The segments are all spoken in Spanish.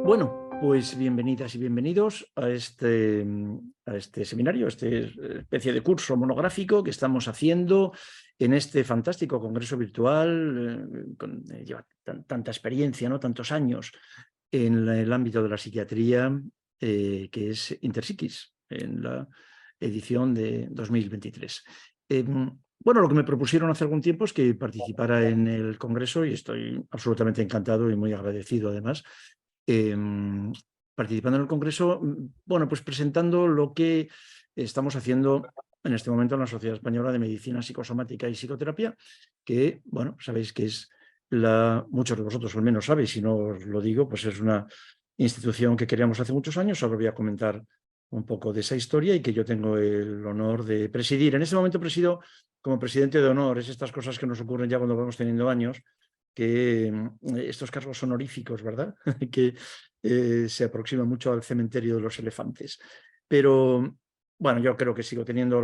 Bueno, pues bienvenidas y bienvenidos a este seminario, a esta especie de curso monográfico que estamos haciendo en este fantástico congreso virtual, lleva tanta experiencia, ¿no? Tantos años en el ámbito de la psiquiatría, que es Interpsiquis, en la edición de 2023. Bueno, lo que me propusieron hace algún tiempo es que participara en el congreso y estoy absolutamente encantado y muy agradecido además, eh, participando en el congreso, bueno, pues presentando lo que estamos haciendo en este momento en la Sociedad Española de Medicina Psicosomática y Psicoterapia, que, bueno, sabéis que es muchos de vosotros al menos sabéis, si no os lo digo, pues es una institución que creamos hace muchos años. Ahora voy a comentar un poco de esa historia y que yo tengo el honor de presidir. En este momento presido como presidente de honor. Es estas cosas que nos ocurren ya cuando vamos teniendo años, que estos cargos honoríficos, ¿verdad? que se aproxima mucho al cementerio de los elefantes. Pero bueno, yo creo que sigo teniendo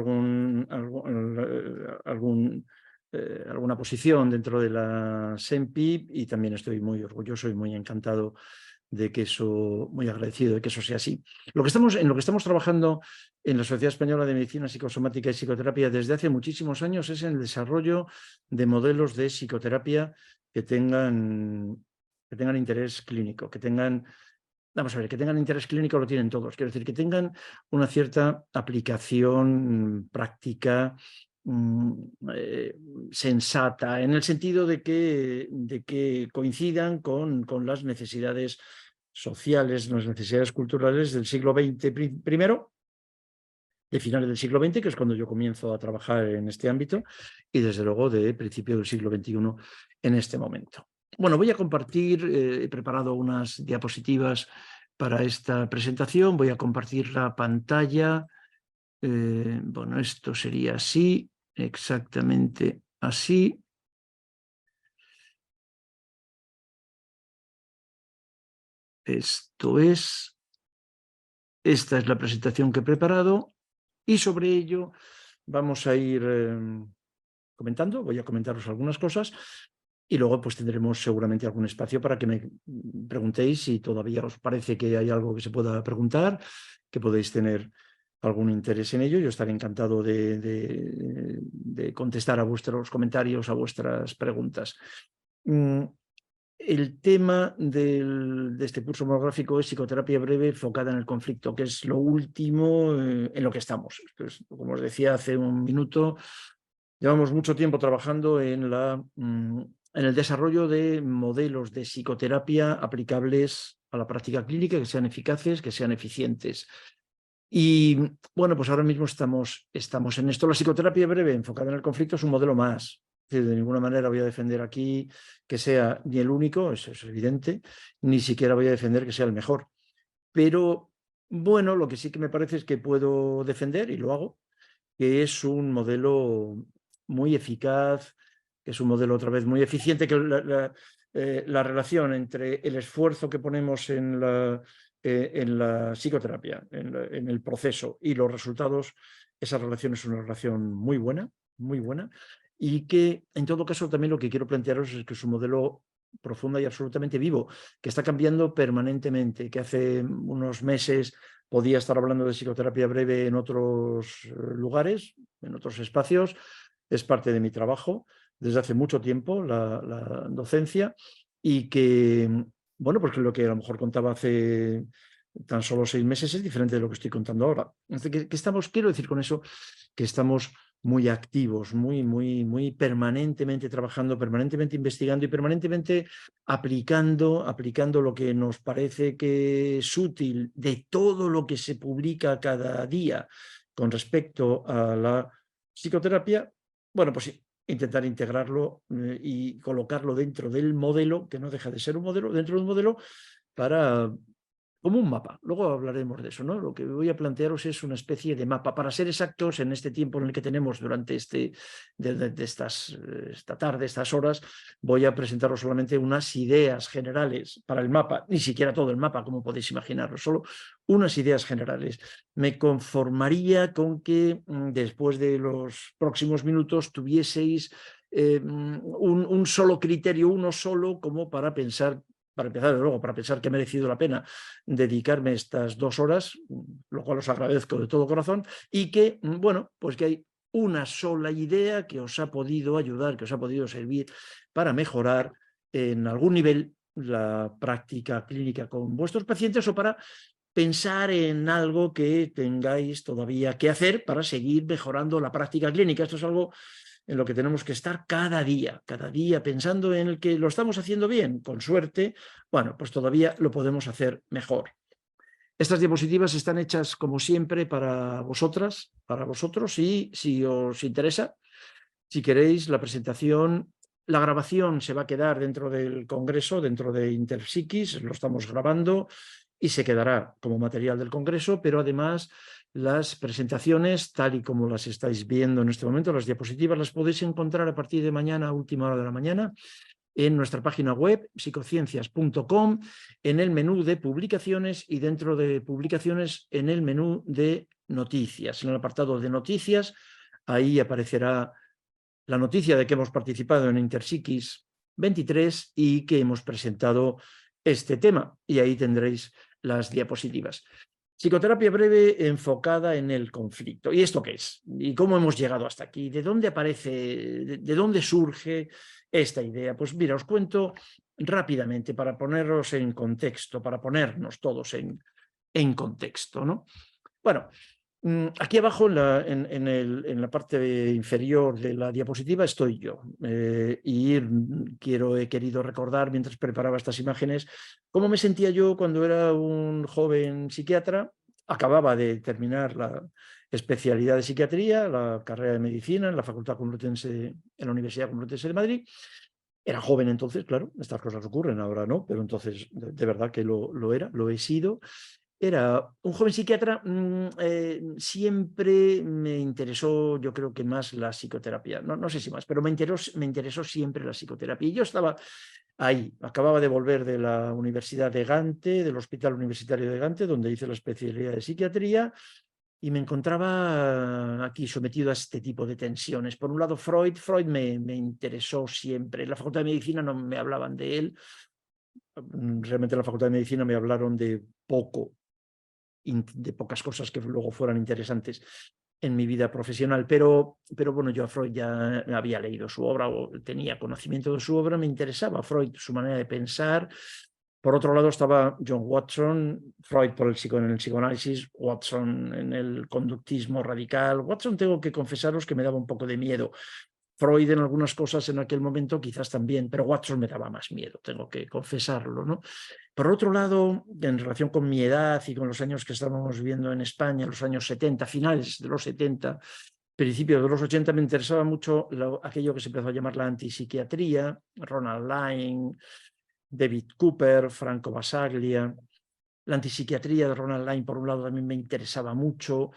alguna posición dentro de la SEMPI y también estoy muy orgulloso y muy encantado de que eso, muy agradecido de que eso sea así. En lo que estamos trabajando en la Sociedad Española de Medicina Psicosomática y Psicoterapia desde hace muchísimos años es en el desarrollo de modelos de psicoterapia que tengan interés clínico, que tengan interés clínico lo tienen todos, quiero decir, que tengan una cierta aplicación práctica, sensata, en el sentido de que coincidan con las necesidades sociales, las necesidades culturales del siglo XX primero, de finales del siglo XX, que es cuando yo comienzo a trabajar en este ámbito, y desde luego de principio del siglo XXI en este momento. Bueno, voy a compartir, he preparado unas diapositivas para esta presentación, voy a compartir la pantalla. Bueno, esto sería así, exactamente así. Esta es la presentación que he preparado y sobre ello vamos a ir comentando, voy a comentaros algunas cosas y luego pues tendremos seguramente algún espacio para que me preguntéis si todavía os parece que hay algo que se pueda preguntar, que podéis tener algún interés en ello. Yo estaré encantado de contestar a vuestros comentarios, a vuestras preguntas. El tema de este curso monográfico es psicoterapia breve enfocada en el conflicto, que es lo último en lo que estamos. Entonces, como os decía hace un minuto, llevamos mucho tiempo trabajando en el desarrollo de modelos de psicoterapia aplicables a la práctica clínica, que sean eficaces, que sean eficientes. Y bueno, pues ahora mismo estamos en esto. La psicoterapia breve enfocada en el conflicto es un modelo más. De ninguna manera voy a defender aquí que sea ni el único, eso es evidente, ni siquiera voy a defender que sea el mejor. Pero bueno, lo que sí que me parece es que puedo defender, y lo hago, que es un modelo muy eficaz, que es un modelo otra vez muy eficiente, que la relación entre el esfuerzo que ponemos en la psicoterapia, en el proceso y los resultados, esa relación es una relación muy buena, y que en todo caso también lo que quiero plantearos es que es un modelo profundo y absolutamente vivo, que está cambiando permanentemente, que hace unos meses podía estar hablando de psicoterapia breve en otros lugares, en otros espacios. Es parte de mi trabajo desde hace mucho tiempo, la docencia, y que, bueno, porque lo que a lo mejor contaba hace tan solo 6 meses es diferente de lo que estoy contando ahora. Quiero decir con eso que estamos muy activos, muy permanentemente trabajando, permanentemente investigando y permanentemente aplicando lo que nos parece que es útil de todo lo que se publica cada día con respecto a la psicoterapia. Bueno, pues sí, intentar integrarlo y colocarlo dentro del modelo, que no deja de ser un modelo, dentro de un modelo como un mapa. Luego hablaremos de eso, ¿no? Lo que voy a plantearos es una especie de mapa. Para ser exactos, en este tiempo en el que tenemos durante esta tarde, estas horas, voy a presentaros solamente unas ideas generales para el mapa, ni siquiera todo el mapa, como podéis imaginarlo, solo unas ideas generales. Me conformaría con que después de los próximos minutos tuvieseis un solo criterio, uno solo, como para pensar para empezar, luego, para pensar que ha merecido la pena dedicarme estas 2 horas, lo cual os agradezco de todo corazón, y que, bueno, pues que hay una sola idea que os ha podido ayudar, que os ha podido servir para mejorar en algún nivel la práctica clínica con vuestros pacientes o para pensar en algo que tengáis todavía que hacer para seguir mejorando la práctica clínica. Esto es algo en lo que tenemos que estar cada día pensando en el que lo estamos haciendo bien, con suerte, bueno, pues todavía lo podemos hacer mejor. Estas diapositivas están hechas, como siempre, para vosotras, para vosotros, y si os interesa, si queréis, la presentación, la grabación se va a quedar dentro del congreso, dentro de Interpsiquis, lo estamos grabando y se quedará como material del congreso, pero además las presentaciones, tal y como las estáis viendo en este momento, las diapositivas, las podéis encontrar a partir de mañana, a última hora de la mañana, en nuestra página web, psicociencias.com, en el menú de publicaciones y dentro de publicaciones en el menú de noticias. En el apartado de noticias, ahí aparecerá la noticia de que hemos participado en Interpsiquis 23 y que hemos presentado este tema, y ahí tendréis las diapositivas. Psicoterapia breve enfocada en el conflicto. ¿Y esto qué es? ¿Y cómo hemos llegado hasta aquí? ¿De dónde aparece, de dónde surge esta idea? Pues mira, os cuento rápidamente para poneros en contexto, para ponernos todos en contexto, ¿no? Bueno, aquí abajo en la parte inferior de la diapositiva estoy yo y he querido recordar mientras preparaba estas imágenes cómo me sentía yo cuando era un joven psiquiatra. Acababa de terminar la especialidad de psiquiatría, la carrera de medicina en la Facultad Complutense, en la Universidad Complutense de Madrid. Era joven entonces, claro, estas cosas ocurren, ahora no, pero entonces de verdad que lo he sido. Era un joven psiquiatra, siempre me interesó, yo creo que más la psicoterapia, no sé si más, pero me interesó siempre la psicoterapia. Y yo estaba ahí, acababa de volver de la Universidad de Gante, del Hospital Universitario de Gante, donde hice la especialidad de psiquiatría, y me encontraba aquí sometido a este tipo de tensiones. Por un lado, Freud me interesó siempre. En la Facultad de Medicina no me hablaban de él, realmente en la Facultad de Medicina me hablaron de pocas cosas que luego fueran interesantes en mi vida profesional, pero bueno, yo a Freud ya había leído su obra o tenía conocimiento de su obra, me interesaba Freud, su manera de pensar. Por otro lado estaba John Watson, Freud en el psicoanálisis, Watson en el conductismo radical. Watson, tengo que confesaros que me daba un poco de miedo. Freud en algunas cosas en aquel momento quizás también, pero Watson me daba más miedo, tengo que confesarlo, ¿no? Por otro lado, en relación con mi edad y con los años que estábamos viviendo en España, los años 70, finales de los 70, principios de los 80, me interesaba mucho aquello que se empezó a llamar la antipsiquiatría, Ronald Lyne, David Cooper, Franco Basaglia. La antipsiquiatría de Ronald Lyne, por un lado, también me interesaba mucho.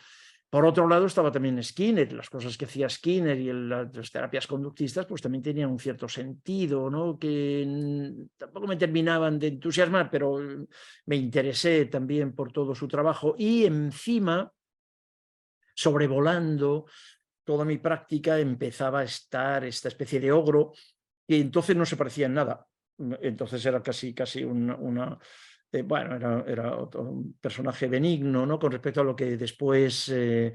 Por otro lado estaba también Skinner, las cosas que hacía Skinner y las terapias conductistas pues también tenían un cierto sentido, ¿no? Que tampoco me terminaban de entusiasmar, pero me interesé también por todo su trabajo y encima, sobrevolando toda mi práctica, empezaba a estar esta especie de ogro que entonces no se parecía en nada. Entonces era casi bueno, era un personaje benigno, ¿no? Con respecto a lo que después se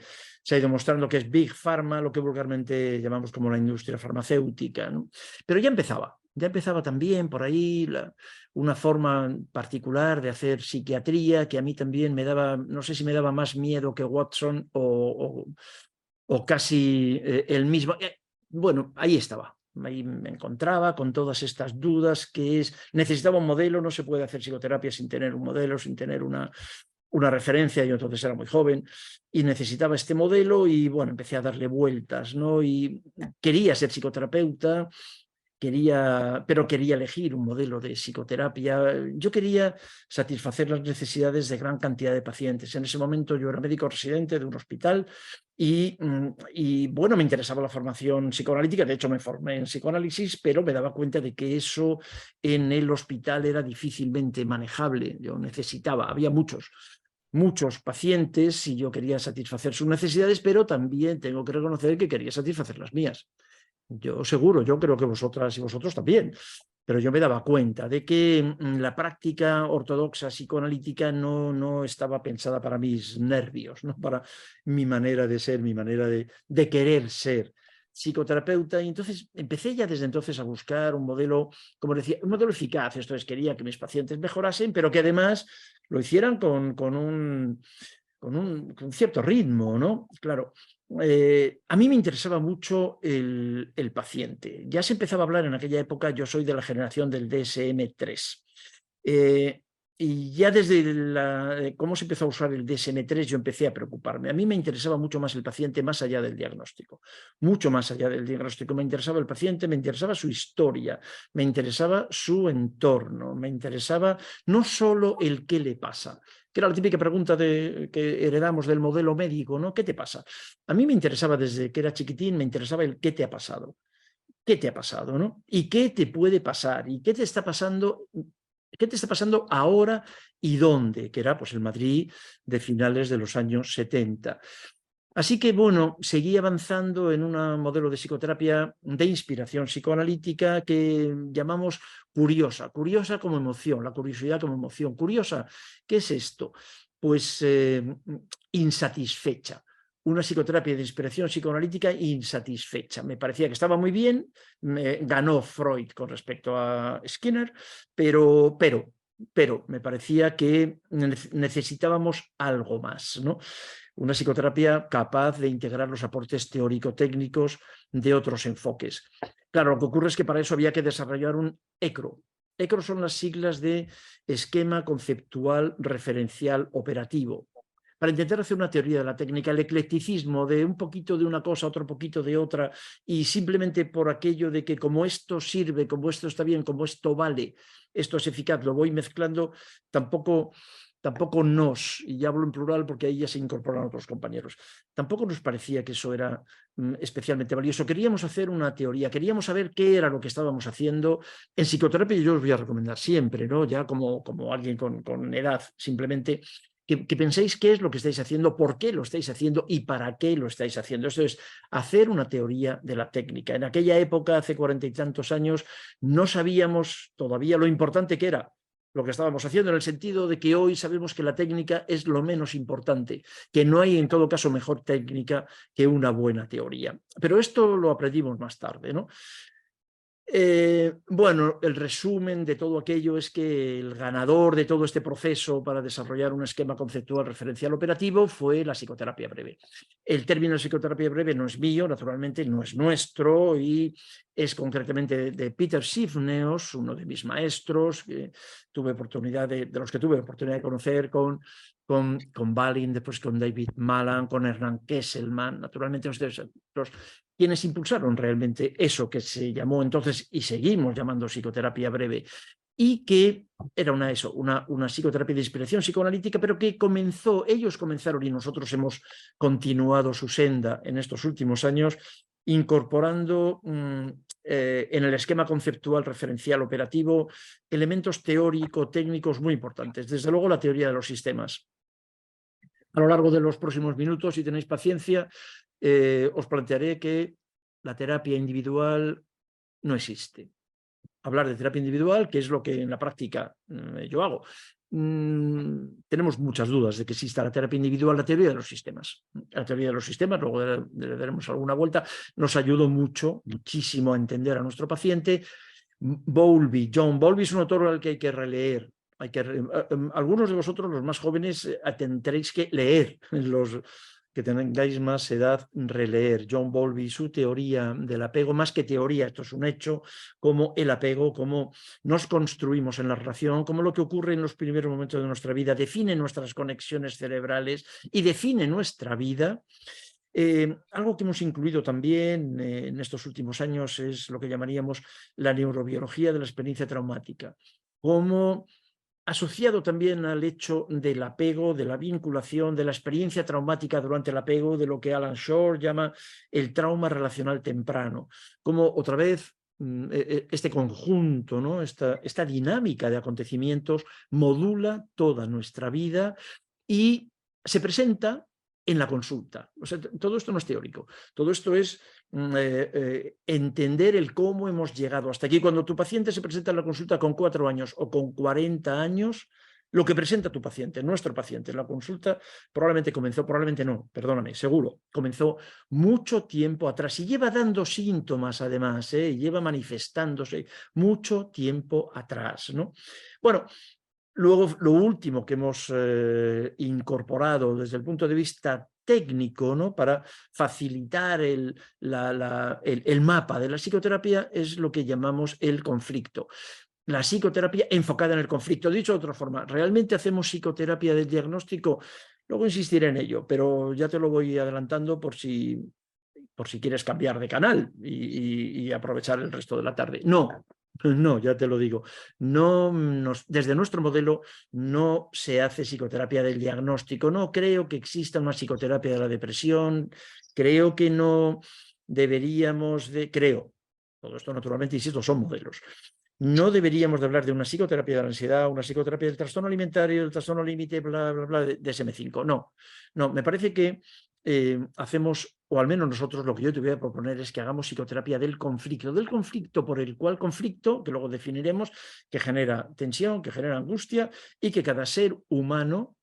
ha ido mostrando que es Big Pharma, lo que vulgarmente llamamos como la industria farmacéutica, ¿no? Pero ya empezaba también por ahí una forma particular de hacer psiquiatría que a mí también me daba, no sé si me daba más miedo que Watson o casi el mismo. Bueno, ahí estaba. Ahí me encontraba con todas estas dudas que necesitaba un modelo, no se puede hacer psicoterapia sin tener un modelo, sin tener una referencia. Yo entonces era muy joven y necesitaba este modelo y bueno, empecé a darle vueltas, ¿no? Y quería ser psicoterapeuta, pero quería elegir un modelo de psicoterapia. Yo quería satisfacer las necesidades de gran cantidad de pacientes. En ese momento yo era médico residente de un hospital y bueno, me interesaba la formación psicoanalítica. De hecho, me formé en psicoanálisis, pero me daba cuenta de que eso en el hospital era difícilmente manejable. Yo había muchos pacientes y yo quería satisfacer sus necesidades, pero también tengo que reconocer que quería satisfacer las mías. Yo seguro, yo creo que vosotras y vosotros también. pero yo me daba cuenta de que la práctica ortodoxa psicoanalítica no estaba pensada para mis nervios, no para mi manera de ser, mi manera de querer ser psicoterapeuta. Y entonces empecé ya desde entonces a buscar un modelo, como decía, un modelo eficaz. Esto es, quería que mis pacientes mejorasen, pero que además lo hicieran con un cierto ritmo, ¿no? Claro, a mí me interesaba mucho el paciente. Ya se empezaba a hablar en aquella época, yo soy de la generación del DSM-3. Y ya desde cómo se empezó a usar el DSM-3 yo empecé a preocuparme. A mí me interesaba mucho más el paciente más allá del diagnóstico. Mucho más allá del diagnóstico. Me interesaba el paciente, me interesaba su historia, me interesaba su entorno, me interesaba no solo el qué le pasa, que era la típica pregunta que heredamos del modelo médico, ¿no? ¿Qué te pasa? A mí me interesaba desde que era chiquitín, me interesaba el qué te ha pasado. ¿Qué te ha pasado, no? ¿Y qué te puede pasar? ¿Y qué te está pasando? ¿Qué te está pasando ahora y dónde? Que era pues el Madrid de finales de los años 70. Así que, bueno, seguí avanzando en un modelo de psicoterapia de inspiración psicoanalítica que llamamos curiosa, curiosa como emoción, la curiosidad como emoción. Curiosa, ¿qué es esto? Pues insatisfecha. Una psicoterapia de inspiración psicoanalítica insatisfecha. Me parecía que estaba muy bien, ganó Freud con respecto a Skinner, pero me parecía que necesitábamos algo más, ¿no? Una psicoterapia capaz de integrar los aportes teórico-técnicos de otros enfoques. Claro, lo que ocurre es que para eso había que desarrollar un ECRO. ECRO son las siglas de Esquema Conceptual Referencial Operativo. Para intentar hacer una teoría de la técnica, el eclecticismo de un poquito de una cosa, otro poquito de otra, y simplemente por aquello de que como esto sirve, como esto está bien, como esto vale, esto es eficaz, lo voy mezclando, tampoco y ya hablo en plural porque ahí ya se incorporan otros compañeros, tampoco nos parecía que eso era especialmente valioso. Queríamos hacer una teoría, queríamos saber qué era lo que estábamos haciendo. En psicoterapia yo os voy a recomendar siempre, ¿no? Ya como alguien con edad, simplemente que penséis qué es lo que estáis haciendo, por qué lo estáis haciendo y para qué lo estáis haciendo. Esto es hacer una teoría de la técnica. En aquella época, hace 40 y tantos años, no sabíamos todavía lo importante que era lo que estábamos haciendo, en el sentido de que hoy sabemos que la técnica es lo menos importante, que no hay en todo caso mejor técnica que una buena teoría. Pero esto lo aprendimos más tarde, ¿no? Bueno, el resumen de todo aquello es que el ganador de todo este proceso para desarrollar un esquema conceptual referencial operativo fue la psicoterapia breve. El término psicoterapia breve no es mío, naturalmente no es nuestro, y es concretamente de Peter Sivneos, uno de mis maestros, que tuve oportunidad de los que tuve oportunidad de conocer con Balin, después con David Malan, con Hernán Kesselman, naturalmente los quienes impulsaron realmente eso que se llamó entonces y seguimos llamando psicoterapia breve, y que era una psicoterapia de inspiración psicoanalítica, pero que ellos comenzaron y nosotros hemos continuado su senda en estos últimos años, incorporando en el esquema conceptual referencial operativo elementos teórico-técnicos muy importantes. Desde luego la teoría de los sistemas. A lo largo de los próximos minutos, si tenéis paciencia, os plantearé que la terapia individual no existe. Hablar de terapia individual, que es lo que en la práctica yo hago. Tenemos muchas dudas de que exista la terapia individual, la teoría de los sistemas. La teoría de los sistemas, luego le daremos alguna vuelta, nos ayudó muchísimo a entender a nuestro paciente. John Bowlby es un autor al que hay que releer. Algunos de vosotros, los más jóvenes, tendréis que leer, los que tengáis más edad, releer John Bowlby, su teoría del apego, más que teoría, esto es un hecho, como el apego, cómo nos construimos en la relación, cómo lo que ocurre en los primeros momentos de nuestra vida define nuestras conexiones cerebrales y define nuestra vida. Algo que hemos incluido también en estos últimos años es lo que llamaríamos la neurobiología de la experiencia traumática, como asociado también al hecho del apego, de la vinculación, de la experiencia traumática durante el apego, de lo que Alan Shore llama el trauma relacional temprano, como otra vez este conjunto, ¿no? esta dinámica de acontecimientos modula toda nuestra vida y se presenta en la consulta. O sea, todo esto no es teórico, todo esto es entender el cómo hemos llegado hasta aquí. Cuando tu paciente se presenta en la consulta con 4 años o con 40 años, lo que presenta tu paciente, nuestro paciente, en la consulta probablemente comenzó, probablemente no, perdóname, seguro, comenzó mucho tiempo atrás y lleva dando síntomas además, lleva manifestándose mucho tiempo atrás, ¿no? Bueno, luego, lo último que hemos incorporado desde el punto de vista técnico, ¿no?, para facilitar el mapa de la psicoterapia es lo que llamamos el conflicto. La psicoterapia enfocada en el conflicto. Dicho de otra forma, ¿realmente hacemos psicoterapia del diagnóstico? Luego insistiré en ello, pero ya te lo voy adelantando por si quieres cambiar de canal y aprovechar el resto de la tarde. No, ya te lo digo. Desde nuestro modelo no se hace psicoterapia del diagnóstico. No creo que exista una psicoterapia de la depresión. Creo que no deberíamos creo. Todo esto naturalmente, insisto, son modelos. No deberíamos de hablar de una psicoterapia de la ansiedad, una psicoterapia del trastorno alimentario, del trastorno límite, bla, bla, bla, de DSM-5. No, me parece que hacemos, o al menos nosotros, lo que yo te voy a proponer es que hagamos psicoterapia del conflicto por el cual conflicto, que luego definiremos, que genera tensión, que genera angustia y que cada ser humano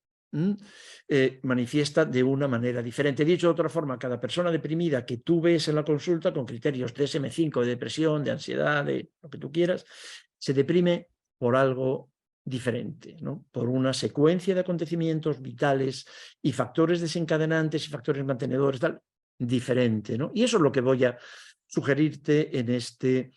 manifiesta de una manera diferente. Dicho de otra forma, cada persona deprimida que tú ves en la consulta con criterios de DSM-5, de depresión, de ansiedad, de lo que tú quieras, se deprime por algo diferente, ¿no? Por una secuencia de acontecimientos vitales y factores desencadenantes y factores mantenedores, tal, diferente, ¿no? Y eso es lo que voy a sugerirte en este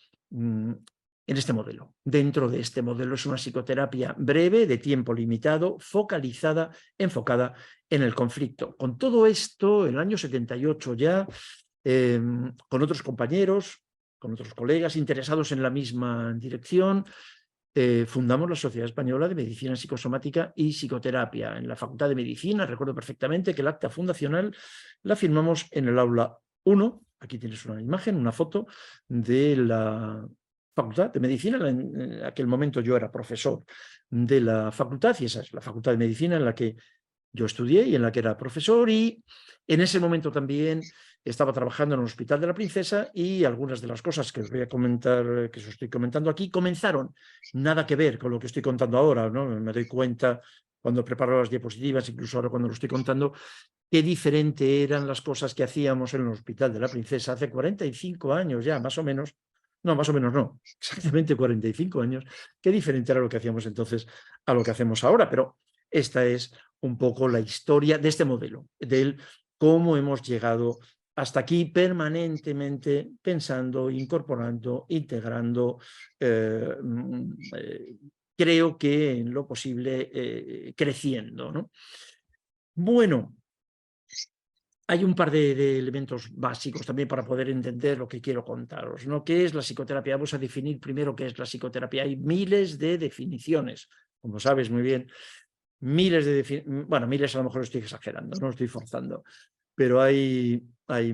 modelo. Dentro de este modelo es una psicoterapia breve, de tiempo limitado, focalizada, enfocada en el conflicto. Con todo esto, en el año 78 ya, con otros compañeros, con otros colegas interesados en la misma dirección, fundamos la Sociedad Española de Medicina Psicosomática y Psicoterapia. En la Facultad de Medicina, recuerdo perfectamente que el acta fundacional la firmamos en el aula 1. Aquí tienes una imagen, una foto de la Facultad de Medicina. En aquel momento yo era profesor de la facultad y esa es la Facultad de Medicina en la que yo estudié y en la que era profesor, y en ese momento también estaba trabajando en el Hospital de la Princesa, y algunas de las cosas que os voy a comentar, que os estoy comentando aquí, comenzaron nada que ver con lo que estoy contando ahora, ¿no? Me doy cuenta cuando preparo las diapositivas, incluso ahora cuando lo estoy contando, qué diferente eran las cosas que hacíamos en el Hospital de la Princesa hace 45 años ya, más o menos. No, más o menos no, exactamente 45 años. Qué diferente era lo que hacíamos entonces a lo que hacemos ahora, pero esta es un poco la historia de este modelo, del cómo hemos llegado hasta aquí permanentemente pensando, incorporando, integrando, creo que en lo posible creciendo, ¿no? Bueno, hay un par de elementos básicos también para poder entender lo que quiero contaros, ¿no? ¿Qué es la psicoterapia? Vamos a definir primero qué es la psicoterapia. Hay miles de definiciones, como sabes muy bien. Bueno, miles a lo mejor estoy exagerando, no estoy forzando, pero hay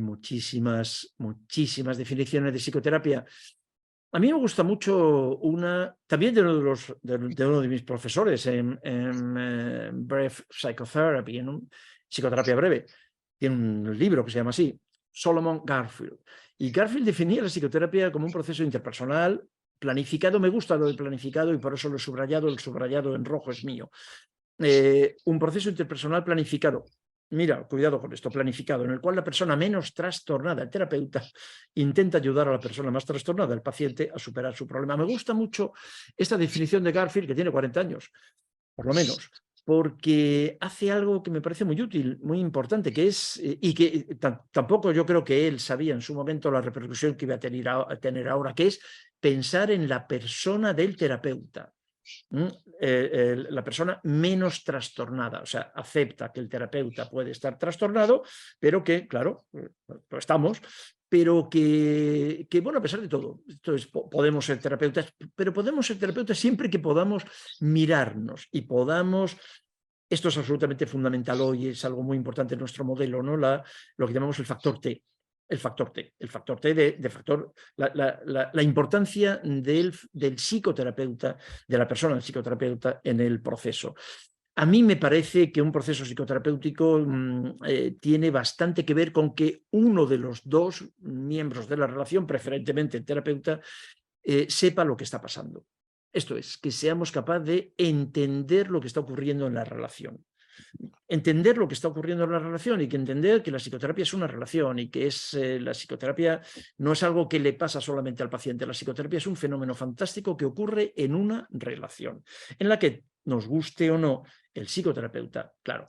muchísimas definiciones de psicoterapia. A mí me gusta mucho una, también de uno de mis profesores en Brief Psychotherapy, ¿no? Psicoterapia breve. Tiene un libro que se llama así, Solomon Garfield. Y Garfield definía la psicoterapia como un proceso interpersonal planificado. Me gusta lo de planificado y por eso lo he subrayado. El subrayado en rojo es mío. Un proceso interpersonal planificado. Mira, cuidado con esto, planificado, en el cual la persona menos trastornada, el terapeuta, intenta ayudar a la persona más trastornada, el paciente, a superar su problema. Me gusta mucho esta definición de Garfield, que tiene 40 años, por lo menos, porque hace algo que me parece muy útil, muy importante, que es, y que tampoco yo creo que él sabía en su momento la repercusión que iba a tener ahora, que es pensar en la persona del terapeuta. La persona menos trastornada, o sea, acepta que el terapeuta puede estar trastornado, pero que, claro, lo estamos, pero que, bueno, a pesar de todo, entonces podemos ser terapeutas, pero podemos ser terapeutas siempre que podamos mirarnos y podamos. Esto es absolutamente fundamental hoy, es algo muy importante en nuestro modelo, ¿no? Lo que llamamos el factor T. El factor T la importancia del psicoterapeuta, de la persona del psicoterapeuta en el proceso. A mí me parece que un proceso psicoterapéutico tiene bastante que ver con que uno de los dos miembros de la relación, preferentemente el terapeuta, sepa lo que está pasando. Esto es, que seamos capaces de entender lo que está ocurriendo en la relación. Entender lo que está ocurriendo en la relación y que entender que la psicoterapia es una relación y que la psicoterapia no es algo que le pasa solamente al paciente. La psicoterapia es un fenómeno fantástico que ocurre en una relación, en la que, nos guste o no, el psicoterapeuta, claro,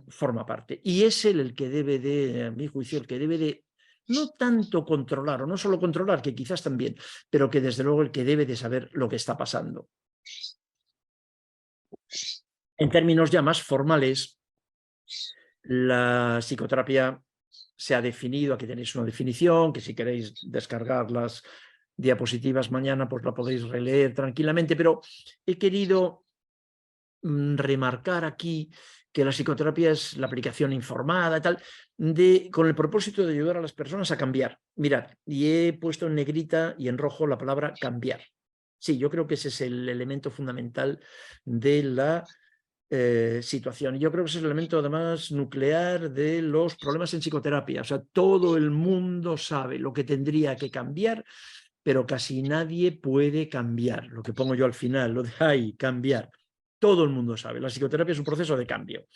forma parte. Y es él el que debe de, a mi juicio, el que debe de no tanto controlar, o no solo controlar, que quizás también, pero que desde luego el que debe de saber lo que está pasando. En términos ya más formales, la psicoterapia se ha definido, aquí tenéis una definición, que si queréis descargar las diapositivas mañana, pues la podéis releer tranquilamente, pero he querido remarcar aquí que la psicoterapia es la aplicación informada y tal, con el propósito de ayudar a las personas a cambiar. Mirad, y he puesto en negrita y en rojo la palabra cambiar. Sí, yo creo que ese es el elemento fundamental de la situación. Yo creo que ese es el elemento además nuclear de los problemas en psicoterapia. O sea, todo el mundo sabe lo que tendría que cambiar, pero casi nadie puede cambiar. Lo que pongo yo al final, lo de ahí, cambiar. Todo el mundo sabe. La psicoterapia es un proceso de cambio.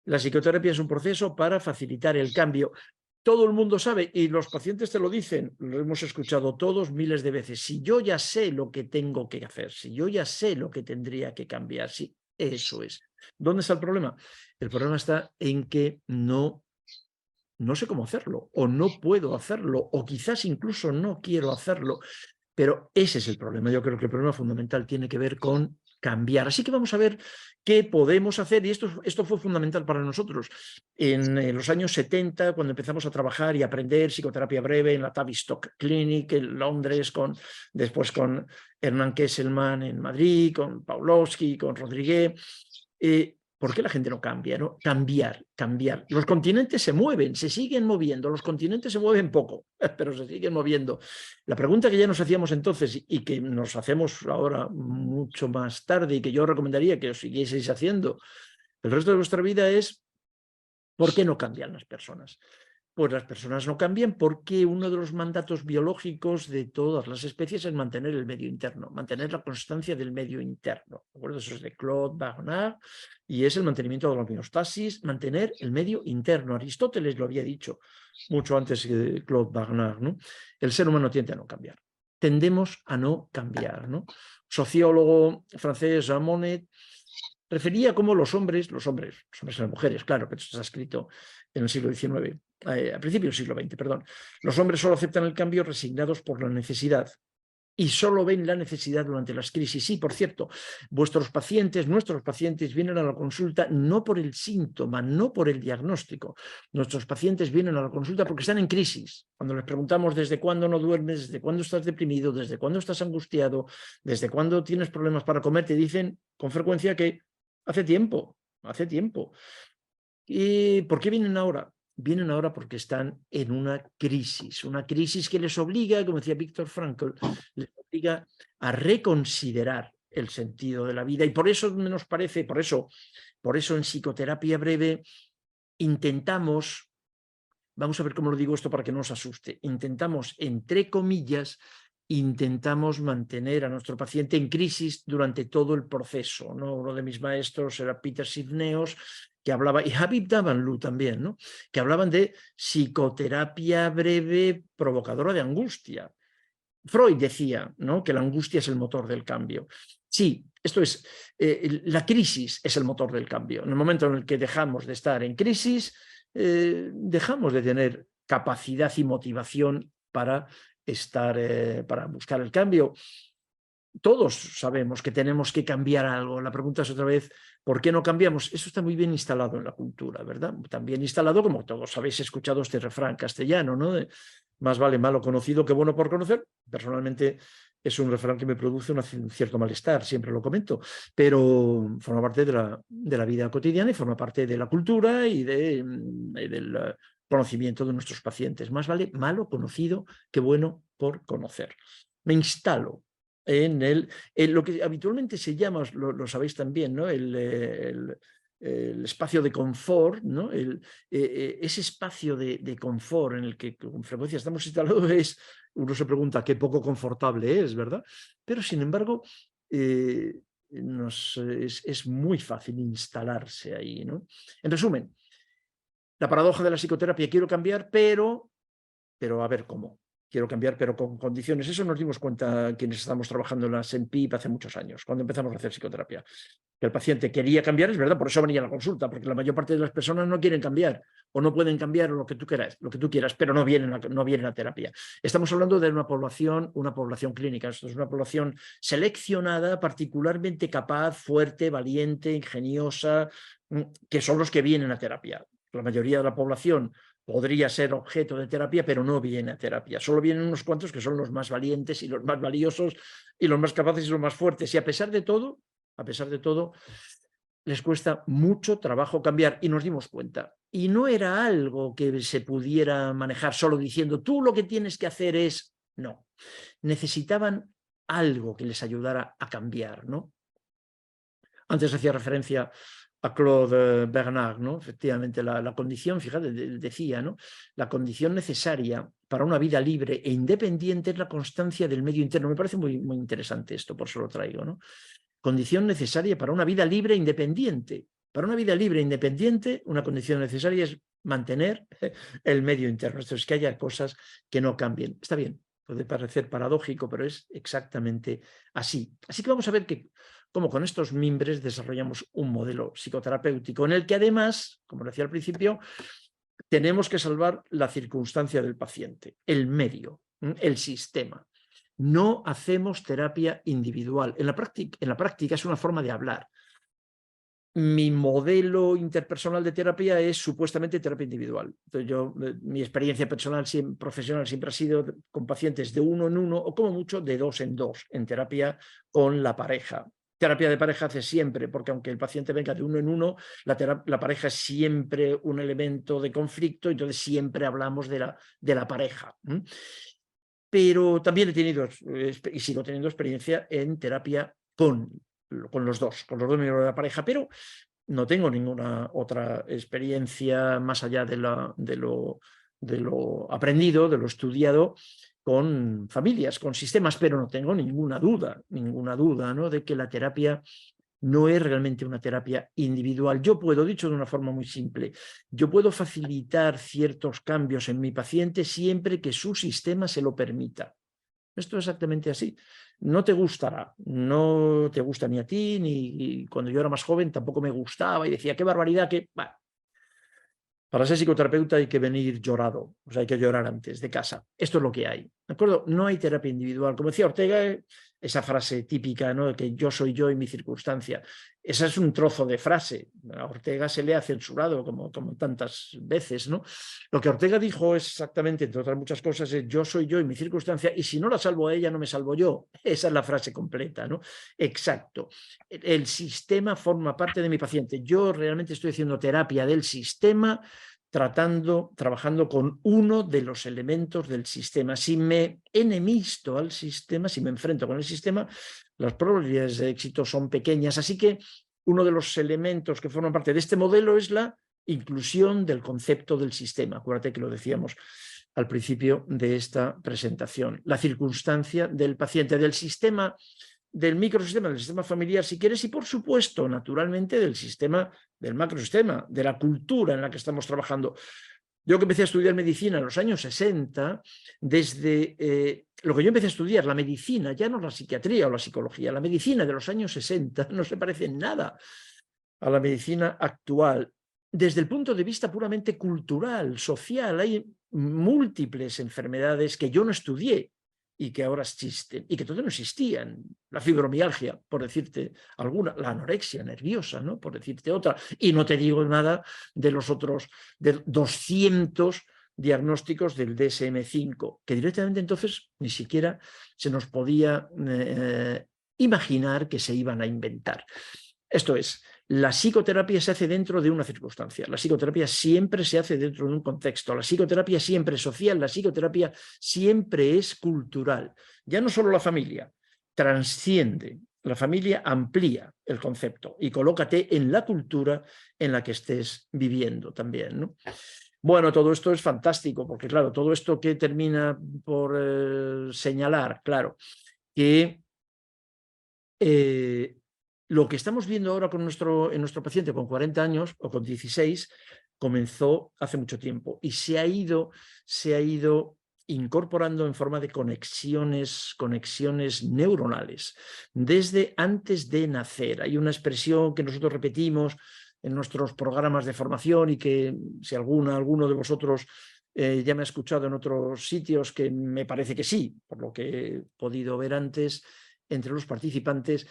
La psicoterapia es un proceso para facilitar el cambio. Todo el mundo sabe, y los pacientes te lo dicen, lo hemos escuchado todos miles de veces, si yo ya sé lo que tengo que hacer, si yo ya sé lo que tendría que cambiar, sí, eso es. ¿Dónde está el problema? El problema está en que no sé cómo hacerlo, o no puedo hacerlo, o quizás incluso no quiero hacerlo, pero ese es el problema. Yo creo que el problema fundamental tiene que ver con cambiar. Así que vamos a ver qué podemos hacer, y esto fue fundamental para nosotros. En los años 70, cuando empezamos a trabajar y aprender psicoterapia breve en la Tavistock Clinic en Londres, después con Hernán Kesselman en Madrid, con Pawlowski, con Rodríguez, ¿por qué la gente no cambia? ¿No? Cambiar. Los continentes se mueven, se siguen moviendo. Los continentes se mueven poco, pero se siguen moviendo. La pregunta que ya nos hacíamos entonces y que nos hacemos ahora mucho más tarde y que yo recomendaría que os siguieseis haciendo el resto de vuestra vida es ¿por qué no cambian las personas? Pues las personas no cambian porque uno de los mandatos biológicos de todas las especies es mantener el medio interno, mantener la constancia del medio interno. ¿De acuerdo? Eso es de Claude Bernard y es el mantenimiento de la homeostasis, mantener el medio interno. Aristóteles lo había dicho mucho antes que Claude Bernard, ¿no? El ser humano tiende a no cambiar. Tendemos a no cambiar, ¿no? Sociólogo francés Jean Monnet refería cómo los hombres y las mujeres, claro, que esto está escrito en el siglo XIX, a principios del siglo XX, perdón. Los hombres solo aceptan el cambio resignados por la necesidad y solo ven la necesidad durante las crisis. Sí, por cierto, nuestros pacientes vienen a la consulta no por el síntoma, no por el diagnóstico. Nuestros pacientes vienen a la consulta porque están en crisis. Cuando les preguntamos desde cuándo no duermes, desde cuándo estás deprimido, desde cuándo estás angustiado, desde cuándo tienes problemas para comer, te dicen con frecuencia que hace tiempo. ¿Y por qué vienen ahora? Vienen ahora porque están en una crisis que les obliga, como decía Viktor Frankl, les obliga a reconsiderar el sentido de la vida. Y por eso nos parece, por eso en psicoterapia breve intentamos, vamos a ver cómo lo digo esto para que no os asuste, intentamos, entre comillas, mantener a nuestro paciente en crisis durante todo el proceso, ¿no? Uno de mis maestros era Peter Sivneos, que hablaba, y Habib Davanloo también, ¿no? Que hablaban de psicoterapia breve provocadora de angustia. Freud decía, ¿no?, que la angustia es el motor del cambio. Sí, esto es, la crisis es el motor del cambio. En el momento en el que dejamos de estar en crisis, dejamos de tener capacidad y motivación para para buscar el cambio. Todos sabemos que tenemos que cambiar algo. La pregunta es otra vez, ¿por qué no cambiamos? Eso está muy bien instalado en la cultura, ¿verdad? También instalado, como todos habéis escuchado este refrán castellano, ¿no? Más vale malo conocido que bueno por conocer. Personalmente es un refrán que me produce un cierto malestar, siempre lo comento, pero forma parte de la vida cotidiana y forma parte de la cultura y del conocimiento de nuestros pacientes. Más vale malo conocido que bueno por conocer. Me instalo en lo que habitualmente se llama, lo sabéis también, ¿no? El espacio de confort, ¿no? Ese espacio de confort en el que con frecuencia estamos instalados uno se pregunta qué poco confortable es, ¿verdad? Pero sin embargo, es muy fácil instalarse ahí, ¿no? En resumen, la paradoja de la psicoterapia: quiero cambiar, pero a ver cómo. Quiero cambiar, pero con condiciones. Eso nos dimos cuenta quienes estamos trabajando en la SEMPIP hace muchos años, cuando empezamos a hacer psicoterapia. Que el paciente quería cambiar, es verdad, por eso venía a la consulta, porque la mayor parte de las personas no quieren cambiar, o no pueden cambiar, o lo que tú quieras, pero no vienen a terapia. Estamos hablando de una población clínica. Esto es una población seleccionada, particularmente capaz, fuerte, valiente, ingeniosa, que son los que vienen a terapia. La mayoría de la población podría ser objeto de terapia, pero no viene a terapia. Solo vienen unos cuantos que son los más valientes y los más valiosos y los más capaces y los más fuertes. Y a pesar de todo, les cuesta mucho trabajo cambiar, y nos dimos cuenta. Y no era algo que se pudiera manejar solo diciendo tú lo que tienes que hacer es... No, necesitaban algo que les ayudara a cambiar, ¿no? Antes hacía referencia a Claude Bernard, ¿no? Efectivamente, la condición, fíjate, decía, ¿no? La condición necesaria para una vida libre e independiente es la constancia del medio interno. Me parece muy, muy interesante esto, por eso lo traigo, ¿no? Condición necesaria para una vida libre e independiente. Para una vida libre e independiente, una condición necesaria es mantener el medio interno. Esto es que haya cosas que no cambien. Está bien, puede parecer paradójico, pero es exactamente así. Así que vamos a ver cómo con estos mimbres desarrollamos un modelo psicoterapéutico en el que además, como decía al principio, tenemos que salvar la circunstancia del paciente, el medio, el sistema. No hacemos terapia individual. En la práctica es una forma de hablar. Mi modelo interpersonal de terapia es supuestamente terapia individual. Entonces mi experiencia personal, profesional, siempre ha sido con pacientes de 1 en 1 o como mucho de 2 en 2 en terapia con la pareja. Terapia de pareja hace siempre, porque aunque el paciente venga de 1 en 1, la pareja es siempre un elemento de conflicto, entonces siempre hablamos de la pareja. Pero también he tenido y sigo teniendo experiencia en terapia con los dos miembros de la pareja, pero no tengo ninguna otra experiencia más allá de lo aprendido, de lo estudiado con familias, con sistemas, pero no tengo ninguna duda, ¿no?, de que la terapia no es realmente una terapia individual. Yo puedo, dicho de una forma muy simple, yo puedo facilitar ciertos cambios en mi paciente siempre que su sistema se lo permita. Esto es exactamente así. No te gustará, no te gusta ni a ti, ni cuando yo era más joven tampoco me gustaba y decía, qué barbaridad, que... Bueno, para ser psicoterapeuta hay que venir llorado, o sea, hay que llorar antes de casa. Esto es lo que hay, ¿de acuerdo? No hay terapia individual. Como decía Ortega, esa frase típica, ¿no?, de que yo soy yo y mi circunstancia. Esa es un trozo de frase. A Ortega se le ha censurado como tantas veces, ¿no? Lo que Ortega dijo es exactamente, entre otras muchas cosas, es yo soy yo y mi circunstancia, y si no la salvo a ella, no me salvo yo. Esa es la frase completa, ¿no? Exacto. El sistema forma parte de mi paciente. Yo realmente estoy haciendo terapia del sistema, trabajando con uno de los elementos del sistema. Si me enemisto al sistema, si me enfrento con el sistema, las probabilidades de éxito son pequeñas. Así que uno de los elementos que forman parte de este modelo es la inclusión del concepto del sistema. Acuérdate que lo decíamos al principio de esta presentación. La circunstancia del paciente, del sistema, del microsistema, del sistema familiar, si quieres, y por supuesto, naturalmente, del macrosistema, de la cultura en la que estamos trabajando. Yo que empecé a estudiar medicina en los años 60, desde lo que yo empecé a estudiar, la medicina, ya no la psiquiatría o la psicología, la medicina de los años 60 no se parece en nada a la medicina actual. Desde el punto de vista puramente cultural, social, hay múltiples enfermedades que yo no estudié y que ahora existen, y que todavía no existían. La fibromialgia, por decirte alguna, la anorexia nerviosa, ¿no?, por decirte otra, y no te digo nada de los otros, de 200 diagnósticos del DSM-5, que directamente entonces ni siquiera se nos podía imaginar que se iban a inventar. Esto es, la psicoterapia se hace dentro de una circunstancia, la psicoterapia siempre se hace dentro de un contexto, la psicoterapia siempre es social, la psicoterapia siempre es cultural. Ya no solo la familia, transciende. La familia amplía el concepto y colócate en la cultura en la que estés viviendo también, ¿no? Bueno, todo esto es fantástico, porque claro, todo esto que termina por señalar, claro, que lo que estamos viendo ahora con en nuestro paciente con 40 años o con 16 comenzó hace mucho tiempo y se ha ido incorporando en forma de conexiones neuronales desde antes de nacer. Hay una expresión que nosotros repetimos en nuestros programas de formación y que si alguno de vosotros ya me ha escuchado en otros sitios, que me parece que sí, por lo que he podido ver antes entre los participantes.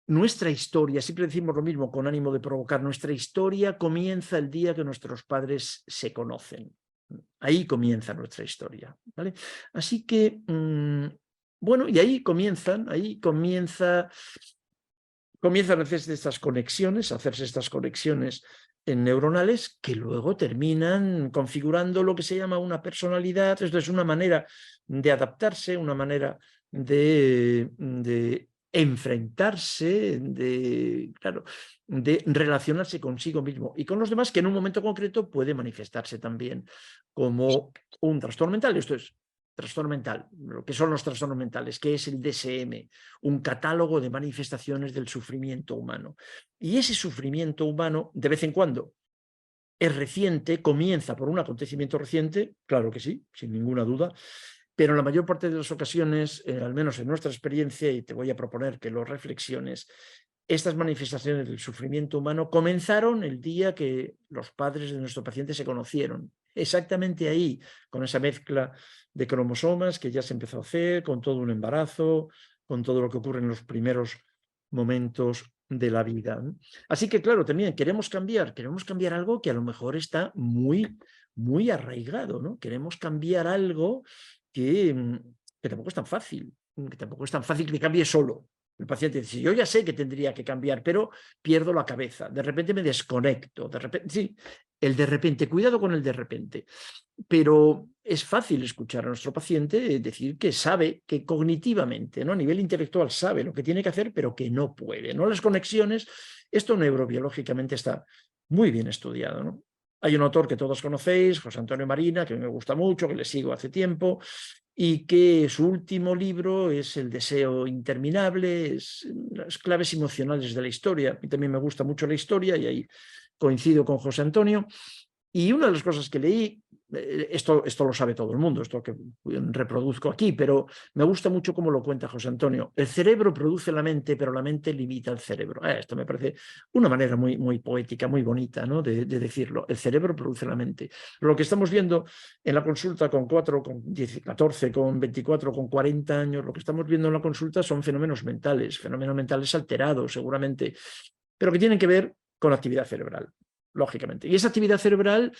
Nuestra historia, siempre decimos lo mismo con ánimo de provocar, nuestra historia comienza el día que nuestros padres se conocen. Ahí comienza nuestra historia, ¿vale? Así que, bueno, y ahí comienzan a hacerse estas conexiones neuronales que luego terminan configurando lo que se llama una personalidad. Esto es una manera de adaptarse, una manera de enfrentarse, claro, de relacionarse consigo mismo y con los demás, que en un momento concreto puede manifestarse también como un trastorno mental. Esto es trastorno mental, lo que son los trastornos mentales, que es el DSM, un catálogo de manifestaciones del sufrimiento humano. Y ese sufrimiento humano, de vez en cuando, es reciente, comienza por un acontecimiento reciente, claro que sí, sin ninguna duda, pero en la mayor parte de las ocasiones, al menos en nuestra experiencia, y te voy a proponer que lo reflexiones, estas manifestaciones del sufrimiento humano comenzaron el día que los padres de nuestro paciente se conocieron. Exactamente ahí, con esa mezcla de cromosomas que ya se empezó a hacer, con todo un embarazo, con todo lo que ocurre en los primeros momentos de la vida. Así que, claro, también queremos cambiar algo que a lo mejor está muy, muy arraigado, ¿no? Queremos cambiar algo que tampoco es tan fácil, que cambie solo. El paciente dice, yo ya sé que tendría que cambiar, pero pierdo la cabeza, de repente me desconecto, de repente, sí, el de repente, cuidado con el de repente. Pero es fácil escuchar a nuestro paciente decir que sabe, que cognitivamente, ¿no? A nivel intelectual sabe lo que tiene que hacer, pero que no puede, ¿no? Las conexiones, esto neurobiológicamente está muy bien estudiado, ¿no? Hay un autor que todos conocéis, José Antonio Marina, que me gusta mucho, que le sigo hace tiempo, y que su último libro es El deseo interminable, es las claves emocionales de la historia. A mí también me gusta mucho la historia y ahí coincido con José Antonio. Y una de las cosas que leí, esto lo sabe todo el mundo, esto que reproduzco aquí, pero me gusta mucho cómo lo cuenta José Antonio. El cerebro produce la mente, pero la mente limita al cerebro. Esto me parece una manera muy, muy poética, muy bonita, ¿no? de decirlo. El cerebro produce la mente. Lo que estamos viendo en la consulta con 4, con 10, 14, con 24, con 40 años, lo que estamos viendo en la consulta son fenómenos mentales alterados seguramente, pero que tienen que ver con actividad cerebral, lógicamente. Y esa actividad cerebral,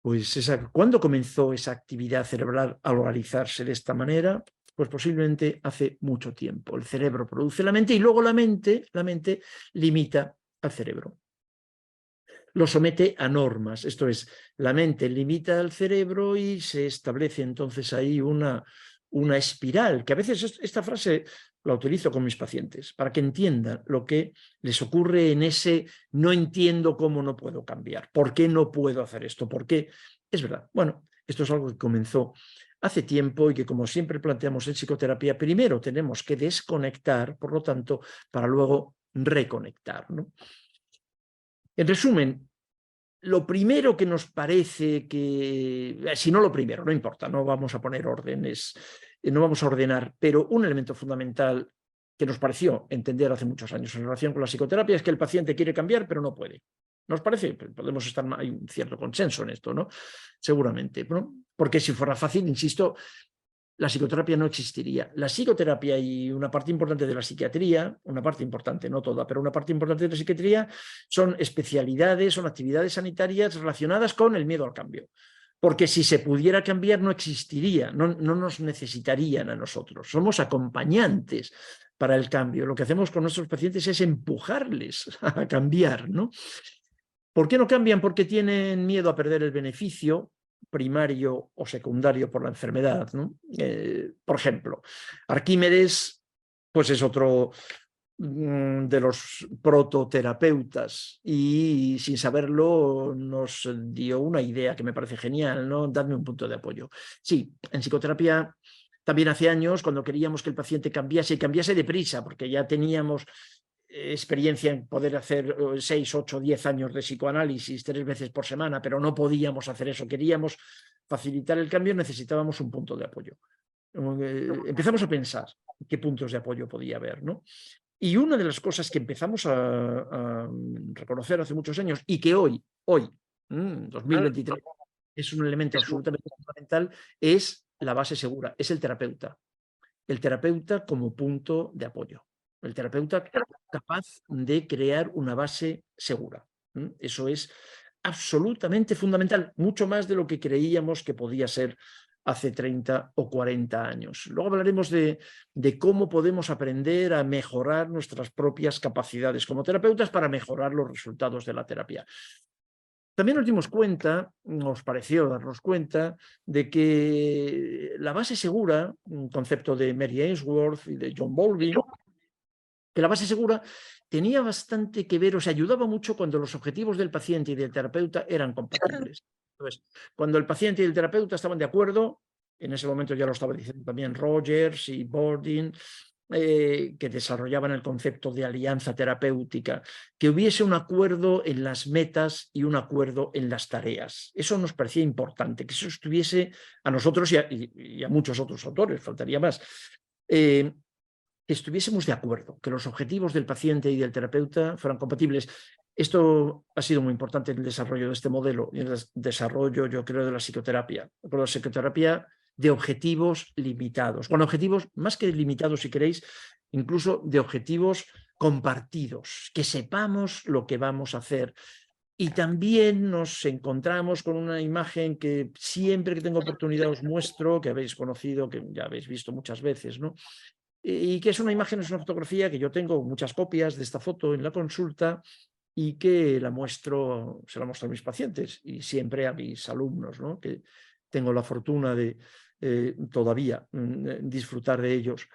pues ¿cuándo comenzó esa actividad cerebral a organizarse de esta manera? Pues posiblemente hace mucho tiempo. El cerebro produce la mente y luego la mente limita al cerebro. Lo somete a normas, esto es, la mente limita al cerebro y se establece entonces ahí una espiral, que a veces esta frase la utilizo con mis pacientes, para que entiendan lo que les ocurre en ese no entiendo cómo no puedo cambiar, por qué no puedo hacer esto, por qué. Es verdad, bueno, esto es algo que comenzó hace tiempo y que, como siempre planteamos en psicoterapia, primero tenemos que desconectar, por lo tanto, para luego reconectar, ¿no? En resumen, lo primero que nos parece que, si no lo primero, no importa, no vamos a poner órdenes, no vamos a ordenar, pero un elemento fundamental que nos pareció entender hace muchos años en relación con la psicoterapia es que el paciente quiere cambiar, pero no puede. ¿Nos parece? Podemos estar, hay un cierto consenso en esto, ¿no? Seguramente, ¿no? Porque si fuera fácil, insisto, la psicoterapia no existiría. La psicoterapia y una parte importante de la psiquiatría, una parte importante, no toda, pero una parte importante de la psiquiatría son especialidades, son actividades sanitarias relacionadas con el miedo al cambio. Porque si se pudiera cambiar no existiría, no nos necesitarían a nosotros. Somos acompañantes para el cambio. Lo que hacemos con nuestros pacientes es empujarles a cambiar, ¿no? ¿Por qué no cambian? Porque tienen miedo a perder el beneficio primario o secundario por la enfermedad, ¿no? Por ejemplo, Arquímedes pues es otro de los prototerapeutas y sin saberlo nos dio una idea que me parece genial, ¿no? Darme un punto de apoyo. Sí, en psicoterapia también hace años, cuando queríamos que el paciente cambiase y cambiase deprisa, porque ya teníamos experiencia en poder hacer 6, 8, 10 años de psicoanálisis 3 veces por semana, pero no podíamos hacer eso, queríamos facilitar el cambio, necesitábamos un punto de apoyo. Empezamos a pensar qué puntos de apoyo podía haber, ¿no? Y una de las cosas que empezamos a reconocer hace muchos años y que hoy, 2023, es un elemento absolutamente fundamental, es la base segura, es el terapeuta. El terapeuta como punto de apoyo. El terapeuta capaz de crear una base segura. Eso es absolutamente fundamental, mucho más de lo que creíamos que podía ser hace 30 o 40 años. Luego hablaremos de cómo podemos aprender a mejorar nuestras propias capacidades como terapeutas para mejorar los resultados de la terapia. También nos dimos cuenta, nos pareció darnos cuenta, de que la base segura, un concepto de Mary Ainsworth y de John Bowlby, que la base segura tenía bastante que ver, o sea, ayudaba mucho cuando los objetivos del paciente y del terapeuta eran compatibles. Entonces, cuando el paciente y el terapeuta estaban de acuerdo, en ese momento ya lo estaba diciendo también Rogers y Bordin, que desarrollaban el concepto de alianza terapéutica, que hubiese un acuerdo en las metas y un acuerdo en las tareas. Eso nos parecía importante, que eso estuviese a nosotros y a muchos otros autores, faltaría más, que estuviésemos de acuerdo, que los objetivos del paciente y del terapeuta fueran compatibles. Esto ha sido muy importante en el desarrollo de este modelo y en el desarrollo, yo creo, de la psicoterapia. Con la psicoterapia de objetivos limitados, con objetivos más que limitados, si queréis, incluso de objetivos compartidos, que sepamos lo que vamos a hacer. Y también nos encontramos con una imagen que siempre que tengo oportunidad os muestro, que habéis conocido, que ya habéis visto muchas veces, ¿no? Y que es una imagen, es una fotografía que yo tengo muchas copias de esta foto en la consulta y que la muestro, se la muestro a mis pacientes y siempre a mis alumnos, ¿no? Que tengo la fortuna de todavía disfrutar de ellos.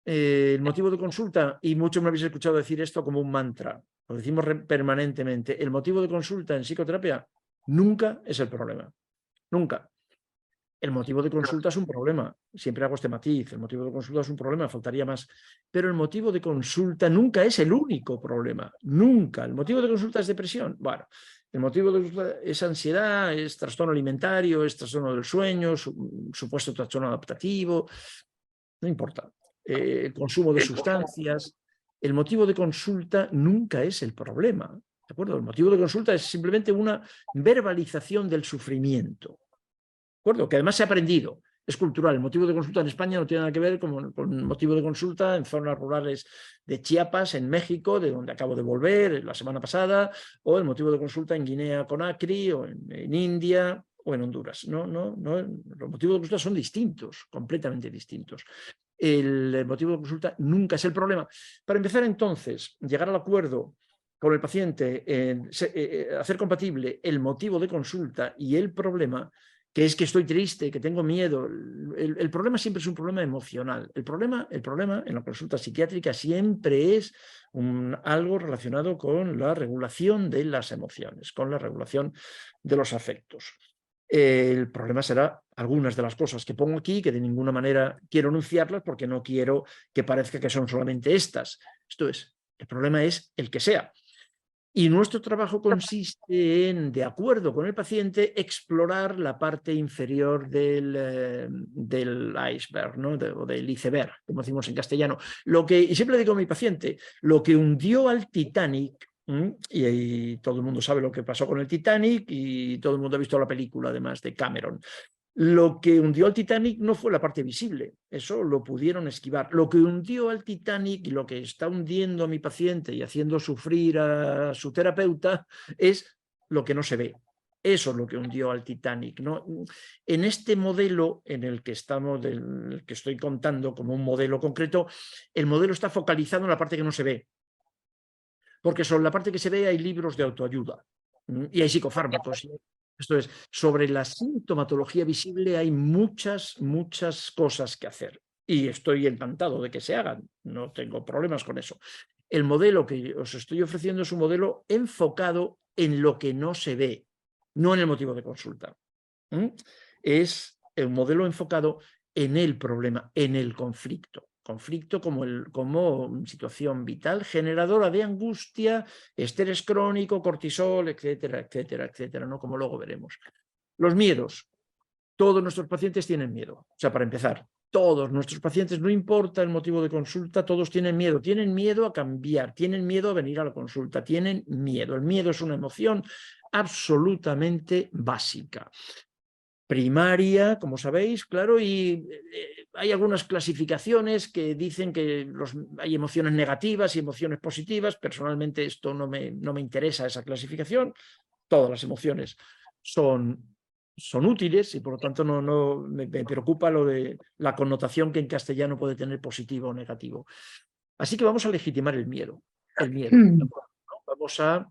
El motivo de consulta, y muchos me habéis escuchado decir esto como un mantra, lo decimos permanentemente, el motivo de consulta en psicoterapia nunca es el problema, nunca. El motivo de consulta es un problema, siempre hago este matiz, el motivo de consulta es un problema, faltaría más, pero el motivo de consulta nunca es el único problema, nunca. El motivo de consulta es depresión, bueno, el motivo de consulta es ansiedad, es trastorno alimentario, es trastorno del sueño, supuesto trastorno adaptativo, no importa, el consumo de sustancias, el motivo de consulta nunca es el problema, ¿de acuerdo? El motivo de consulta es simplemente una verbalización del sufrimiento. ¿De acuerdo? Que además se ha aprendido, es cultural. El motivo de consulta en España no tiene nada que ver con el motivo de consulta en zonas rurales de Chiapas, en México, de donde acabo de volver la semana pasada, o el motivo de consulta en Guinea-Conakry, o en India, o en Honduras. No, los motivos de consulta son distintos, completamente distintos. El motivo de consulta nunca es el problema. Para empezar, entonces, llegar al acuerdo con el paciente, hacer compatible el motivo de consulta y el problema, que es que estoy triste, que tengo miedo. El problema siempre es un problema emocional. El problema en la consulta psiquiátrica siempre es algo relacionado con la regulación de las emociones, con la regulación de los afectos. El problema será algunas de las cosas que pongo aquí, que de ninguna manera quiero enunciarlas porque no quiero que parezca que son solamente estas. Esto es, el problema es el que sea. Y nuestro trabajo consiste en, de acuerdo con el paciente, explorar la parte inferior del iceberg, ¿no? O del iceberg, como decimos en castellano. Y siempre digo a mi paciente, lo que hundió al Titanic, y todo el mundo sabe lo que pasó con el Titanic y todo el mundo ha visto la película, además, de Cameron. Lo que hundió al Titanic no fue la parte visible, eso lo pudieron esquivar. Lo que hundió al Titanic y lo que está hundiendo a mi paciente y haciendo sufrir a su terapeuta es lo que no se ve. Eso es lo que hundió al Titanic, ¿no? En este modelo en el que estamos, del que estoy contando como un modelo concreto, el modelo está focalizado en la parte que no se ve. Porque sobre la parte que se ve hay libros de autoayuda y hay psicofármacos. Esto es, sobre la sintomatología visible hay muchas cosas que hacer. y estoy encantado de que se hagan, no tengo problemas con eso. El modelo que os estoy ofreciendo es un modelo enfocado en lo que no se ve, no en el motivo de consulta. Es un modelo enfocado en el problema, en el conflicto. Conflicto como situación vital, generadora de angustia, estrés crónico, cortisol, etcétera, etcétera, etcétera, ¿no? Como luego veremos. Los miedos. Todos nuestros pacientes tienen miedo. O sea, para empezar, todos nuestros pacientes, no importa el motivo de consulta, todos tienen miedo a cambiar, tienen miedo a venir a la consulta, tienen miedo. El miedo es una emoción absolutamente básica. Primaria, como sabéis, claro, y hay algunas clasificaciones que dicen que hay emociones negativas y emociones positivas. Personalmente esto no me interesa, esa clasificación. Todas las emociones son útiles y por lo tanto no me preocupa lo de la connotación que en castellano puede tener positivo o negativo. Así que vamos a legitimar el miedo. ¿No? Vamos a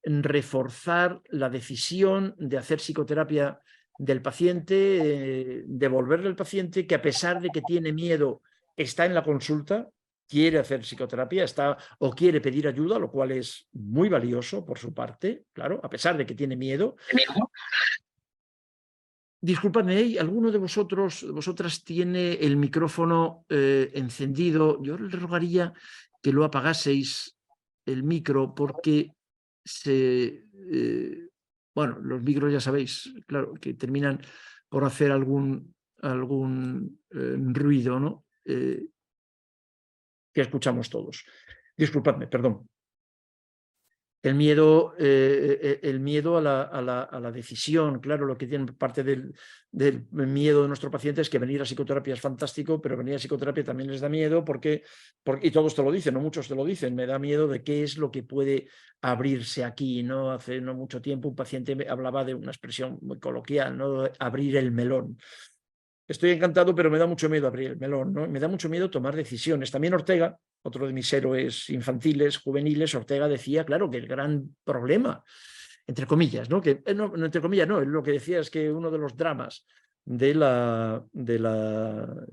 reforzar la decisión de hacer psicoterapia del paciente, devolverle al paciente que a pesar de que tiene miedo, está en la consulta, quiere hacer psicoterapia, o quiere pedir ayuda, lo cual es muy valioso por su parte, claro, a pesar de que tiene miedo. Disculpadme, ¿alguno de vosotras tiene el micrófono encendido? Yo le rogaría que lo apagaseis el micro porque bueno, los micros ya sabéis, claro, que terminan por hacer algún ruido, ¿no? Que escuchamos todos. Disculpadme, perdón. El miedo a la decisión, claro, lo que tiene parte del miedo de nuestro paciente es que venir a psicoterapia es fantástico, pero venir a psicoterapia también les da miedo porque y todos te lo dicen, no muchos te lo dicen, me da miedo de qué es lo que puede abrirse aquí, ¿no? Hace no mucho tiempo un paciente me hablaba de una expresión muy coloquial, ¿no? Abrir el melón. Estoy encantado, pero me da mucho miedo abrir el melón, ¿no? Me da mucho miedo tomar decisiones. También Ortega, otro de mis héroes infantiles, juveniles, Ortega decía, claro, que el gran problema, entre comillas, ¿no? Que, no, entre comillas, no, lo que decía es que uno de los dramas de la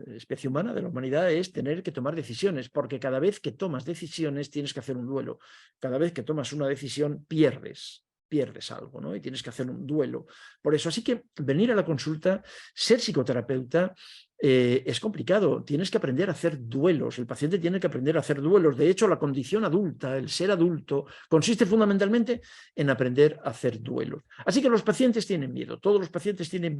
especie humana, de la humanidad, es tener que tomar decisiones, porque cada vez que tomas decisiones tienes que hacer un duelo. Cada vez que tomas una decisión pierdes algo, ¿no? Y tienes que hacer un duelo. Por eso, así que venir a la consulta, ser psicoterapeuta, es complicado. Tienes que aprender a hacer duelos. El paciente tiene que aprender a hacer duelos. De hecho, la condición adulta, el ser adulto, consiste fundamentalmente en aprender a hacer duelos. Así que los pacientes tienen miedo. Todos los pacientes tienen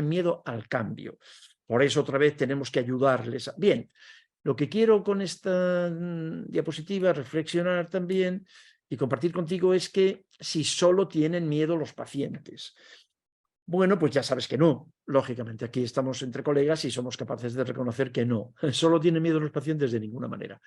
miedo al cambio. Por eso, otra vez, tenemos que ayudarles. Bien, lo que quiero con esta diapositiva reflexionar también y compartir contigo es que si solo tienen miedo los pacientes. Bueno, pues ya sabes que no, lógicamente. Aquí estamos entre colegas y somos capaces de reconocer que no. Solo tienen miedo los pacientes de ninguna manera.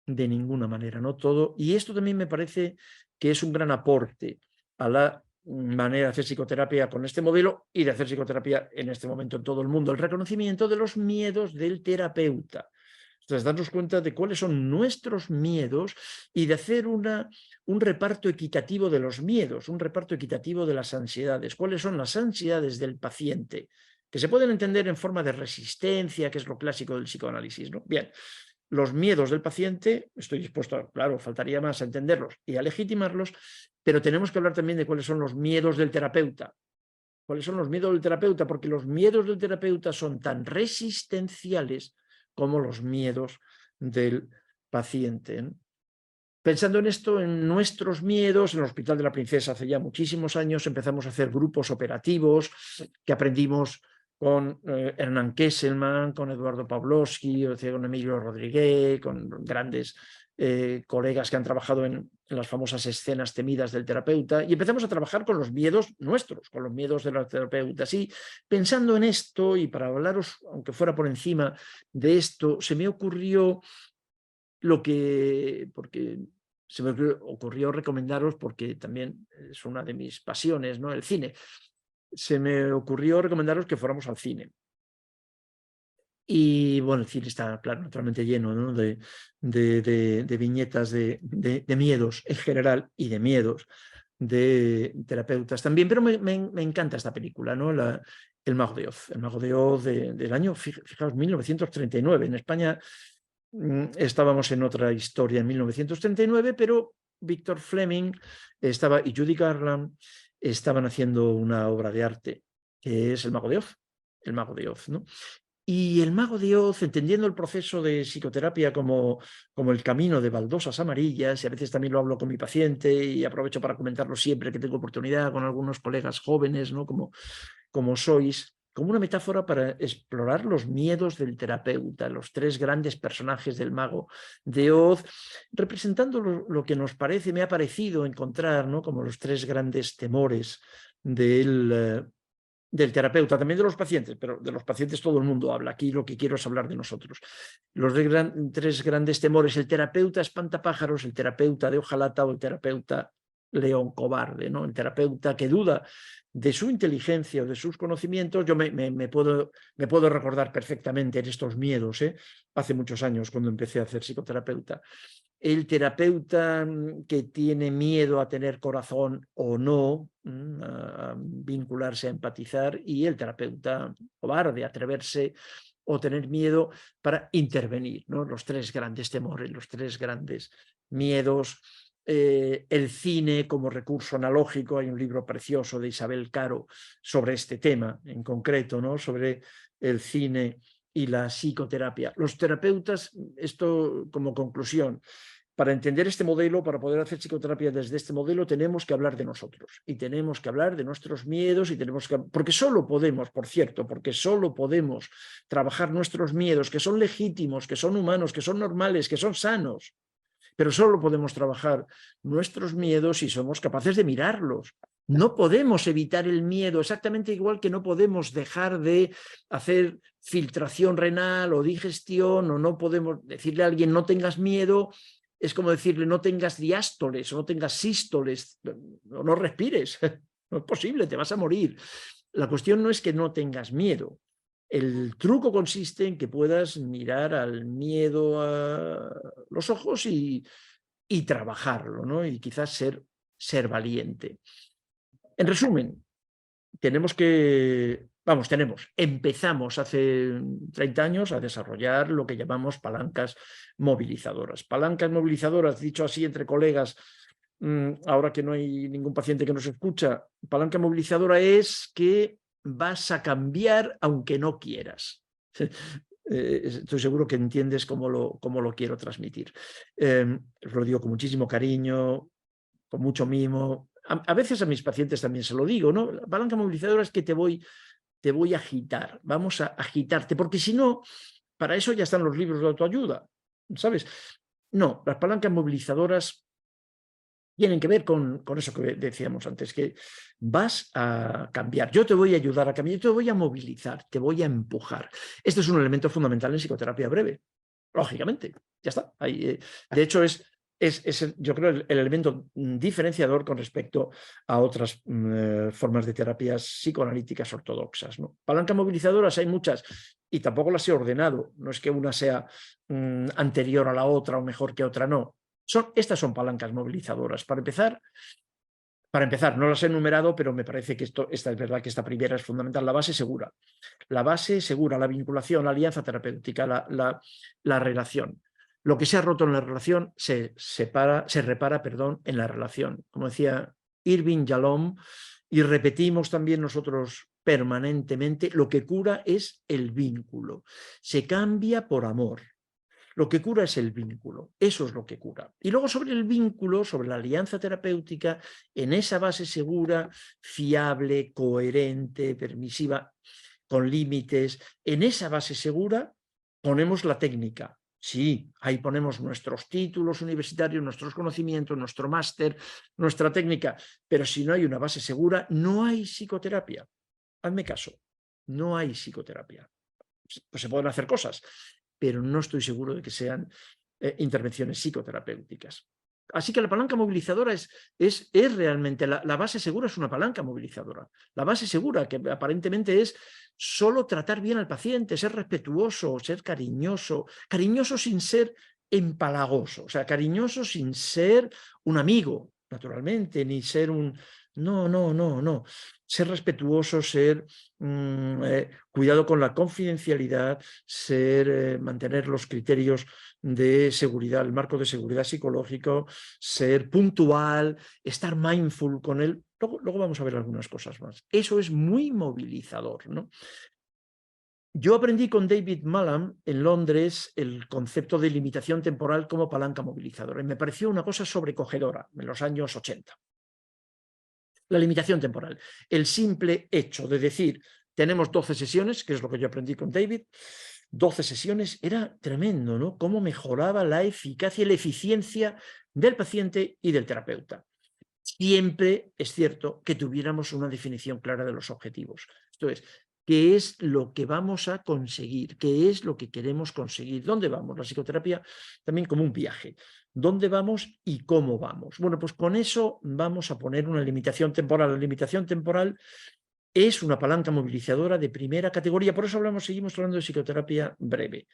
De ninguna manera, ¿no? Todo. Y esto también me parece que es un gran aporte a la manera de hacer psicoterapia con este modelo y de hacer psicoterapia en este momento en todo el mundo. El reconocimiento de los miedos del terapeuta. Entonces, darnos cuenta de cuáles son nuestros miedos y de hacer un reparto equitativo de los miedos, un reparto equitativo de las ansiedades. ¿Cuáles son las ansiedades del paciente? Que se pueden entender en forma de resistencia, que es lo clásico del psicoanálisis, ¿no? Bien, los miedos del paciente, estoy dispuesto, claro, faltaría más a entenderlos y a legitimarlos, pero tenemos que hablar también de cuáles son los miedos del terapeuta. ¿Cuáles son los miedos del terapeuta? Porque los miedos del terapeuta son tan resistenciales como los miedos del paciente, ¿no? Pensando en esto, en nuestros miedos, en el Hospital de la Princesa hace ya muchísimos años empezamos a hacer grupos operativos que aprendimos con Hernán Kesselman, con Eduardo Pawlowski, con Emilio Rodríguez, con grandes colegas que han trabajado en las famosas escenas temidas del terapeuta, y empezamos a trabajar con los miedos nuestros, con los miedos de los terapeutas. Y pensando en esto, y para hablaros, aunque fuera por encima de esto, se me ocurrió porque se me ocurrió recomendaros, porque también es una de mis pasiones, ¿no? El cine. Se me ocurrió recomendaros que fuéramos al cine. Y bueno, el cine está, claro, naturalmente lleno, ¿no? de viñetas de miedos en general y de miedos de terapeutas también, pero me encanta esta película, ¿no? El Mago de Oz. El Mago de Oz del año, fijaos, 1939. En España estábamos en otra historia en 1939, pero Victor Fleming y Judy Garland estaban haciendo una obra de arte, que es El Mago de Oz. El Mago de Oz, ¿no? Y el Mago de Oz, entendiendo el proceso de psicoterapia como el camino de baldosas amarillas, y a veces también lo hablo con mi paciente y aprovecho para comentarlo siempre que tengo oportunidad con algunos colegas jóvenes, ¿no? como sois, como una metáfora para explorar los miedos del terapeuta, los tres grandes personajes del Mago de Oz, representando lo que nos parece, me ha parecido encontrar, ¿no? Como los tres grandes temores del terapeuta, también de los pacientes, pero de los pacientes todo el mundo habla. Aquí lo que quiero es hablar de nosotros. Los tres grandes temores: el terapeuta espantapájaros, el terapeuta de hojalata o el terapeuta león cobarde, ¿no? El terapeuta que duda de su inteligencia o de sus conocimientos. Yo me puedo recordar perfectamente en estos miedos, hace muchos años cuando empecé a hacer psicoterapeuta. El terapeuta que tiene miedo a tener corazón o no, a vincularse, a empatizar, y el terapeuta cobarde, atreverse o tener miedo para intervenir, ¿no? Los tres grandes temores, los tres grandes miedos. El cine como recurso analógico. Hay un libro precioso de Isabel Caro sobre este tema en concreto, ¿no? Sobre el cine y la psicoterapia. Los terapeutas, esto como conclusión, para entender este modelo, para poder hacer psicoterapia desde este modelo, tenemos que hablar de nosotros y tenemos que hablar de nuestros miedos y porque solo podemos, por cierto, porque solo podemos trabajar nuestros miedos, que son legítimos, que son humanos, que son normales, que son sanos, pero solo podemos trabajar nuestros miedos si somos capaces de mirarlos. No podemos evitar el miedo, exactamente igual que no podemos dejar de hacer filtración renal o digestión, o no podemos decirle a alguien no tengas miedo. Es como decirle no tengas diástoles o no tengas sístoles, o no respires. No es posible, te vas a morir. La cuestión no es que no tengas miedo. El truco consiste en que puedas mirar al miedo a los ojos y trabajarlo, ¿no? Y quizás ser valiente. En resumen, empezamos hace 30 años a desarrollar lo que llamamos palancas movilizadoras. Palancas movilizadoras, dicho así entre colegas, ahora que no hay ningún paciente que nos escucha, palanca movilizadora es que vas a cambiar aunque no quieras. Estoy seguro que entiendes cómo lo quiero transmitir. Lo digo con muchísimo cariño, con mucho mimo. A veces a mis pacientes también se lo digo, ¿no? La palanca movilizadora es que te voy a agitar, vamos a agitarte, porque si no, para eso ya están los libros de autoayuda, ¿sabes? No, las palancas movilizadoras tienen que ver con eso que decíamos antes, que vas a cambiar. Yo te voy a ayudar a cambiar, yo te voy a movilizar, te voy a empujar. Este es un elemento fundamental en psicoterapia breve, lógicamente, ya está. Ahí, de hecho, es yo creo el elemento diferenciador con respecto a otras formas de terapias psicoanalíticas ortodoxas, ¿no? Palancas movilizadoras hay muchas y tampoco las he ordenado. No es que una sea anterior a la otra o mejor que otra, no. Estas son palancas movilizadoras. Para empezar, no las he enumerado, pero me parece que esta es verdad que esta primera es fundamental. La base segura, la vinculación, la alianza terapéutica, la relación. Lo que se ha roto en la relación se repara en la relación. Como decía Irving Yalom, y repetimos también nosotros permanentemente, lo que cura es el vínculo. Se cambia por amor. Lo que cura es el vínculo, eso es lo que cura. Y luego sobre el vínculo, sobre la alianza terapéutica, en esa base segura, fiable, coherente, permisiva, con límites, en esa base segura ponemos la técnica. Sí, ahí ponemos nuestros títulos universitarios, nuestros conocimientos, nuestro máster, nuestra técnica, pero si no hay una base segura, no hay psicoterapia. Hazme caso, no hay psicoterapia. Pues se pueden hacer cosas, pero no estoy seguro de que sean intervenciones psicoterapéuticas. Así que la palanca movilizadora es realmente, la base segura es una palanca movilizadora. La base segura, que aparentemente es solo tratar bien al paciente, ser respetuoso, ser cariñoso sin ser empalagoso, o sea, cariñoso sin ser un amigo. naturalmente, ni ser un... No, no, no, no. Ser respetuoso, ser cuidado con la confidencialidad, mantener los criterios de seguridad, el marco de seguridad psicológico, ser puntual, estar mindful con él. Luego vamos a ver algunas cosas más. Eso es muy movilizador, ¿no? Yo aprendí con David Mallam en Londres el concepto de limitación temporal como palanca movilizadora y me pareció una cosa sobrecogedora en los años 80. La limitación temporal, el simple hecho de decir tenemos 12 sesiones, que es lo que yo aprendí con David, 12 sesiones, era tremendo, ¿no? Cómo mejoraba la eficacia y la eficiencia del paciente y del terapeuta. Siempre es cierto que tuviéramos una definición clara de los objetivos. Esto es, ¿qué es lo que vamos a conseguir? ¿Qué es lo que queremos conseguir? ¿Dónde vamos? La psicoterapia también como un viaje. ¿Dónde vamos y cómo vamos? Bueno, pues con eso vamos a poner una limitación temporal. La limitación temporal es una palanca movilizadora de primera categoría. Por eso seguimos hablando de psicoterapia breve.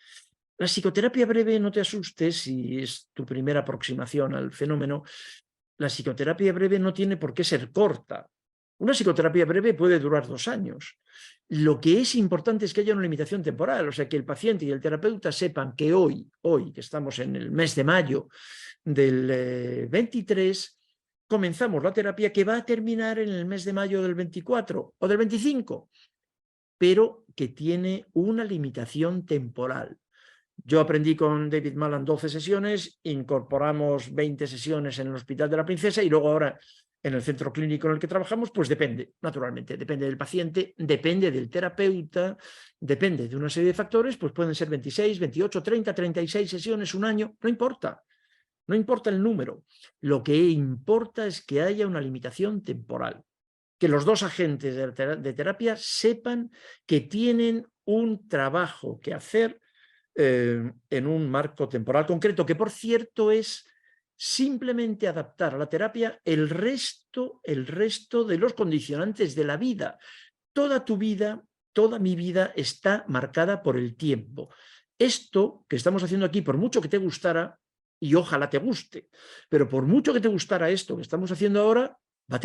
La psicoterapia breve, no te asustes si es tu primera aproximación al fenómeno. La psicoterapia breve no tiene por qué ser corta. Una psicoterapia breve puede durar 2 años. Lo que es importante es que haya una limitación temporal, o sea, que el paciente y el terapeuta sepan que hoy que estamos en el mes de mayo del 23, comenzamos la terapia que va a terminar en el mes de mayo del 24 o del 25, pero que tiene una limitación temporal. Yo aprendí con David Mallam 12 sesiones, incorporamos 20 sesiones en el Hospital de la Princesa y luego ahora en el centro clínico en el que trabajamos, pues depende, naturalmente, depende del paciente, depende del terapeuta, depende de una serie de factores, pues pueden ser 26, 28, 30, 36 sesiones, un año, no importa. No importa el número, lo que importa es que haya una limitación temporal, que los dos agentes de terapia sepan que tienen un trabajo que hacer en un marco temporal concreto, que por cierto es simplemente adaptar a la terapia el resto de los condicionantes de la vida. Toda tu vida, toda mi vida está marcada por el tiempo. Esto que estamos haciendo aquí, por mucho que te gustara, y ojalá te guste, pero por mucho que te gustara esto que estamos haciendo ahora, va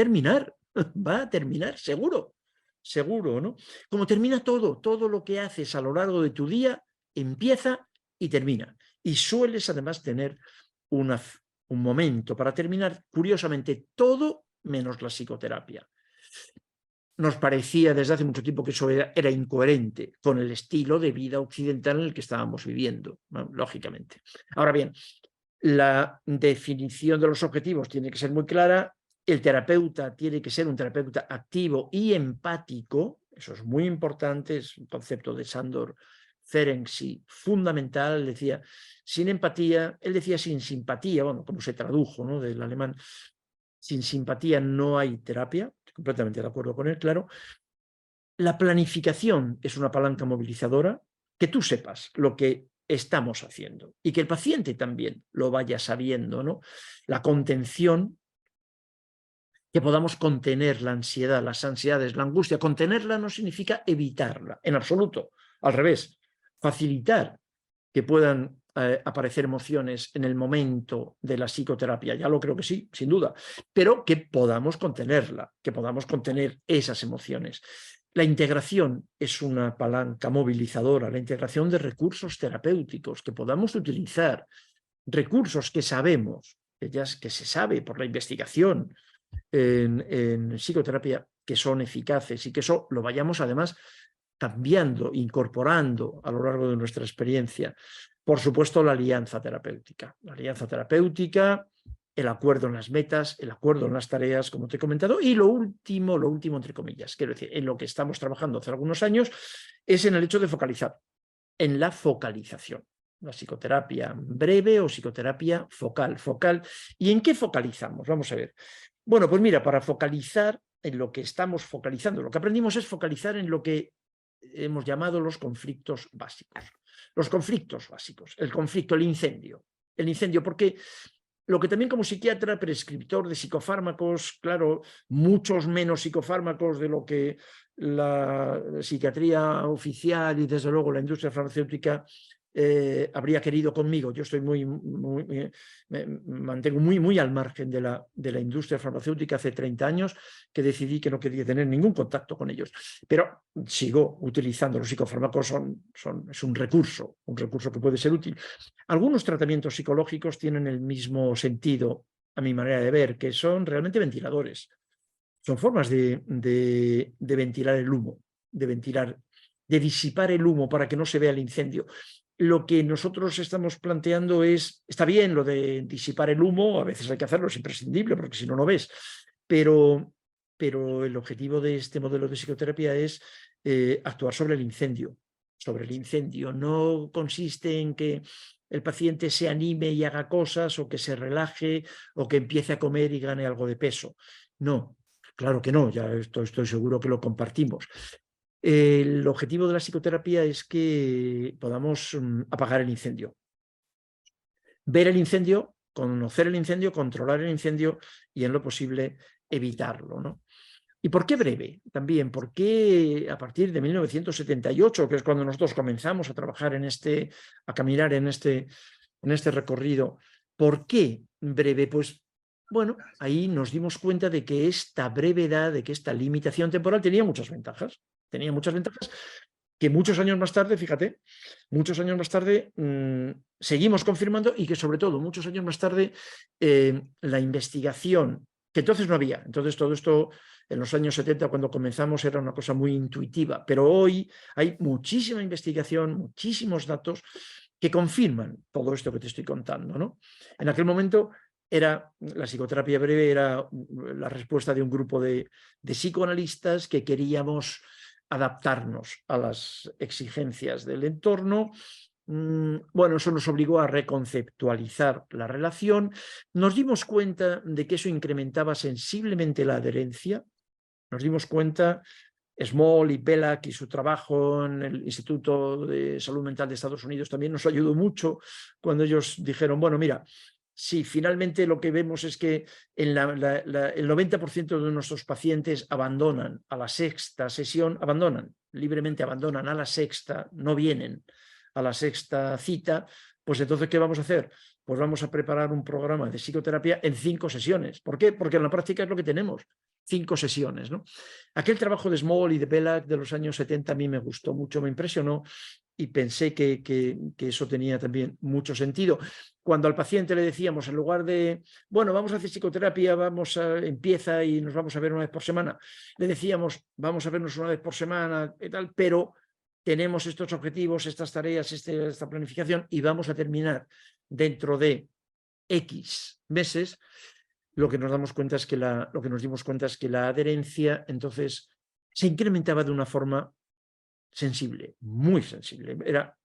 a terminar, seguro, seguro, ¿no? Como termina todo lo que haces a lo largo de tu día, empieza y termina. Y sueles además tener un momento para terminar, curiosamente, todo menos la psicoterapia. Nos parecía desde hace mucho tiempo que eso era incoherente con el estilo de vida occidental en el que estábamos viviendo, ¿no? Lógicamente. Ahora bien, la definición de los objetivos tiene que ser muy clara, el terapeuta tiene que ser un terapeuta activo y empático, eso es muy importante, es un concepto de Sándor Ferenczi fundamental. Él decía, sin empatía, él decía sin simpatía, bueno, como se tradujo, ¿no?, del alemán, sin simpatía no hay terapia, completamente de acuerdo con él, claro. La planificación es una palanca movilizadora, que tú sepas lo que estamos haciendo y que el paciente también lo vaya sabiendo, ¿no? La contención, que podamos contener la ansiedad, las ansiedades, la angustia. Contenerla no significa evitarla, en absoluto, al revés, facilitar que puedan aparecer emociones en el momento de la psicoterapia, ya lo creo que sí, sin duda, pero que podamos contenerla, que podamos contener esas emociones. La integración es una palanca movilizadora, la integración de recursos terapéuticos que podamos utilizar, recursos que sabemos, que se sabe por la investigación en psicoterapia, que son eficaces y que eso lo vayamos además cambiando, incorporando a lo largo de nuestra experiencia. Por supuesto, la alianza terapéutica. La alianza terapéutica, el acuerdo en las metas, el acuerdo en las tareas, como te he comentado, y lo último entre comillas, quiero decir, en lo que estamos trabajando hace algunos años, es en el hecho de focalizar, en la focalización. La psicoterapia breve o psicoterapia focal. ¿Y en qué focalizamos? Vamos a ver. Bueno, pues mira, para focalizar en lo que estamos focalizando, lo que aprendimos es focalizar en lo que hemos llamado los conflictos básicos. Los conflictos básicos, el conflicto, el incendio, porque lo que también como psiquiatra, prescriptor de psicofármacos, claro, muchos menos psicofármacos de lo que la psiquiatría oficial y desde luego la industria farmacéutica habría querido conmigo. Yo estoy me mantengo muy al margen de la industria farmacéutica. Hace 30 años que decidí que no quería tener ningún contacto con ellos, pero sigo utilizando los psicofármacos, es un recurso que puede ser útil. Algunos tratamientos psicológicos tienen el mismo sentido, a mi manera de ver, que son realmente ventiladores. Son formas de ventilar el humo, de disipar el humo para que no se vea el incendio. Lo que nosotros estamos planteando está bien lo de disipar el humo, a veces hay que hacerlo, es imprescindible, porque si no, no ves, pero el objetivo de este modelo de psicoterapia es actuar sobre el incendio. No consiste en que el paciente se anime y haga cosas, o que se relaje, o que empiece a comer y gane algo de peso. No, claro que no, ya estoy seguro que lo compartimos. El objetivo de la psicoterapia es que podamos apagar el incendio. Ver el incendio, conocer el incendio, controlar el incendio y, en lo posible, evitarlo, ¿no? ¿Y por qué breve? También, ¿por qué a partir de 1978, que es cuando nosotros comenzamos a trabajar a caminar en este recorrido, ¿por qué breve? Pues, bueno, ahí nos dimos cuenta de que esta brevedad, de que esta limitación temporal tenía muchas ventajas. Que muchos años más tarde, fíjate, seguimos confirmando, y que sobre todo muchos años más tarde la investigación, que entonces no había. Entonces todo esto en los años 70, cuando comenzamos, era una cosa muy intuitiva, pero hoy hay muchísima investigación, muchísimos datos que confirman todo esto que te estoy contando, ¿no? En aquel momento la psicoterapia breve era la respuesta de un grupo de psicoanalistas que queríamos adaptarnos a las exigencias del entorno. Bueno, eso nos obligó a reconceptualizar la relación. Nos dimos cuenta de que eso incrementaba sensiblemente la adherencia. Nos dimos cuenta, Small y Belak y su trabajo en el Instituto de Salud Mental de Estados Unidos también nos ayudó mucho, cuando ellos dijeron, bueno, mira, si finalmente lo que vemos es que el 90% de nuestros pacientes abandonan a la sexta sesión, libremente abandonan a la sexta, no vienen a la sexta cita, pues entonces, ¿qué vamos a hacer? Pues vamos a preparar un programa de psicoterapia en 5 sesiones. ¿Por qué? Porque en la práctica es lo que tenemos, 5 sesiones, ¿no? Aquel trabajo de Small y de Belak de los años 70 a mí me gustó mucho, me impresionó, y pensé que eso tenía también mucho sentido. Cuando al paciente le decíamos, en lugar de, bueno, vamos a hacer psicoterapia, empieza y nos vamos a ver una vez por semana, le decíamos, vamos a vernos una vez por semana y tal, pero tenemos estos objetivos, estas tareas, esta planificación, y vamos a terminar dentro de X meses. Lo que nos dimos cuenta es que la adherencia entonces se incrementaba de una forma sensible, muy sensible.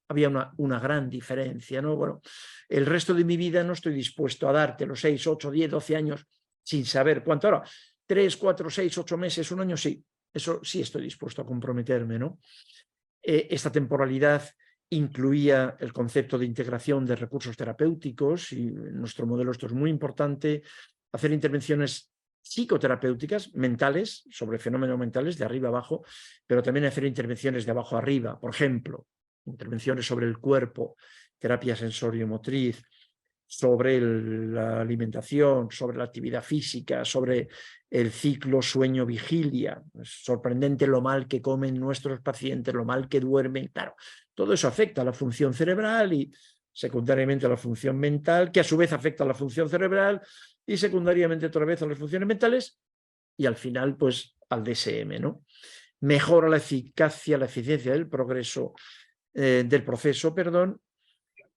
Había una gran diferencia, ¿no? Bueno, el resto de mi vida no estoy dispuesto a darte los 6, 8, 10, 12 años sin saber cuánto. Ahora, 3, 4, 6, 8 meses, un año, sí. Eso sí estoy dispuesto a comprometerme, ¿no? Esta temporalidad incluía el concepto de integración de recursos terapéuticos, y en nuestro modelo esto es muy importante, hacer intervenciones psicoterapéuticas, mentales, sobre fenómenos mentales, de arriba a abajo, pero también hacer intervenciones de abajo a arriba, por ejemplo, intervenciones sobre el cuerpo, terapia sensorio-motriz, sobre la alimentación, sobre la actividad física, sobre el ciclo sueño-vigilia. Es sorprendente lo mal que comen nuestros pacientes, lo mal que duermen. Claro, todo eso afecta a la función cerebral y secundariamente a la función mental, que a su vez afecta a la función cerebral y secundariamente otra vez a las funciones mentales y al final pues al DSM, ¿no? Mejora la eficacia, la eficiencia del proceso,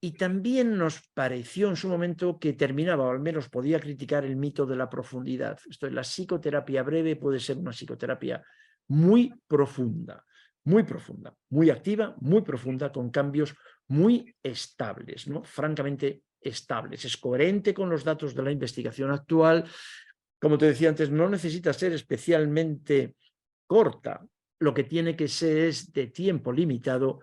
y también nos pareció en su momento que terminaba, o al menos podía criticar, el mito de la profundidad. La psicoterapia breve puede ser una psicoterapia muy profunda, muy activa, muy profunda, con cambios muy estables, ¿no? Francamente estables. Es coherente con los datos de la investigación actual. Como te decía antes, no necesita ser especialmente corta. Lo que tiene que ser es de tiempo limitado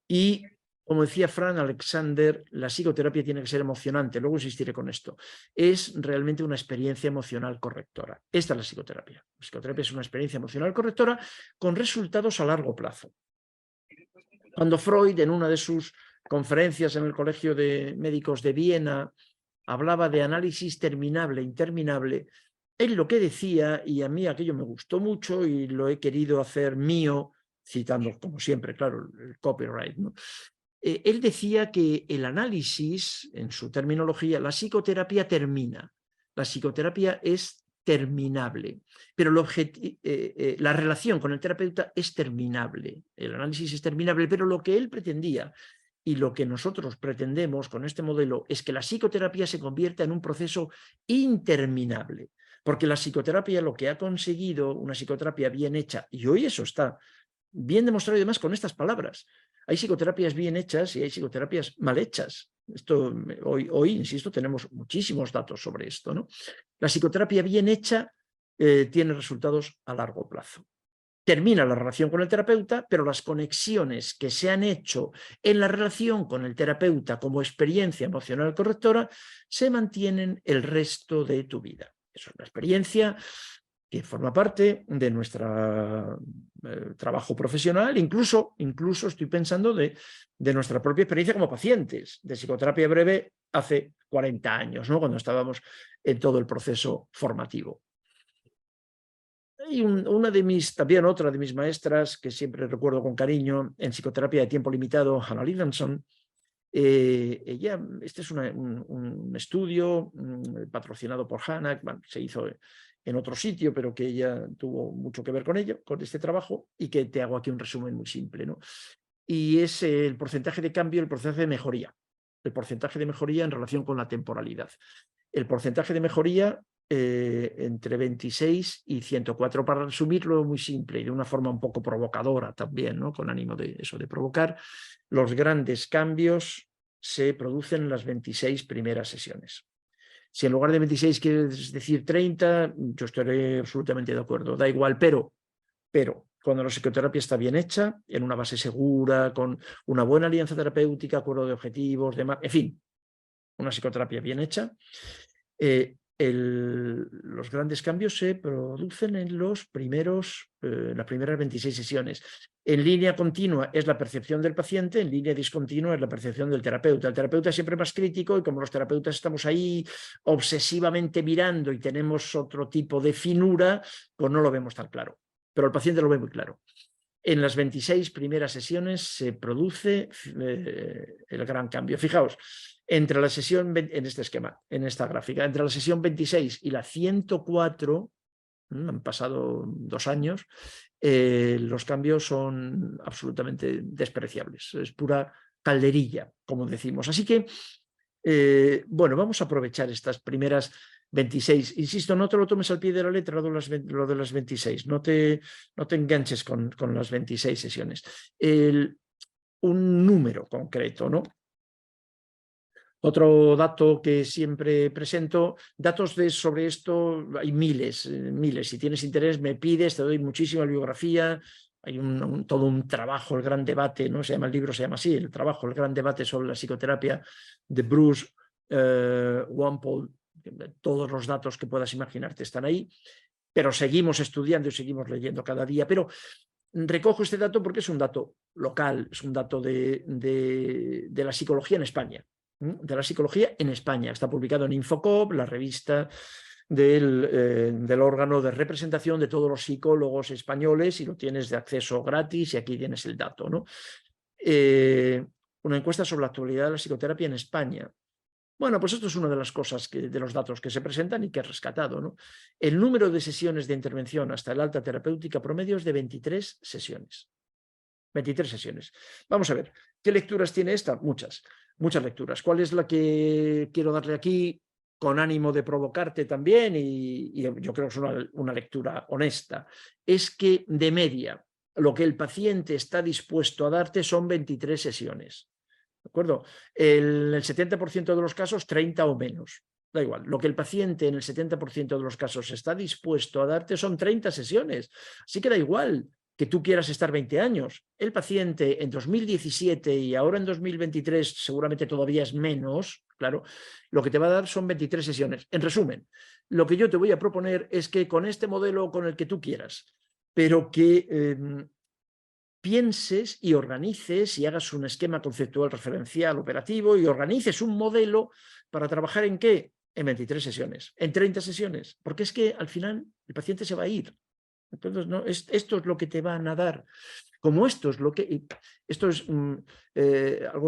y, como decía Frank Alexander, la psicoterapia tiene que ser emocionante. Luego insistiré con esto. Es realmente una experiencia emocional correctora. Esta es la psicoterapia. La psicoterapia es una experiencia emocional correctora con resultados a largo plazo. Cuando Freud, en una de sus conferencias en el Colegio de Médicos de Viena, hablaba de análisis terminable, interminable. Él lo que decía, y a mí aquello me gustó mucho y lo he querido hacer mío, citando como siempre, claro, el copyright, ¿no? Él decía que el análisis, en su terminología, la psicoterapia termina. La psicoterapia es terminable, pero la relación con el terapeuta es terminable. El análisis es terminable, pero lo que él pretendía y lo que nosotros pretendemos con este modelo es que la psicoterapia se convierta en un proceso interminable, porque la psicoterapia lo que ha conseguido, una psicoterapia bien hecha, y hoy eso está bien demostrado y además con estas palabras. Hay psicoterapias bien hechas y hay psicoterapias mal hechas. Hoy, insisto, tenemos muchísimos datos sobre esto, ¿no? La psicoterapia bien hecha tiene resultados a largo plazo. Termina la relación con el terapeuta, pero las conexiones que se han hecho en la relación con el terapeuta como experiencia emocional correctora se mantienen el resto de tu vida. Eso es una experiencia que forma parte de nuestro trabajo profesional, incluso estoy pensando de nuestra propia experiencia como pacientes de psicoterapia breve hace 40 años, ¿no? Cuando estábamos en todo el proceso formativo. Y también otra de mis maestras, que siempre recuerdo con cariño, en psicoterapia de tiempo limitado, Hannah Livenson, este es un estudio patrocinado por Hannah, bueno, se hizo en otro sitio, pero que ella tuvo mucho que ver con ello, con este trabajo, y que te hago aquí un resumen muy simple, ¿no? Y es el porcentaje de cambio, el porcentaje de mejoría. El porcentaje de mejoría en relación con la temporalidad. El porcentaje de mejoría entre 26 y 104, para resumirlo muy simple y de una forma un poco provocadora también, ¿no? Con ánimo de eso, de provocar, los grandes cambios se producen en las 26 primeras sesiones. Si en lugar de 26 quieres decir 30, yo estaré absolutamente de acuerdo, da igual, pero cuando la psicoterapia está bien hecha, en una base segura, con una buena alianza terapéutica, acuerdo de objetivos, demás, en fin, una psicoterapia bien hecha, los grandes cambios se producen en las primeras 26 sesiones. En línea continua es la percepción del paciente, en línea discontinua es la percepción del terapeuta. El terapeuta es siempre más crítico y como los terapeutas estamos ahí obsesivamente mirando y tenemos otro tipo de finura, pues no lo vemos tan claro. Pero el paciente lo ve muy claro. En las 26 primeras sesiones se produce el gran cambio. Fijaos, entre la sesión, en este esquema, en esta gráfica, entre la sesión 26 y la 104, han pasado 2 años, los cambios son absolutamente despreciables. Es pura calderilla, como decimos. Así que, bueno, vamos a aprovechar estas primeras 26. Insisto, no te lo tomes al pie de la letra lo de las 26. No te enganches con las 26 sesiones. Un número concreto, ¿no? Otro dato que siempre presento, datos sobre esto, hay miles. Si tienes interés, me pides, te doy muchísima bibliografía. Hay todo un trabajo, el gran debate, ¿no? El libro se llama así, el trabajo, el gran debate sobre la psicoterapia de Bruce Wampole. Todos los datos que puedas imaginarte están ahí, pero seguimos estudiando y seguimos leyendo cada día. Pero recojo este dato porque es un dato local, es un dato de la psicología en España. De la psicología en España. Está publicado en Infocop, la revista del órgano de representación de todos los psicólogos españoles, y lo tienes de acceso gratis, y aquí tienes el dato, ¿no? Una encuesta sobre la actualidad de la psicoterapia en España. Bueno, pues esto es una de las cosas de los datos que se presentan y que he rescatado, ¿no? El número de sesiones de intervención hasta el alta terapéutica promedio es de 23 sesiones. 23 sesiones. Vamos a ver, ¿qué lecturas tiene esta? Muchas lecturas. ¿Cuál es la que quiero darle aquí con ánimo de provocarte también? Y yo creo que es una lectura honesta. Es que de media lo que el paciente está dispuesto a darte son 23 sesiones. ¿De acuerdo? En el 70% de los casos, 30 o menos. Da igual. Lo que el paciente en el 70% de los casos está dispuesto a darte son 30 sesiones. Así que da igual que tú quieras estar 20 años. El paciente en 2017 y ahora en 2023 seguramente todavía es menos, claro, lo que te va a dar son 23 sesiones. En resumen, lo que yo te voy a proponer es que con este modelo, con el que tú quieras, pero que pienses y organices y hagas un esquema conceptual referencial operativo y organices un modelo para trabajar ¿en qué? En 23 sesiones, en 30 sesiones, porque es que al final el paciente se va a ir. Entonces, no, esto es lo que te van a dar. Como esto es algo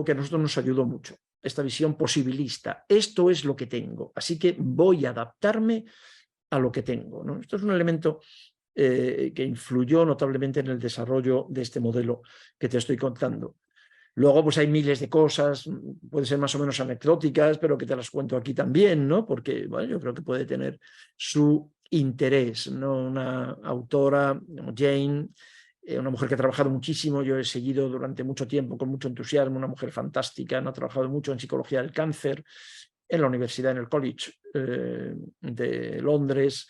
que a nosotros nos ayudó mucho, esta visión posibilista. Esto es lo que tengo, así que voy a adaptarme a lo que tengo, ¿no? Esto es un elemento que influyó notablemente en el desarrollo de este modelo que te estoy contando. Luego, pues hay miles de cosas, pueden ser más o menos anecdóticas, pero que te las cuento aquí también, ¿no? Porque, bueno, yo creo que puede tener su interés, ¿no? Una autora, Jane, una mujer que ha trabajado muchísimo, yo he seguido durante mucho tiempo con mucho entusiasmo, una mujer fantástica, ¿no? Ha trabajado mucho en psicología del cáncer, en la universidad, en el College de Londres,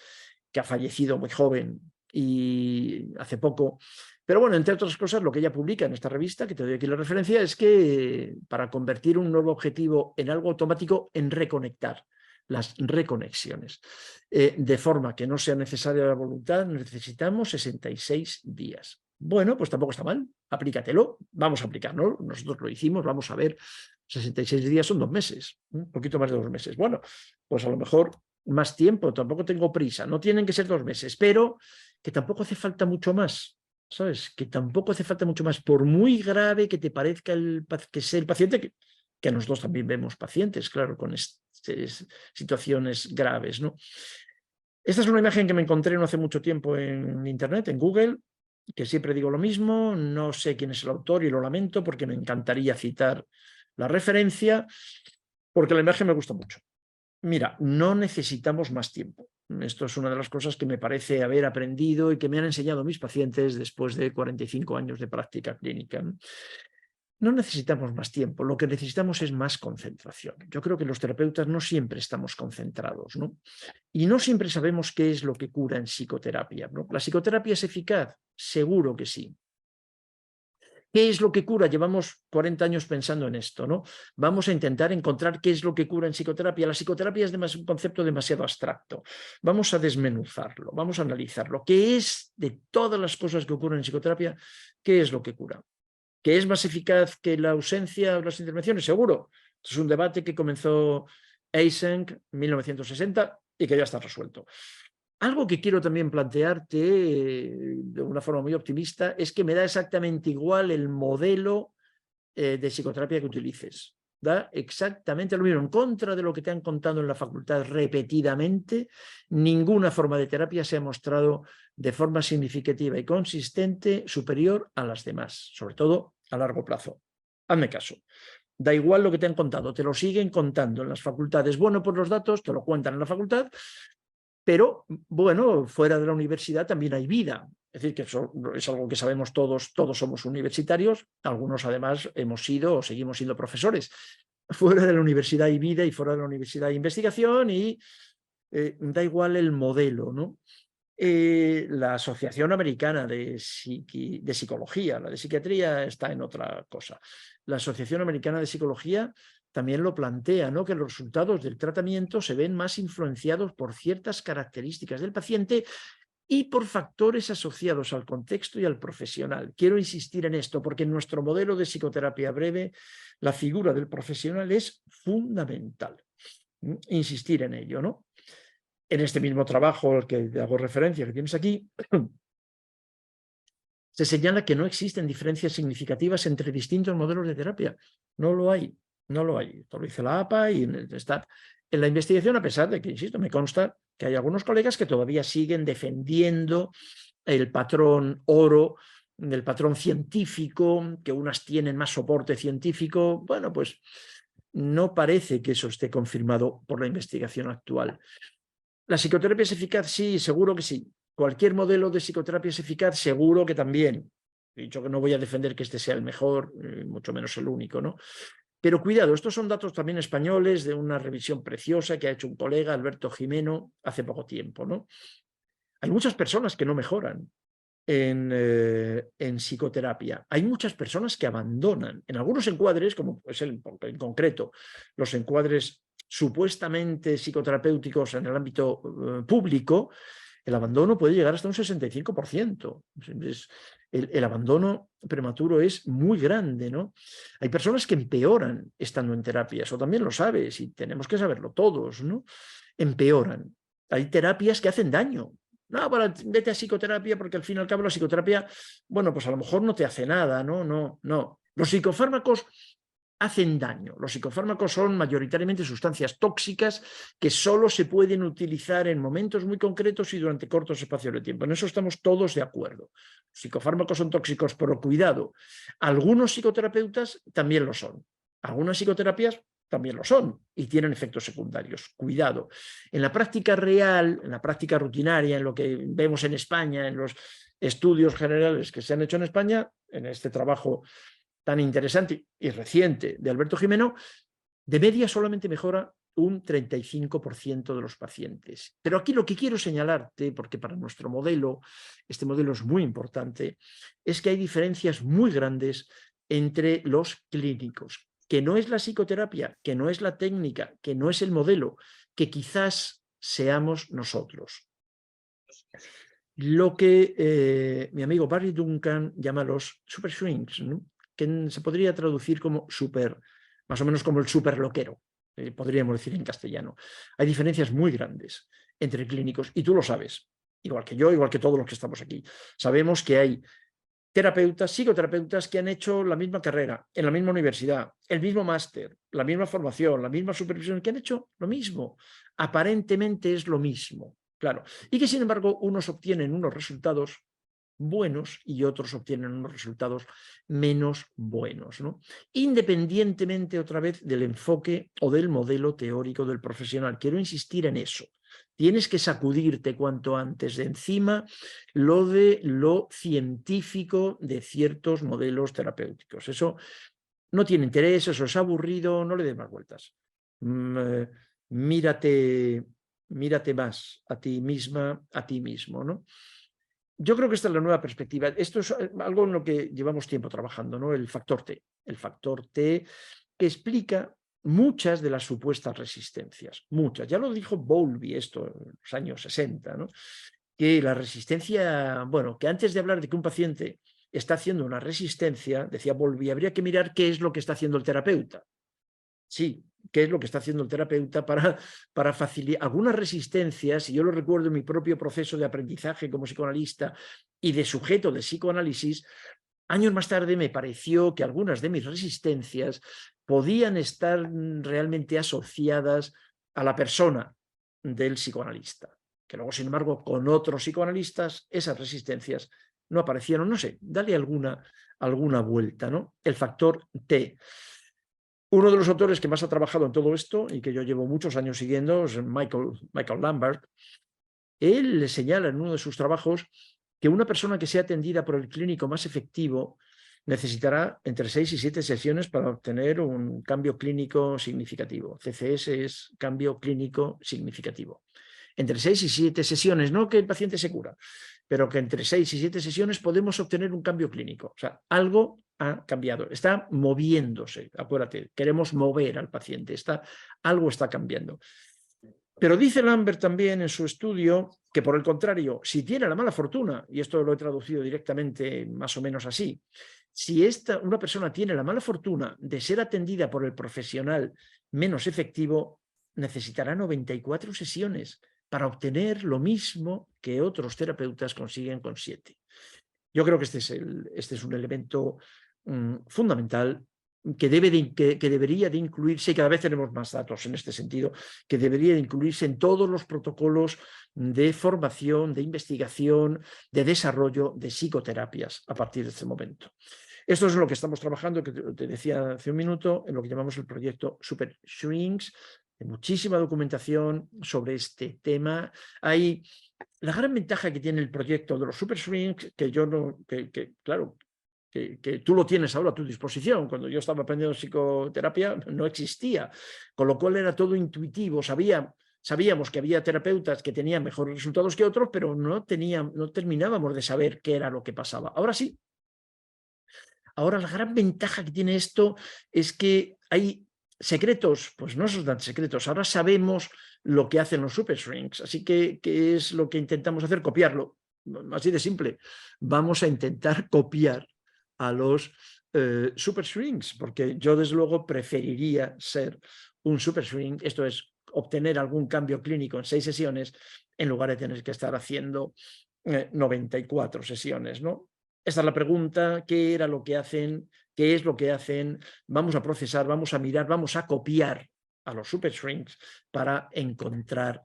que ha fallecido muy joven y hace poco. Pero bueno, entre otras cosas, lo que ella publica en esta revista, que te doy aquí la referencia, es que para convertir un nuevo objetivo en algo automático, en reconectar las reconexiones. De forma que no sea necesaria la voluntad, necesitamos 66 días. Bueno, pues tampoco está mal, aplícatelo, vamos a aplicarlo, nosotros lo hicimos, vamos a ver, 66 días son 2 meses, un poquito más de 2 meses. Bueno, pues a lo mejor más tiempo, tampoco tengo prisa, no tienen que ser 2 meses, pero que tampoco hace falta mucho más, ¿sabes? Que tampoco hace falta mucho más, por muy grave que te parezca que sea el paciente, que nosotros también vemos pacientes, claro, con situaciones graves, ¿no? Esta es una imagen que me encontré no hace mucho tiempo en Internet, en Google, que siempre digo lo mismo, no sé quién es el autor y lo lamento porque me encantaría citar la referencia, porque la imagen me gusta mucho. Mira, no necesitamos más tiempo. Esto es una de las cosas que me parece haber aprendido y que me han enseñado mis pacientes después de 45 años de práctica clínica. No necesitamos más tiempo, lo que necesitamos es más concentración. Yo creo que los terapeutas no siempre estamos concentrados, ¿no? Y no siempre sabemos qué es lo que cura en psicoterapia, ¿no? ¿La psicoterapia es eficaz? Seguro que sí. ¿Qué es lo que cura? Llevamos 40 años pensando en esto, ¿no? Vamos a intentar encontrar qué es lo que cura en psicoterapia. La psicoterapia es un concepto demasiado abstracto. Vamos a desmenuzarlo, vamos a analizarlo. ¿Qué es de todas las cosas que ocurren en psicoterapia? ¿Qué es lo que cura? ¿Que es más eficaz que la ausencia de las intervenciones? Seguro. Esto es un debate que comenzó Eysenck en 1960 y que ya está resuelto. Algo que quiero también plantearte de una forma muy optimista es que me da exactamente igual el modelo de psicoterapia que utilices. Da exactamente lo mismo. En contra de lo que te han contado en la facultad repetidamente, ninguna forma de terapia se ha mostrado de forma significativa y consistente superior a las demás, sobre todo a largo plazo. Hazme caso. Da igual lo que te han contado, te lo siguen contando en las facultades. Bueno, por los datos, te lo cuentan en la facultad, pero bueno, fuera de la universidad también hay vida. Es decir, que eso es algo que sabemos todos, todos somos universitarios, algunos además hemos sido o seguimos siendo profesores. Fuera de la universidad hay vida y fuera de la universidad hay investigación y da igual el modelo, ¿no? La Asociación Americana de Psicología, la de psiquiatría está en otra cosa. La Asociación Americana de Psicología también lo plantea, ¿no? Que los resultados del tratamiento se ven más influenciados por ciertas características del paciente y por factores asociados al contexto y al profesional. Quiero insistir en esto porque en nuestro modelo de psicoterapia breve la figura del profesional es fundamental. Insistir en ello, ¿no? En este mismo trabajo al que hago referencia, que tienes aquí, se señala que no existen diferencias significativas entre distintos modelos de terapia. No lo hay, no lo hay. Esto lo dice la APA y está en la investigación, a pesar de que, insisto, me consta que hay algunos colegas que todavía siguen defendiendo el patrón oro, el patrón científico, que unas tienen más soporte científico. Bueno, pues no parece que eso esté confirmado por la investigación actual. ¿La psicoterapia es eficaz? Sí, seguro que sí. ¿Cualquier modelo de psicoterapia es eficaz? Seguro que también. He dicho que no voy a defender que este sea el mejor, mucho menos el único, ¿no? Pero cuidado, estos son datos también españoles de una revisión preciosa que ha hecho un colega, Alberto Jimeno, hace poco tiempo, ¿no? Hay muchas personas que no mejoran en psicoterapia. Hay muchas personas que abandonan. En algunos encuadres, como es en concreto, los encuadres supuestamente psicoterapéuticos en el ámbito público, el abandono puede llegar hasta un 65%. El abandono prematuro es muy grande, ¿no? Hay personas que empeoran estando en terapia, eso también lo sabes y tenemos que saberlo todos, ¿no? Empeoran. Hay terapias que hacen daño. No, bueno, vete a psicoterapia porque al fin y al cabo la psicoterapia, bueno, pues a lo mejor no te hace nada, ¿no? No, no. Los psicofármacos hacen daño. Los psicofármacos son mayoritariamente sustancias tóxicas que solo se pueden utilizar en momentos muy concretos y durante cortos espacios de tiempo. En eso estamos todos de acuerdo. Los psicofármacos son tóxicos, pero cuidado. Algunos psicoterapeutas también lo son. Algunas psicoterapias también lo son y tienen efectos secundarios. Cuidado. En la práctica real, en la práctica rutinaria, en lo que vemos en España, en los estudios generales que se han hecho en España, en este trabajo tan interesante y reciente de Alberto Jimeno, de media solamente mejora un 35% de los pacientes. Pero aquí lo que quiero señalarte, porque para nuestro modelo, este modelo es muy importante, es que hay diferencias muy grandes entre los clínicos, que no es la psicoterapia, que no es la técnica, que no es el modelo, que quizás seamos nosotros. Lo que mi amigo Barry Duncan llama los super swings, ¿no? Que se podría traducir como super, más o menos como el super loquero, podríamos decir en castellano. Hay diferencias muy grandes entre clínicos y tú lo sabes, igual que yo, igual que todos los que estamos aquí. Sabemos que hay terapeutas, psicoterapeutas que han hecho la misma carrera, en la misma universidad, el mismo máster, la misma formación, la misma supervisión, que han hecho lo mismo. Aparentemente es lo mismo, claro. Y que sin embargo unos obtienen unos resultados buenos y otros obtienen unos resultados menos buenos, ¿no? Independientemente otra vez del enfoque o del modelo teórico del profesional. Quiero insistir en eso. Tienes que sacudirte cuanto antes de encima lo de lo científico de ciertos modelos terapéuticos. Eso no tiene interés, eso es aburrido, no le des más vueltas. Mírate más a ti misma, a ti mismo, ¿no? Yo creo que esta es la nueva perspectiva. Esto es algo en lo que llevamos tiempo trabajando, ¿no? El factor T. El factor T que explica muchas de las supuestas resistencias. Muchas. Ya lo dijo Bowlby esto en los años 60, ¿no? Que la resistencia, bueno, que antes de hablar de que un paciente está haciendo una resistencia, decía Bowlby, habría que mirar qué es lo que está haciendo el terapeuta. Sí, qué es lo que está haciendo el terapeuta para facilitar algunas resistencias, y yo lo recuerdo en mi propio proceso de aprendizaje como psicoanalista y de sujeto de psicoanálisis, años más tarde me pareció que algunas de mis resistencias podían estar realmente asociadas a la persona del psicoanalista, que luego, sin embargo, con otros psicoanalistas esas resistencias no aparecieron. No sé, dale alguna vuelta, ¿no? El factor T. Uno de los autores que más ha trabajado en todo esto y que yo llevo muchos años siguiendo es Michael Lambert. Él le señala en uno de sus trabajos que una persona que sea atendida por el clínico más efectivo necesitará entre 6 y 7 sesiones para obtener un cambio clínico significativo. CCS es cambio clínico significativo. Entre 6 y 7 sesiones, no que el paciente se cura, pero que entre 6 y 7 sesiones podemos obtener un cambio clínico. O sea, algo ha cambiado, está moviéndose. Acuérdate, queremos mover al paciente, algo está cambiando. Pero dice Lambert también en su estudio que, por el contrario, si tiene la mala fortuna, y esto lo he traducido directamente más o menos así, si una persona tiene la mala fortuna de ser atendida por el profesional menos efectivo, necesitará 94 sesiones para obtener lo mismo que otros terapeutas consiguen con 7. Yo creo que este es un elemento fundamental que debería de incluirse, y cada vez tenemos más datos en este sentido, que debería de incluirse en todos los protocolos de formación, de investigación, de desarrollo de psicoterapias a partir de este momento. Esto es en lo que estamos trabajando, que te decía hace un minuto, en lo que llamamos el proyecto Super Shrinks. Hay muchísima documentación sobre este tema. Hay la gran ventaja que tiene el proyecto de los Super Shrinks, claro, que tú lo tienes ahora a tu disposición. Cuando yo estaba aprendiendo psicoterapia no existía, con lo cual era todo intuitivo. Sabíamos que había terapeutas que tenían mejores resultados que otros, pero no terminábamos de saber qué era lo que pasaba. Ahora sí. Ahora la gran ventaja que tiene esto es que hay secretos, pues no son tan secretos. Ahora sabemos lo que hacen los super shrinks. Así que, ¿qué es lo que intentamos hacer? Copiarlo. Así de simple. Vamos a intentar copiar a los super shrinks, porque yo desde luego preferiría ser un super shrink, esto es, obtener algún cambio clínico en 6 sesiones en lugar de tener que estar haciendo 94 sesiones, ¿no? Esta es la pregunta: ¿qué era lo que hacen? ¿Qué es lo que hacen? Vamos a procesar, vamos a mirar, vamos a copiar a los super shrinks para encontrar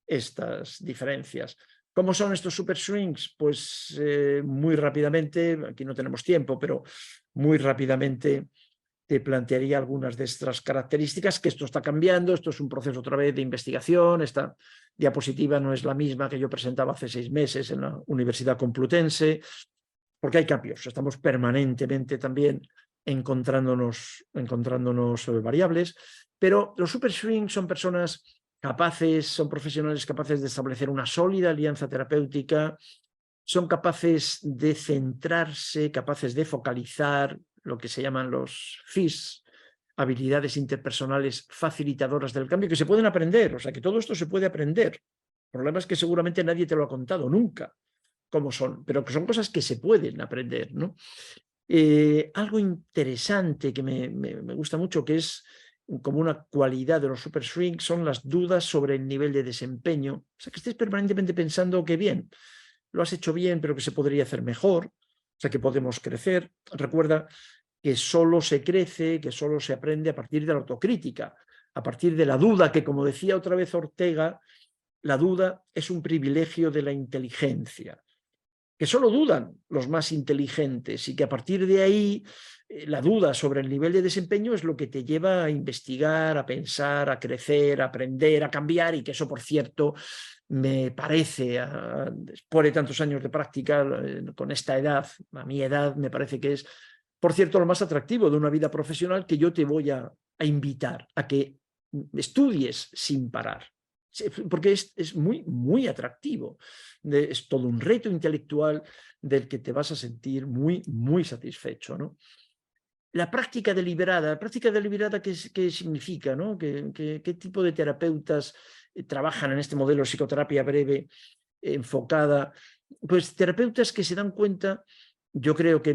estas diferencias. ¿Cómo son estos super shrinks? Pues muy rápidamente, aquí no tenemos tiempo, pero muy rápidamente te plantearía algunas de estas características, que esto está cambiando, esto es un proceso otra vez de investigación, esta diapositiva no es la misma que yo presentaba hace 6 meses en la Universidad Complutense, porque hay cambios, estamos permanentemente también encontrándonos variables, pero los super shrinks son personas capaces, son profesionales capaces de establecer una sólida alianza terapéutica, son capaces de centrarse, capaces de focalizar, lo que se llaman los FIS, habilidades interpersonales facilitadoras del cambio, que se pueden aprender, o sea que todo esto se puede aprender. El problema es que seguramente nadie te lo ha contado nunca cómo son, pero que son cosas que se pueden aprender, ¿no? Algo interesante que me gusta mucho, que es como una cualidad de los super shrinks, son las dudas sobre el nivel de desempeño. O sea, que estés permanentemente pensando que bien, lo has hecho bien, pero que se podría hacer mejor, o sea, que podemos crecer. Recuerda que solo se crece, que solo se aprende a partir de la autocrítica, a partir de la duda, que como decía otra vez Ortega, la duda es un privilegio de la inteligencia, que solo dudan los más inteligentes y que a partir de ahí la duda sobre el nivel de desempeño es lo que te lleva a investigar, a pensar, a crecer, a aprender, a cambiar, y que eso, por cierto, me parece, después de tantos años de práctica, con esta edad, a mi edad, me parece que es, por cierto, lo más atractivo de una vida profesional, que yo te voy a invitar a que estudies sin parar. Porque es muy, muy atractivo. Es todo un reto intelectual del que te vas a sentir muy, muy satisfecho, ¿no? La práctica deliberada, ¿qué significa, ¿no? ¿Qué tipo de terapeutas trabajan en este modelo de psicoterapia breve enfocada? Pues terapeutas que se dan cuenta, yo creo que,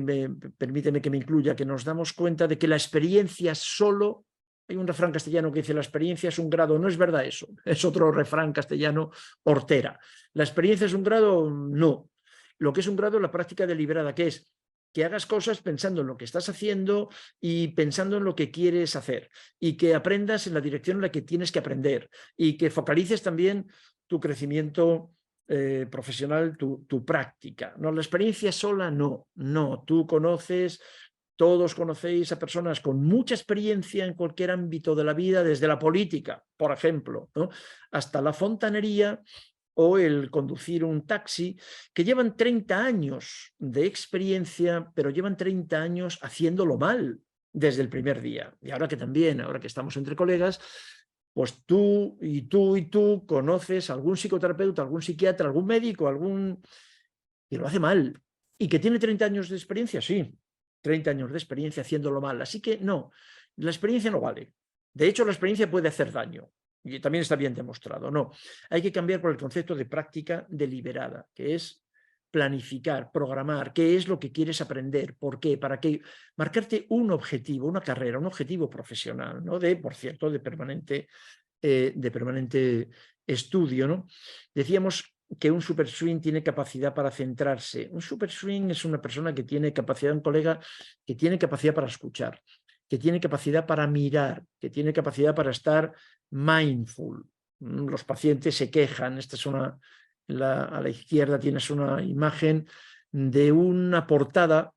permíteme que me incluya, que nos damos cuenta de que la experiencia solo... Hay un refrán castellano que dice: la experiencia es un grado. No es verdad eso. Es otro refrán castellano hortera. ¿La experiencia es un grado? No. Lo que es un grado es la práctica deliberada, que es que hagas cosas pensando en lo que estás haciendo y pensando en lo que quieres hacer, y que aprendas en la dirección en la que tienes que aprender, y que focalices también tu crecimiento profesional, tu práctica. No, la experiencia sola no. Tú conoces... Todos conocéis a personas con mucha experiencia en cualquier ámbito de la vida, desde la política, por ejemplo, ¿no?, hasta la fontanería o el conducir un taxi, que llevan 30 años de experiencia, pero llevan 30 años haciéndolo mal desde el primer día. Y ahora que también, ahora que estamos entre colegas, pues tú conoces a algún psicoterapeuta, algún psiquiatra, algún médico, que lo hace mal y que tiene 30 años de experiencia, sí. 30 años de experiencia haciéndolo mal. Así que no, la experiencia no vale. De hecho, la experiencia puede hacer daño, y también está bien demostrado. No, hay que cambiar por el concepto de práctica deliberada, que es planificar, programar, qué es lo que quieres aprender, por qué, para qué, marcarte un objetivo, una carrera, un objetivo profesional, ¿no? Por cierto, de permanente estudio, ¿no? Decíamos que un super swing tiene capacidad para centrarse. Un super swing es una persona que tiene capacidad, un colega que tiene capacidad para escuchar, que tiene capacidad para mirar, que tiene capacidad para estar mindful. Los pacientes se quejan. Esta es a la izquierda tienes una imagen de una portada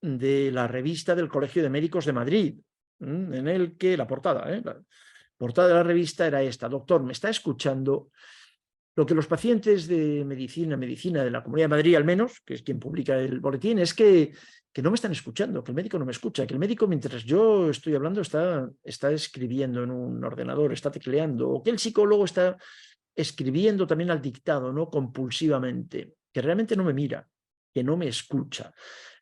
de la revista del Colegio de Médicos de Madrid, en el que la portada de la revista era esta: doctor, ¿me está escuchando? Lo que los pacientes de medicina de la Comunidad de Madrid, al menos, que es quien publica el boletín, es que no me están escuchando, que el médico no me escucha, que el médico, mientras yo estoy hablando, está escribiendo en un ordenador, está tecleando, o que el psicólogo está escribiendo también al dictado, ¿no?, compulsivamente, que realmente no me mira, que no me escucha.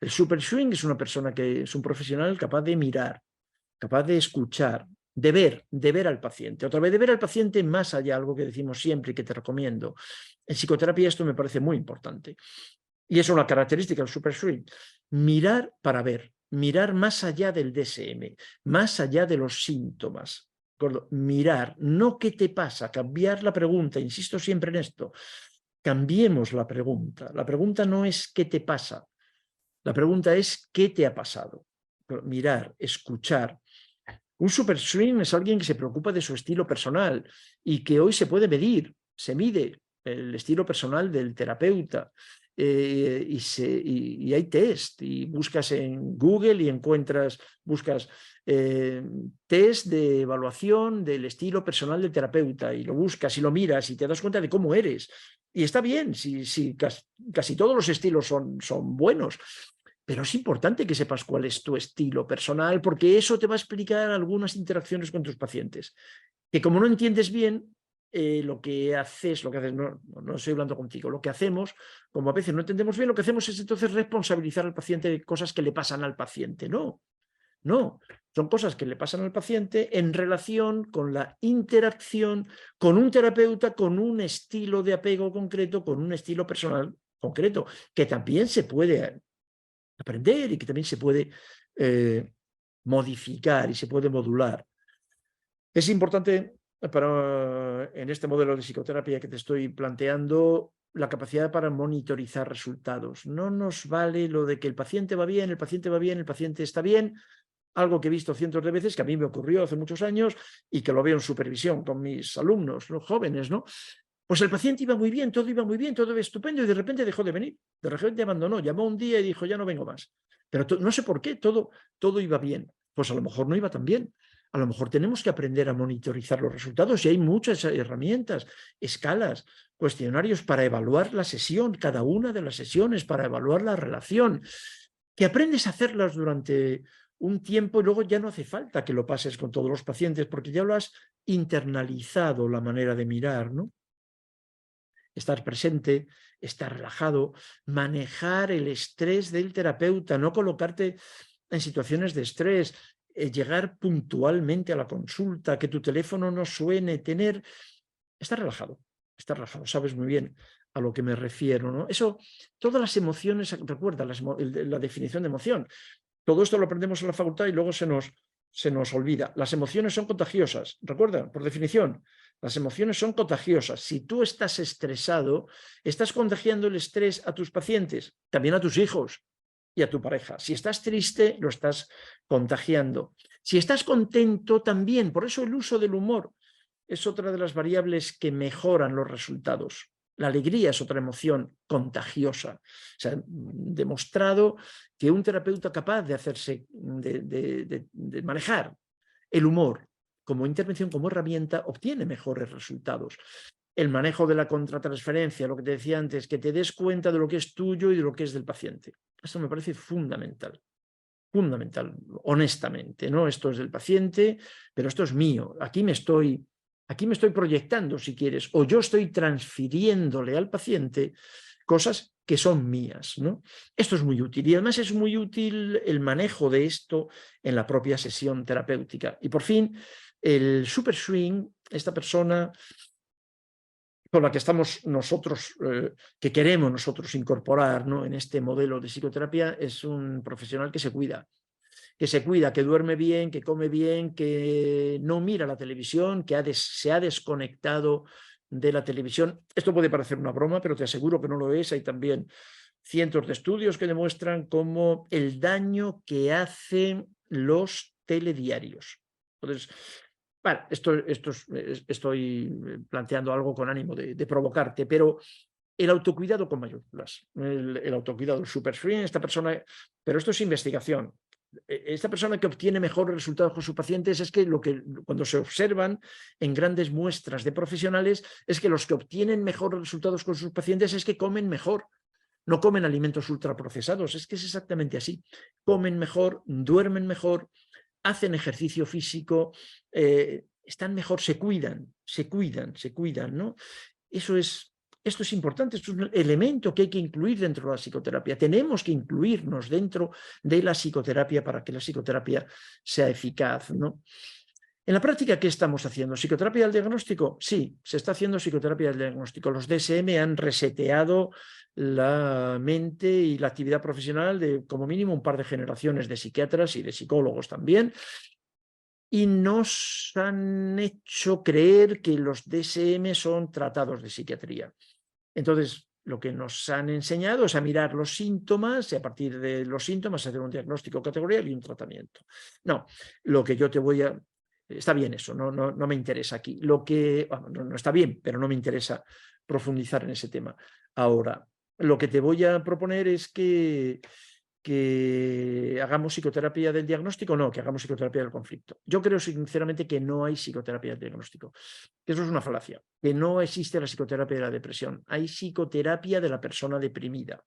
El super swing es una persona que es un profesional capaz de mirar, capaz de escuchar, de ver al paciente. Otra vez, de ver al paciente más allá, algo que decimos siempre y que te recomiendo. En psicoterapia esto me parece muy importante. Y es una característica del Super Swing. Mirar para ver, mirar más allá del DSM, más allá de los síntomas. Mirar, no qué te pasa, cambiar la pregunta, insisto siempre en esto. Cambiemos la pregunta. La pregunta no es qué te pasa, la pregunta es qué te ha pasado. Mirar, escuchar. Un super swing es alguien que se preocupa de su estilo personal y que hoy se puede medir, se mide el estilo personal del terapeuta y hay test y buscas en Google y buscas test de evaluación del estilo personal del terapeuta y lo buscas y lo miras y te das cuenta de cómo eres. Y está bien, si casi todos los estilos son buenos. Pero es importante que sepas cuál es tu estilo personal, porque eso te va a explicar algunas interacciones con tus pacientes. Que como no entiendes bien lo que haces, no estoy hablando contigo, lo que hacemos, como a veces no entendemos bien, lo que hacemos es entonces responsabilizar al paciente de cosas que le pasan al paciente. No, son cosas que le pasan al paciente en relación con la interacción con un terapeuta, con un estilo de apego concreto, con un estilo personal concreto, que también se puede aprender y que también se puede modificar y se puede modular. Es importante en este modelo de psicoterapia que te estoy planteando la capacidad para monitorizar resultados. No nos vale lo de que el paciente va bien, el paciente va bien, el paciente está bien, algo que he visto cientos de veces, que a mí me ocurrió hace muchos años y que lo veo en supervisión con mis alumnos, los jóvenes, ¿no? Pues el paciente iba muy bien, todo iba muy bien, todo iba estupendo y de repente dejó de venir, de repente abandonó, llamó un día y dijo ya no vengo más. Pero no sé por qué, todo iba bien. Pues a lo mejor no iba tan bien. A lo mejor tenemos que aprender a monitorizar los resultados y hay muchas herramientas, escalas, cuestionarios para evaluar la sesión, cada una de las sesiones, para evaluar la relación, que aprendes a hacerlas durante un tiempo y luego ya no hace falta que lo pases con todos los pacientes porque ya lo has internalizado la manera de mirar, ¿no? Estar presente, estar relajado, manejar el estrés del terapeuta, no colocarte en situaciones de estrés, llegar puntualmente a la consulta, que tu teléfono no suene, estar relajado, sabes muy bien a lo que me refiero, ¿no? Eso, todas las emociones, recuerda la definición de emoción, todo esto lo aprendemos en la facultad y luego se nos olvida. Las emociones son contagiosas, recuerda, por definición, las emociones son contagiosas. Si tú estás estresado, estás contagiando el estrés a tus pacientes, también a tus hijos y a tu pareja. Si estás triste, lo estás contagiando. Si estás contento, también. Por eso el uso del humor es otra de las variables que mejoran los resultados. La alegría es otra emoción contagiosa. Se ha demostrado que un terapeuta capaz de manejar el humor como intervención, como herramienta, obtiene mejores resultados. El manejo de la contratransferencia, lo que te decía antes, que te des cuenta de lo que es tuyo y de lo que es del paciente. Esto me parece fundamental, honestamente, ¿no? Esto es del paciente, pero esto es mío. Aquí me estoy proyectando, si quieres, o yo estoy transfiriéndole al paciente cosas que son mías, ¿no? Esto es muy útil y además es muy útil el manejo de esto en la propia sesión terapéutica. Y por fin, el super swing, esta persona con la que estamos nosotros, que queremos nosotros incorporar, ¿no?, en este modelo de psicoterapia, es un profesional que se cuida, que duerme bien, que come bien, que no mira la televisión, que se ha desconectado de la televisión. Esto puede parecer una broma, pero te aseguro que no lo es. Hay también cientos de estudios que demuestran cómo el daño que hacen los telediarios. Entonces, bueno, estoy planteando algo con ánimo de provocarte, pero el autocuidado con mayúsculas, el autocuidado, el super swing, esta persona, pero esto es investigación. Esta persona que obtiene mejores resultados con sus pacientes es que cuando se observan en grandes muestras de profesionales, es que los que obtienen mejores resultados con sus pacientes es que comen mejor, no comen alimentos ultraprocesados, es que es exactamente así. Comen mejor, duermen mejor, hacen ejercicio físico, están mejor, se cuidan, ¿no? Esto es importante, esto es un elemento que hay que incluir dentro de la psicoterapia. Tenemos que incluirnos dentro de la psicoterapia para que la psicoterapia sea eficaz, ¿no? En la práctica, ¿qué estamos haciendo? ¿Psicoterapia del diagnóstico? Sí, se está haciendo psicoterapia del diagnóstico. Los DSM han reseteado la mente y la actividad profesional de como mínimo un par de generaciones de psiquiatras y de psicólogos también, y nos han hecho creer que los DSM son tratados de psiquiatría. Entonces, lo que nos han enseñado es a mirar los síntomas y a partir de los síntomas hacer un diagnóstico categorial y un tratamiento. No, lo que yo te voy a... Está bien eso, no me interesa aquí. Lo que... Bueno, no está bien, pero no me interesa profundizar en ese tema. Ahora, lo que te voy a proponer es que hagamos psicoterapia del diagnóstico, no, que hagamos psicoterapia del conflicto. Yo creo sinceramente que no hay psicoterapia del diagnóstico. Eso es una falacia, que no existe la psicoterapia de la depresión. Hay psicoterapia de la persona deprimida.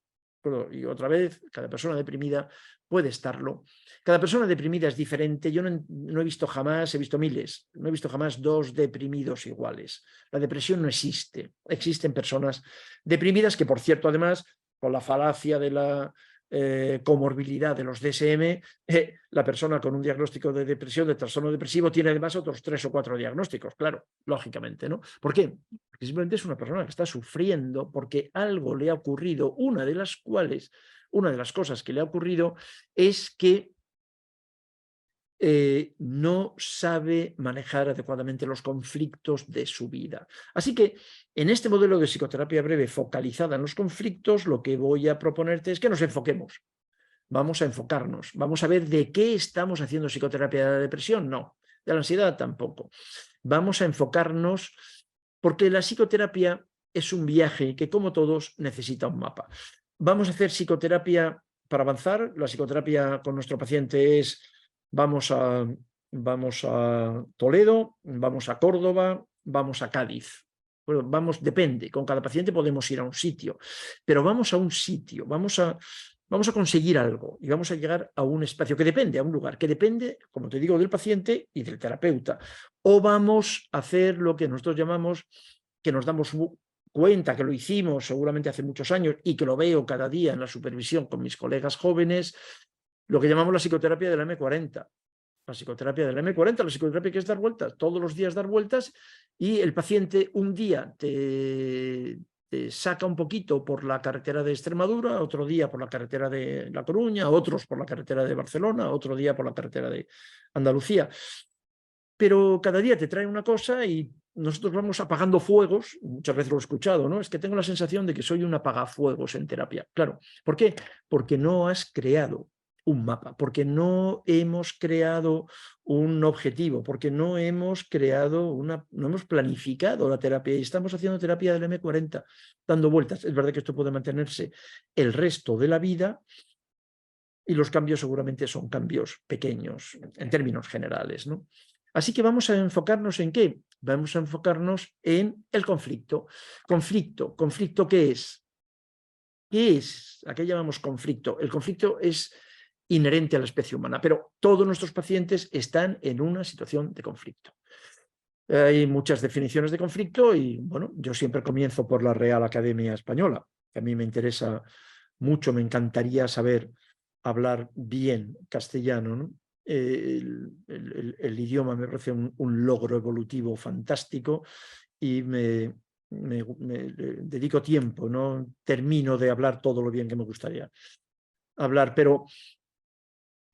Y otra vez, cada persona deprimida puede estarlo. Cada persona deprimida es diferente. Yo no he visto jamás, he visto miles, no he visto jamás dos deprimidos iguales. La depresión no existe. Existen personas deprimidas que, por cierto, además, con la falacia de la comorbilidad de los DSM, la persona con un diagnóstico de depresión, de trastorno depresivo, tiene además otros 3 o 4 diagnósticos, claro, lógicamente, ¿no? ¿Por qué? Porque simplemente es una persona que está sufriendo porque algo le ha ocurrido, una de las cosas que le ha ocurrido es que no sabe manejar adecuadamente los conflictos de su vida. Así que en este modelo de psicoterapia breve focalizada en los conflictos, lo que voy a proponerte es que nos enfoquemos. Vamos a enfocarnos, vamos a ver de qué estamos haciendo psicoterapia de la depresión, no, de la ansiedad tampoco. Vamos a enfocarnos porque la psicoterapia es un viaje que, como todos, necesita un mapa. Vamos a hacer psicoterapia para avanzar. La psicoterapia con nuestro paciente es vamos a Toledo, vamos a Córdoba, vamos a Cádiz. Bueno, depende, con cada paciente podemos ir a un sitio, pero vamos a un sitio, vamos a conseguir algo y vamos a llegar a un espacio que depende, a un lugar que depende, como te digo, del paciente y del terapeuta. O vamos a hacer lo que nosotros llamamos, que nos damos cuenta que lo hicimos seguramente hace muchos años y que lo veo cada día en la supervisión con mis colegas jóvenes, lo que llamamos la psicoterapia de la M40. La psicoterapia de la M40, la psicoterapia que es dar vueltas, todos los días dar vueltas, y el paciente un día te saca un poquito por la carretera de Extremadura, otro día por la carretera de La Coruña, otros por la carretera de Barcelona, otro día por la carretera de Andalucía. Pero cada día te trae una cosa y nosotros vamos apagando fuegos, muchas veces lo he escuchado, ¿no? Es que tengo la sensación de que soy un apagafuegos en terapia. Claro, ¿por qué? Porque no has creado un mapa, porque no hemos creado un objetivo, porque no hemos no hemos planificado la terapia y estamos haciendo terapia del M40 dando vueltas. Es verdad que esto puede mantenerse el resto de la vida y los cambios seguramente son cambios pequeños en términos generales, ¿no? Así que vamos a enfocarnos ¿en qué? Vamos a enfocarnos en el conflicto. ¿Conflicto qué es? ¿Qué es? ¿A qué llamamos conflicto? El conflicto es inherente a la especie humana, pero todos nuestros pacientes están en una situación de conflicto. Hay muchas definiciones de conflicto y, bueno, yo siempre comienzo por la Real Academia Española, que a mí me interesa mucho, me encantaría saber hablar bien castellano, ¿no? El idioma me parece un logro evolutivo fantástico y me dedico tiempo, no termino de hablar todo lo bien que me gustaría hablar, pero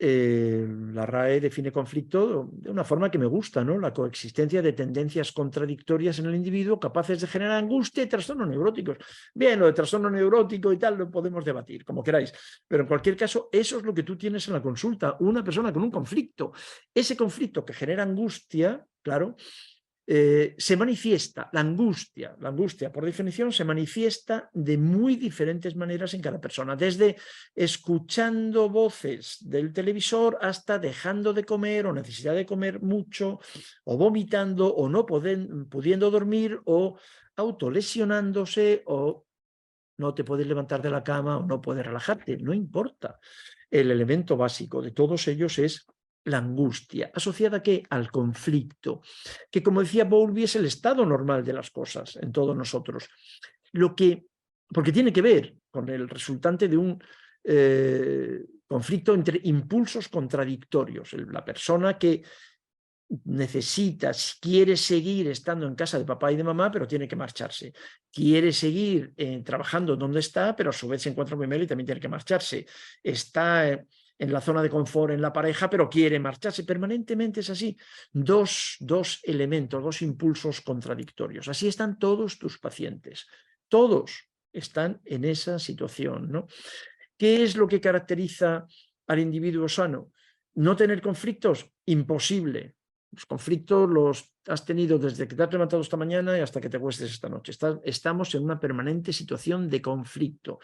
la RAE define conflicto de una forma que me gusta, ¿no? La coexistencia de tendencias contradictorias en el individuo capaces de generar angustia y trastornos neuróticos. Bien, lo de trastorno neurótico y tal lo podemos debatir, como queráis, pero en cualquier caso, eso es lo que tú tienes en la consulta, una persona con un conflicto. Ese conflicto que genera angustia, claro, se manifiesta, la angustia por definición se manifiesta de muy diferentes maneras en cada persona, desde escuchando voces del televisor hasta dejando de comer o necesidad de comer mucho o vomitando o no pudiendo dormir o autolesionándose o no te puedes levantar de la cama o no puedes relajarte, no importa. El elemento básico de todos ellos es la angustia, asociada ¿a qué? Al conflicto, que como decía Bowlby es el estado normal de las cosas en todos nosotros. Porque tiene que ver con el resultante de un conflicto entre impulsos contradictorios. La persona que quiere seguir estando en casa de papá y de mamá, pero tiene que marcharse. Quiere seguir trabajando donde está, pero a su vez se encuentra muy mal y también tiene que marcharse. Está en la zona de confort en la pareja, pero quiere marcharse. Permanentemente es así. Dos elementos, dos impulsos contradictorios. Así están todos tus pacientes. Todos están en esa situación, ¿no? ¿Qué es lo que caracteriza al individuo sano? No tener conflictos, imposible. Los conflictos los has tenido desde que te has levantado esta mañana y hasta que te acuestes esta noche. Estamos en una permanente situación de conflicto.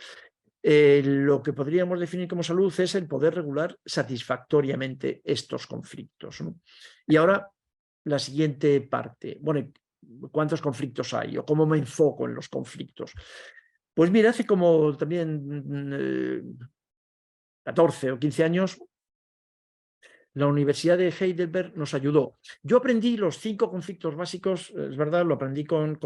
Lo que podríamos definir como salud es el poder regular satisfactoriamente estos conflictos, ¿no? Y ahora la siguiente parte. Bueno, ¿cuántos conflictos hay? ¿O cómo me enfoco en los conflictos? Pues mira, hace como también 14 o 15 años, la Universidad de Heidelberg nos ayudó. Yo aprendí los 5 conflictos básicos, es verdad, lo aprendí con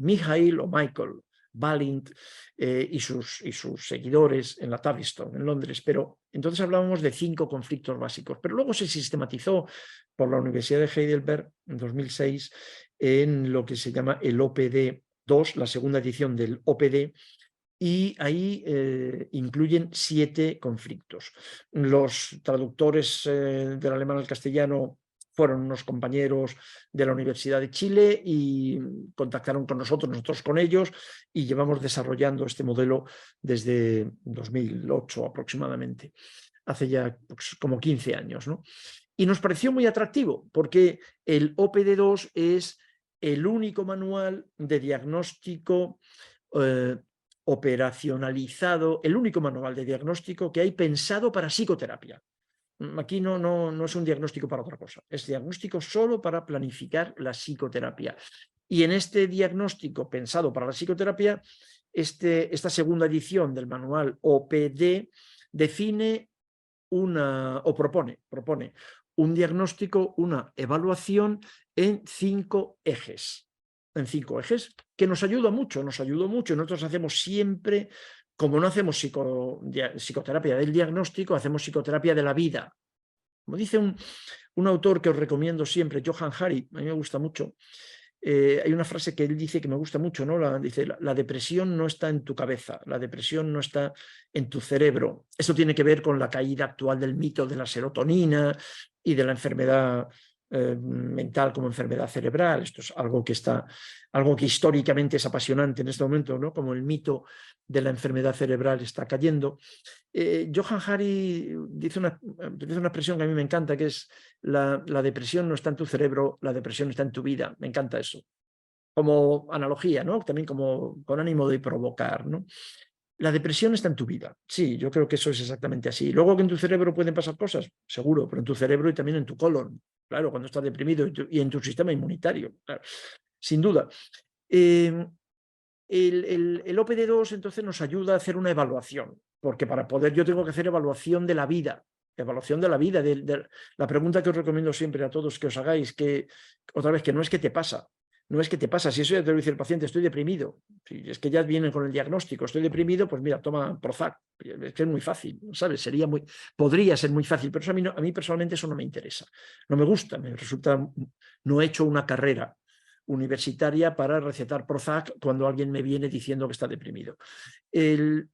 Michael o Michael Balint y sus seguidores en la Tavistock, en Londres, pero entonces hablábamos de 5 conflictos básicos, pero luego se sistematizó por la Universidad de Heidelberg en 2006 en lo que se llama el OPD2, la segunda edición del OPD, y ahí incluyen 7 conflictos. Los traductores del alemán al castellano fueron unos compañeros de la Universidad de Chile y contactaron con nosotros con ellos, y llevamos desarrollando este modelo desde 2008 aproximadamente, hace ya pues, como 15 años, ¿no? Y nos pareció muy atractivo porque el OPD2 es el único manual de diagnóstico operacionalizado, el único manual de diagnóstico que hay pensado para psicoterapia. Aquí no es un diagnóstico para otra cosa, es diagnóstico solo para planificar la psicoterapia. Y en este diagnóstico pensado para la psicoterapia, esta segunda edición del manual OPD define propone un diagnóstico, una evaluación en 5 ejes. En 5 ejes, que nos ayudó mucho. Nosotros hacemos siempre, como no hacemos psicoterapia del diagnóstico, hacemos psicoterapia de la vida. Como dice un autor que os recomiendo siempre, Johann Hari, a mí me gusta mucho, hay una frase que él dice que me gusta mucho, ¿no? Dice, la depresión no está en tu cabeza, la depresión no está en tu cerebro. Eso tiene que ver con la caída actual del mito de la serotonina y de la enfermedad mental como enfermedad cerebral. Esto es algo que históricamente es apasionante en este momento, ¿no? Como el mito de la enfermedad cerebral está cayendo. Johann Hari dice una expresión que a mí me encanta, que es la depresión no está en tu cerebro, la depresión está en tu vida. Me encanta eso. Como analogía, ¿no? También como con ánimo de provocar, ¿no? La depresión está en tu vida. Sí, yo creo que eso es exactamente así. Luego que en tu cerebro pueden pasar cosas, seguro, pero en tu cerebro y también en tu colon, claro, cuando estás deprimido y en tu sistema inmunitario, claro, sin duda. El OPD2 entonces nos ayuda a hacer una evaluación, porque para poder yo tengo que hacer evaluación de la vida. Evaluación de la vida. La pregunta que os recomiendo siempre a todos que os hagáis, que otra vez, que no es que te pasa, no es que te pasa, si eso ya te lo dice el paciente, estoy deprimido, si es que ya vienen con el diagnóstico, estoy deprimido, pues mira, toma Prozac, es que es muy fácil, ¿sabes? Podría ser muy fácil, pero eso a mí personalmente eso no me interesa, no me gusta, me resulta, no he hecho una carrera universitaria para recetar Prozac cuando alguien me viene diciendo que está deprimido.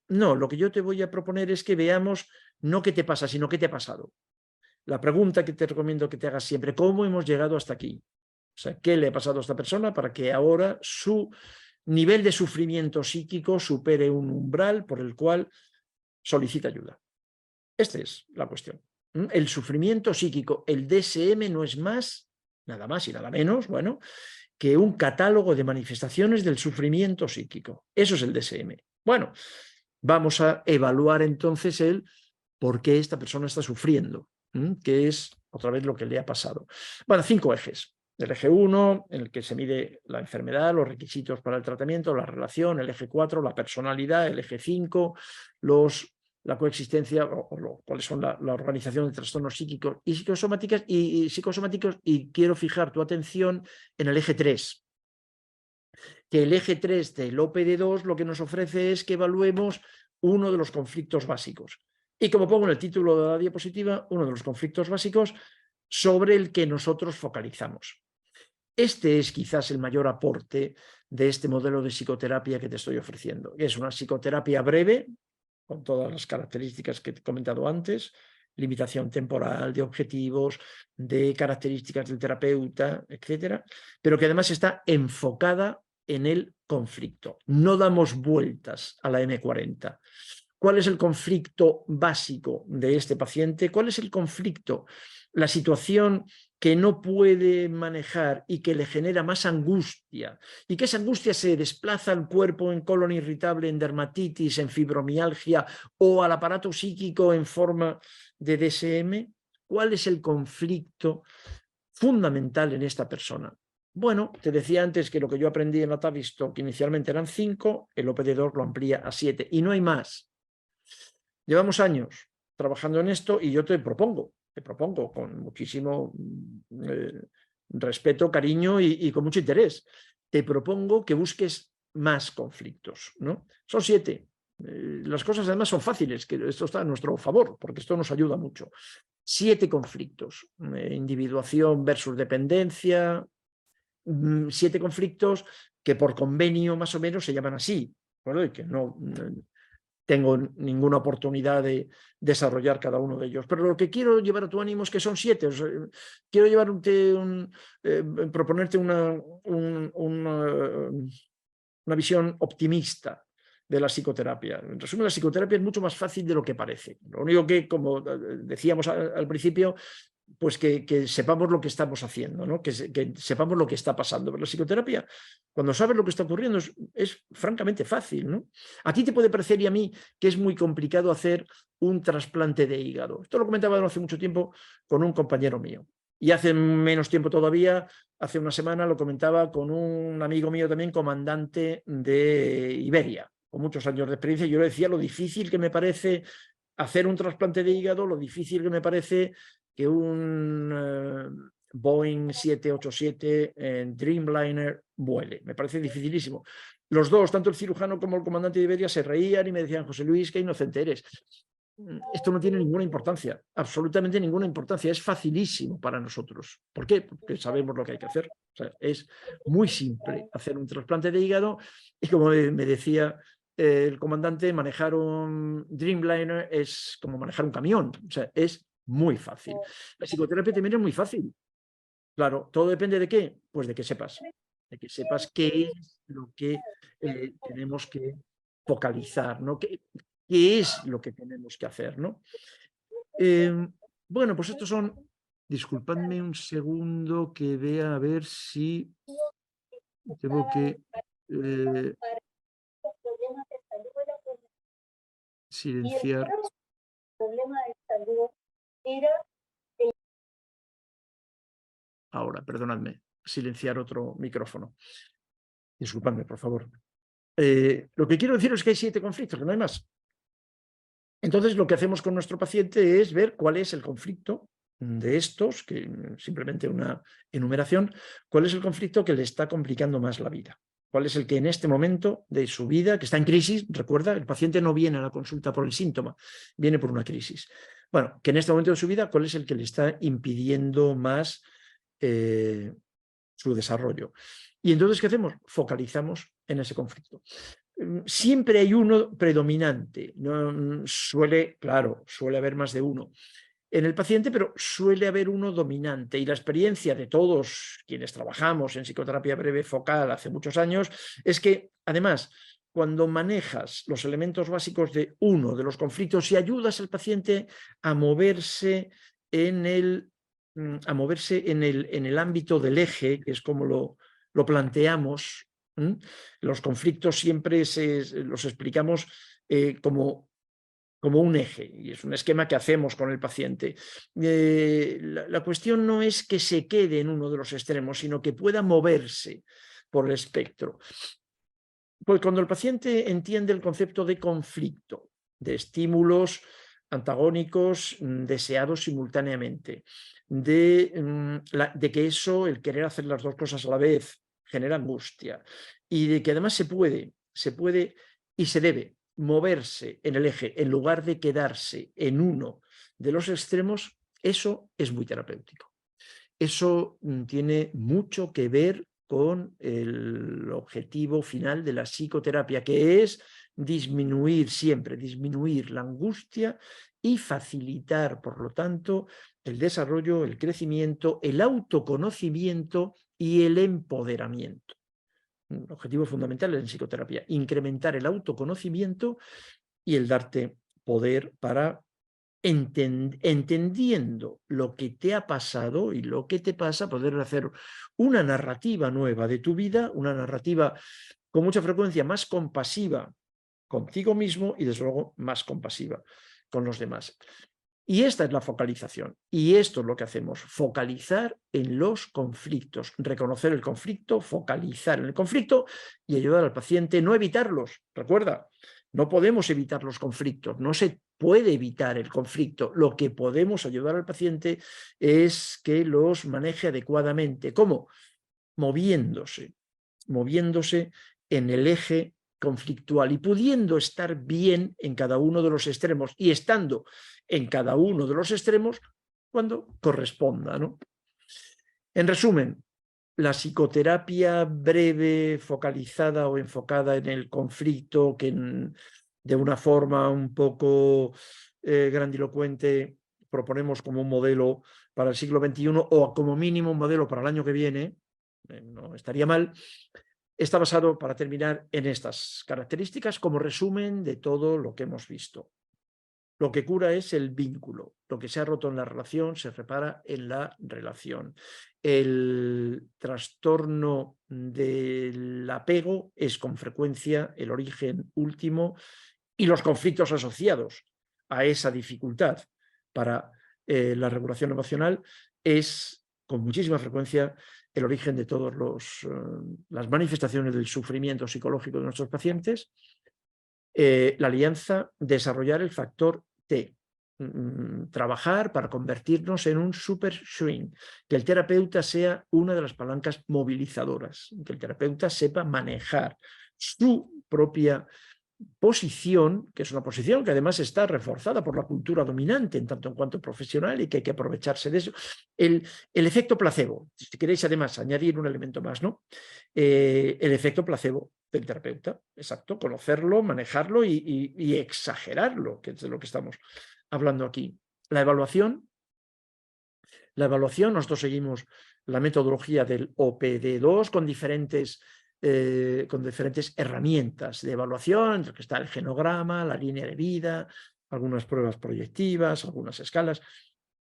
No, lo que yo te voy a proponer es que veamos no qué te pasa, sino qué te ha pasado. La pregunta que te recomiendo que te hagas siempre, ¿cómo hemos llegado hasta aquí? O sea, ¿qué le ha pasado a esta persona para que ahora su nivel de sufrimiento psíquico supere un umbral por el cual solicita ayuda? Esta es la cuestión. El sufrimiento psíquico, el DSM no es nada más y nada menos, bueno, que un catálogo de manifestaciones del sufrimiento psíquico. Eso es el DSM. Bueno, vamos a evaluar entonces el por qué esta persona está sufriendo, que es otra vez lo que le ha pasado. Bueno, 5 ejes. El eje 1, en el que se mide la enfermedad, los requisitos para el tratamiento, la relación. El eje 4, la personalidad. El eje 5, la coexistencia, cuáles son la organización de trastornos psíquicos y psicosomáticos, y quiero fijar tu atención en el eje 3. Que el eje 3 del OPD2 lo que nos ofrece es que evaluemos uno de los conflictos básicos. Y como pongo en el título de la diapositiva, uno de los conflictos básicos sobre el que nosotros focalizamos. Este es quizás el mayor aporte de este modelo de psicoterapia que te estoy ofreciendo. Es una psicoterapia breve, con todas las características que te he comentado antes, limitación temporal, de objetivos, de características del terapeuta, etcétera, pero que además está enfocada en el conflicto. No damos vueltas a la M40. ¿Cuál es el conflicto básico de este paciente? ¿Cuál es el conflicto? La situación que no puede manejar y que le genera más angustia, y que esa angustia se desplaza al cuerpo en colon irritable, en dermatitis, en fibromialgia o al aparato psíquico en forma de DSM. ¿Cuál es el conflicto fundamental en esta persona? Bueno, te decía antes que lo que yo aprendí en la Tavistock inicialmente eran 5, el OPD2 lo amplía a 7 y no hay más. Llevamos años trabajando en esto y yo te propongo con muchísimo respeto, cariño y con mucho interés, te propongo que busques más conflictos, ¿no? Son 7. Las cosas además son fáciles, que esto está a nuestro favor, porque esto nos ayuda mucho. 7 conflictos, individuación versus dependencia, 7 conflictos que por convenio más o menos se llaman así, ¿vale? Y que no tengo ninguna oportunidad de desarrollar cada uno de ellos. Pero lo que quiero llevar a tu ánimo es que son 7. O sea, quiero proponerte una visión optimista de la psicoterapia. En resumen, la psicoterapia es mucho más fácil de lo que parece. Lo único que, como decíamos al principio, pues que sepamos lo que estamos haciendo, ¿no? que sepamos lo que está pasando. Pero la psicoterapia, cuando sabes lo que está ocurriendo, es francamente fácil, ¿no? A ti te puede parecer y a mí que es muy complicado hacer un trasplante de hígado. Esto lo comentaba hace mucho tiempo con un compañero mío. Y hace menos tiempo todavía, hace una semana, lo comentaba con un amigo mío también, comandante de Iberia, con muchos años de experiencia. Yo le decía lo difícil que me parece hacer un trasplante de hígado, lo difícil que me parece que un Boeing 787 en Dreamliner vuele. Me parece dificilísimo. Los dos, tanto el cirujano como el comandante de Iberia, se reían y me decían: José Luis, qué inocente eres. Esto no tiene ninguna importancia, absolutamente ninguna importancia. Es facilísimo para nosotros. ¿Por qué? Porque sabemos lo que hay que hacer. O sea, es muy simple hacer un trasplante de hígado y, como me decía el comandante, manejar un Dreamliner es como manejar un camión. O sea, es muy fácil. La psicoterapia también es muy fácil. Claro, todo depende de qué, pues de que sepas qué es lo que tenemos que focalizar, ¿no? ¿Qué es lo que tenemos que hacer, ¿no? Bueno, pues estos son, disculpadme un segundo que vea a ver si tengo que silenciar. Ahora, perdonadme, silenciar otro micrófono. Disculpadme, por favor. Lo que quiero decir es que hay 7 conflictos, que no hay más. Entonces, lo que hacemos con nuestro paciente es ver cuál es el conflicto de estos, que simplemente una enumeración, cuál es el conflicto que le está complicando más la vida. ¿Cuál es el que en este momento de su vida, que está en crisis? Recuerda, el paciente no viene a la consulta por el síntoma, viene por una crisis. Bueno, que en este momento de su vida, ¿cuál es el que le está impidiendo más su desarrollo? Y entonces, ¿qué hacemos? Focalizamos en ese conflicto. Siempre hay uno predominante, no suele haber más de uno en el paciente, pero suele haber uno dominante. Y la experiencia de todos quienes trabajamos en psicoterapia breve focal hace muchos años es que, además, cuando manejas los elementos básicos de uno de los conflictos y ayudas al paciente a moverse en el ámbito del eje, que es como lo planteamos. Los conflictos siempre los explicamos como un eje, y es un esquema que hacemos con el paciente. La cuestión no es que se quede en uno de los extremos, sino que pueda moverse por el espectro. Pues cuando el paciente entiende el concepto de conflicto, de estímulos antagónicos deseados simultáneamente, de que eso, el querer hacer las dos cosas a la vez, genera angustia, y de que además se puede y se debe moverse en el eje en lugar de quedarse en uno de los extremos, eso es muy terapéutico. Eso tiene mucho que ver con el objetivo final de la psicoterapia, que es disminuir siempre, disminuir la angustia y facilitar, por lo tanto, el desarrollo, el crecimiento, el autoconocimiento y el empoderamiento. Un objetivo fundamental en psicoterapia, incrementar el autoconocimiento y el darte poder para entendiendo lo que te ha pasado y lo que te pasa, poder hacer una narrativa nueva de tu vida, una narrativa con mucha frecuencia más compasiva contigo mismo y desde luego más compasiva con los demás. Y esta es la focalización. Y esto es lo que hacemos, focalizar en los conflictos, reconocer el conflicto, focalizar en el conflicto y ayudar al paciente, no evitarlos. Recuerda, no podemos evitar los conflictos, no se puede evitar el conflicto. Lo que podemos ayudar al paciente es que los maneje adecuadamente. ¿Cómo? Moviéndose en el eje conflictual y pudiendo estar bien en cada uno de los extremos y estando en cada uno de los extremos cuando corresponda, ¿no? En resumen, la psicoterapia breve, focalizada o enfocada en el conflicto, que de una forma un poco grandilocuente proponemos como un modelo para el siglo XXI o como mínimo un modelo para el año que viene, no estaría mal, está basado, para terminar, en estas características como resumen de todo lo que hemos visto. Lo que cura es el vínculo. Lo que se ha roto en la relación se repara en la relación. El trastorno del apego es con frecuencia el origen último y los conflictos asociados a esa dificultad para la regulación emocional es con muchísima frecuencia el origen de todas las manifestaciones del sufrimiento psicológico de nuestros pacientes. La alianza, desarrollar el factor T, trabajar para convertirnos en un super swing, que el terapeuta sea una de las palancas movilizadoras, que el terapeuta sepa manejar su propia posición, que es una posición que además está reforzada por la cultura dominante en tanto en cuanto profesional y que hay que aprovecharse de eso. El efecto placebo, si queréis además añadir un elemento más, ¿no? El efecto placebo del terapeuta, exacto, conocerlo, manejarlo y exagerarlo, que es de lo que estamos hablando aquí. La evaluación, nosotros seguimos la metodología del OPD2 con diferentes herramientas de evaluación, entre que está el genograma, la línea de vida, algunas pruebas proyectivas, algunas escalas,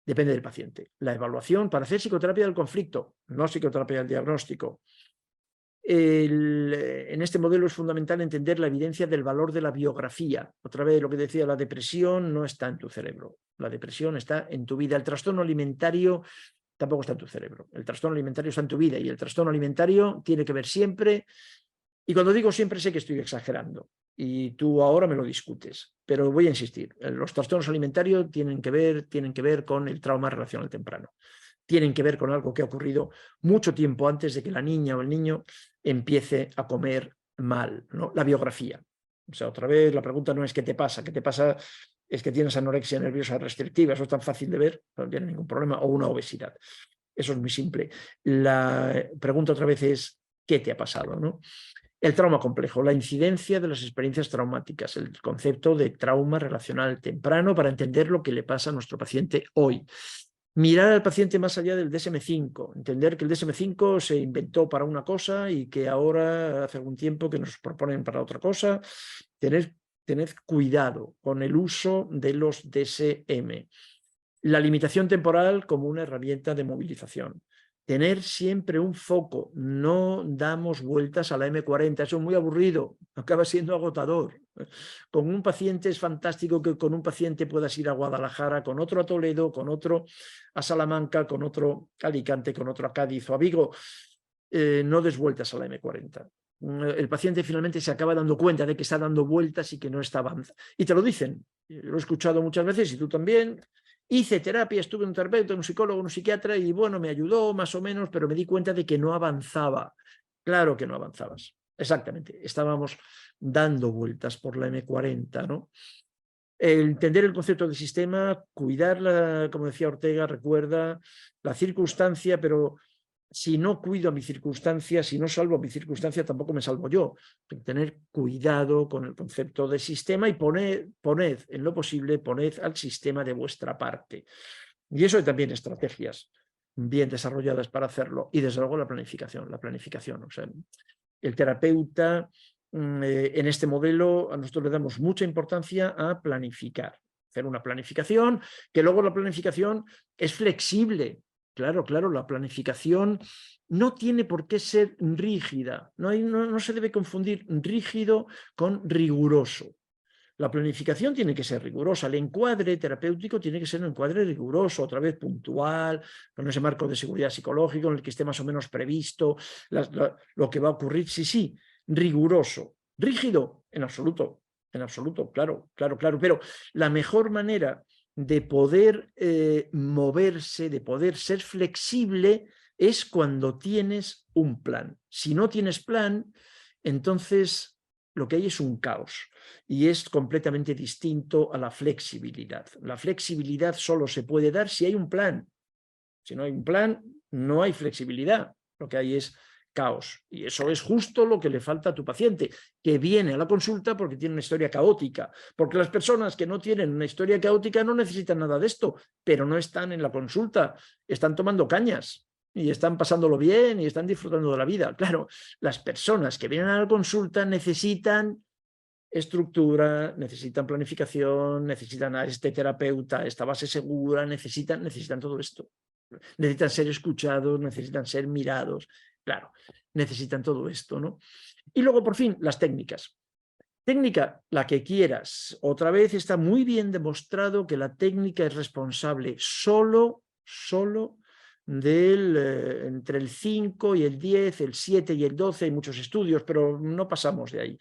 depende del paciente. La evaluación para hacer psicoterapia del conflicto, no psicoterapia del diagnóstico. En este modelo es fundamental entender la evidencia del valor de la biografía. Otra vez lo que decía, la depresión no está en tu cerebro, la depresión está en tu vida. El trastorno alimentario tampoco está en tu cerebro. El trastorno alimentario está en tu vida y el trastorno alimentario tiene que ver siempre, y cuando digo siempre sé que estoy exagerando y tú ahora me lo discutes, pero voy a insistir, los trastornos alimentarios tienen que ver con el trauma relacional temprano. Tienen que ver con algo que ha ocurrido mucho tiempo antes de que la niña o el niño empiece a comer mal, ¿no? La biografía. O sea, otra vez la pregunta no es ¿qué te pasa? ¿Qué te pasa? Es que tienes anorexia nerviosa restrictiva, eso es tan fácil de ver, no tiene ningún problema, o una obesidad. Eso es muy simple. La pregunta otra vez es ¿qué te ha pasado? ¿No? El trauma complejo, la incidencia de las experiencias traumáticas, el concepto de trauma relacional temprano para entender lo que le pasa a nuestro paciente hoy. Mirar al paciente más allá del DSM-5, entender que el DSM-5 se inventó para una cosa y que ahora hace algún tiempo que nos proponen para otra cosa. Tened cuidado con el uso de los DSM. La limitación temporal como una herramienta de movilización. Tener siempre un foco, no damos vueltas a la M40, eso es muy aburrido, acaba siendo agotador. Con un paciente es fantástico que con un paciente puedas ir a Guadalajara, con otro a Toledo, con otro a Salamanca, con otro a Alicante, con otro a Cádiz o a Vigo. No des vueltas a la M40. El paciente finalmente se acaba dando cuenta de que está dando vueltas y que no está avanzando. Y te lo dicen, lo he escuchado muchas veces y tú también. Hice terapia, estuve en un terapeuta, en un psicólogo, en un psiquiatra y bueno, me ayudó más o menos, pero me di cuenta de que no avanzaba. Claro que no avanzabas. Exactamente. Estábamos dando vueltas por la M40, ¿no? Entender el concepto de sistema, cuidar, como decía Ortega, recuerda la circunstancia, pero si no cuido a mi circunstancia, si no salvo a mi circunstancia, tampoco me salvo yo. Tener cuidado con el concepto de sistema y poned en lo posible, poned al sistema de vuestra parte. Y eso hay también estrategias bien desarrolladas para hacerlo. Y desde luego la planificación. O sea, el terapeuta en este modelo a nosotros le damos mucha importancia a planificar. Hacer una planificación, que luego la planificación es flexible. Claro, la planificación no tiene por qué ser rígida. No se debe confundir rígido con riguroso. La planificación tiene que ser rigurosa, el encuadre terapéutico tiene que ser un encuadre riguroso, otra vez puntual, con ese marco de seguridad psicológico en el que esté más o menos previsto lo que va a ocurrir. Sí, riguroso. Rígido, en absoluto, claro. Pero la mejor manera de poder moverse, de poder ser flexible, es cuando tienes un plan. Si no tienes plan, entonces lo que hay es un caos. Y es completamente distinto a la flexibilidad. La flexibilidad solo se puede dar si hay un plan. Si no hay un plan, no hay flexibilidad. Lo que hay es caos. Y eso es justo lo que le falta a tu paciente, que viene a la consulta porque tiene una historia caótica. Porque las personas que no tienen una historia caótica no necesitan nada de esto, pero no están en la consulta, están tomando cañas y están pasándolo bien y están disfrutando de la vida. Claro, las personas que vienen a la consulta necesitan estructura, necesitan planificación, necesitan a este terapeuta, esta base segura, necesitan todo esto. Necesitan ser escuchados, necesitan ser mirados, claro, necesitan todo esto, ¿no? Y luego, por fin, las técnicas. Técnica, la que quieras. Otra vez está muy bien demostrado que la técnica es responsable solo entre el 5 y el 10, el 7 y el 12, hay muchos estudios, pero no pasamos de ahí.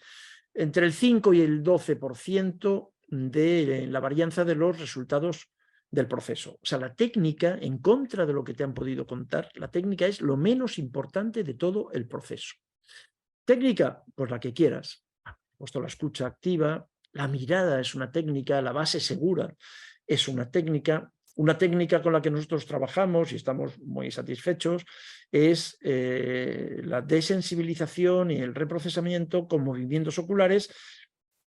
Entre el 5 y el 12% de la varianza de los resultados del proceso. O sea, la técnica, en contra de lo que te han podido contar, la técnica es lo menos importante de todo el proceso. Técnica, pues la que quieras. Puesto la escucha activa, la mirada es una técnica, la base segura es una técnica. Una técnica con la que nosotros trabajamos y estamos muy satisfechos es la desensibilización y el reprocesamiento con movimientos oculares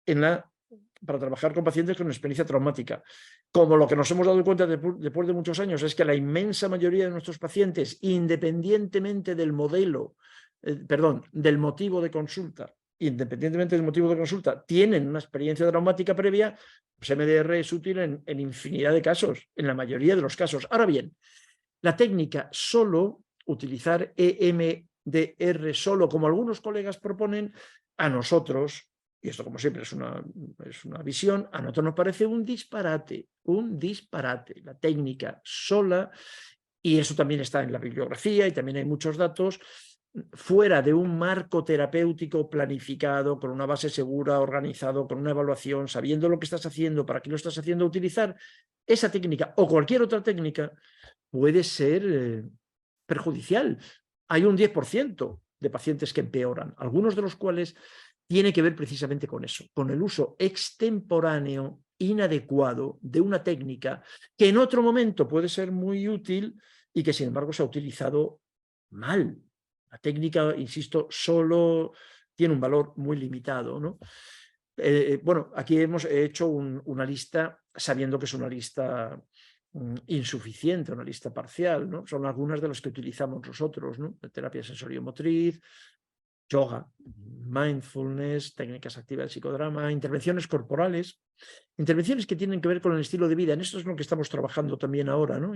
para trabajar con pacientes con experiencia traumática. Como lo que nos hemos dado cuenta después de muchos años es que la inmensa mayoría de nuestros pacientes, independientemente del del motivo de consulta, tienen una experiencia traumática previa, pues MDR es útil en infinidad de casos, en la mayoría de los casos. Ahora bien, la técnica solo, utilizar EMDR solo, como algunos colegas proponen, a nosotros, y esto como siempre es una visión, a nosotros nos parece un disparate. La técnica sola, y eso también está en la bibliografía y también hay muchos datos, fuera de un marco terapéutico planificado, con una base segura, organizado, con una evaluación, sabiendo lo que estás haciendo, para qué lo estás haciendo, utilizar esa técnica o cualquier otra técnica puede ser perjudicial. Hay un 10% de pacientes que empeoran, algunos de los cuales tiene que ver precisamente con eso, con el uso extemporáneo, inadecuado de una técnica que en otro momento puede ser muy útil y que sin embargo se ha utilizado mal. La técnica, insisto, solo tiene un valor muy limitado, ¿no? Bueno, aquí hemos hecho una lista, sabiendo que es una lista insuficiente, una lista parcial, ¿no? Son algunas de las que utilizamos nosotros, ¿no? Terapia sensoriomotriz, yoga, mindfulness, técnicas activas de psicodrama, intervenciones corporales, intervenciones que tienen que ver con el estilo de vida. En esto es lo que estamos trabajando también ahora, ¿no?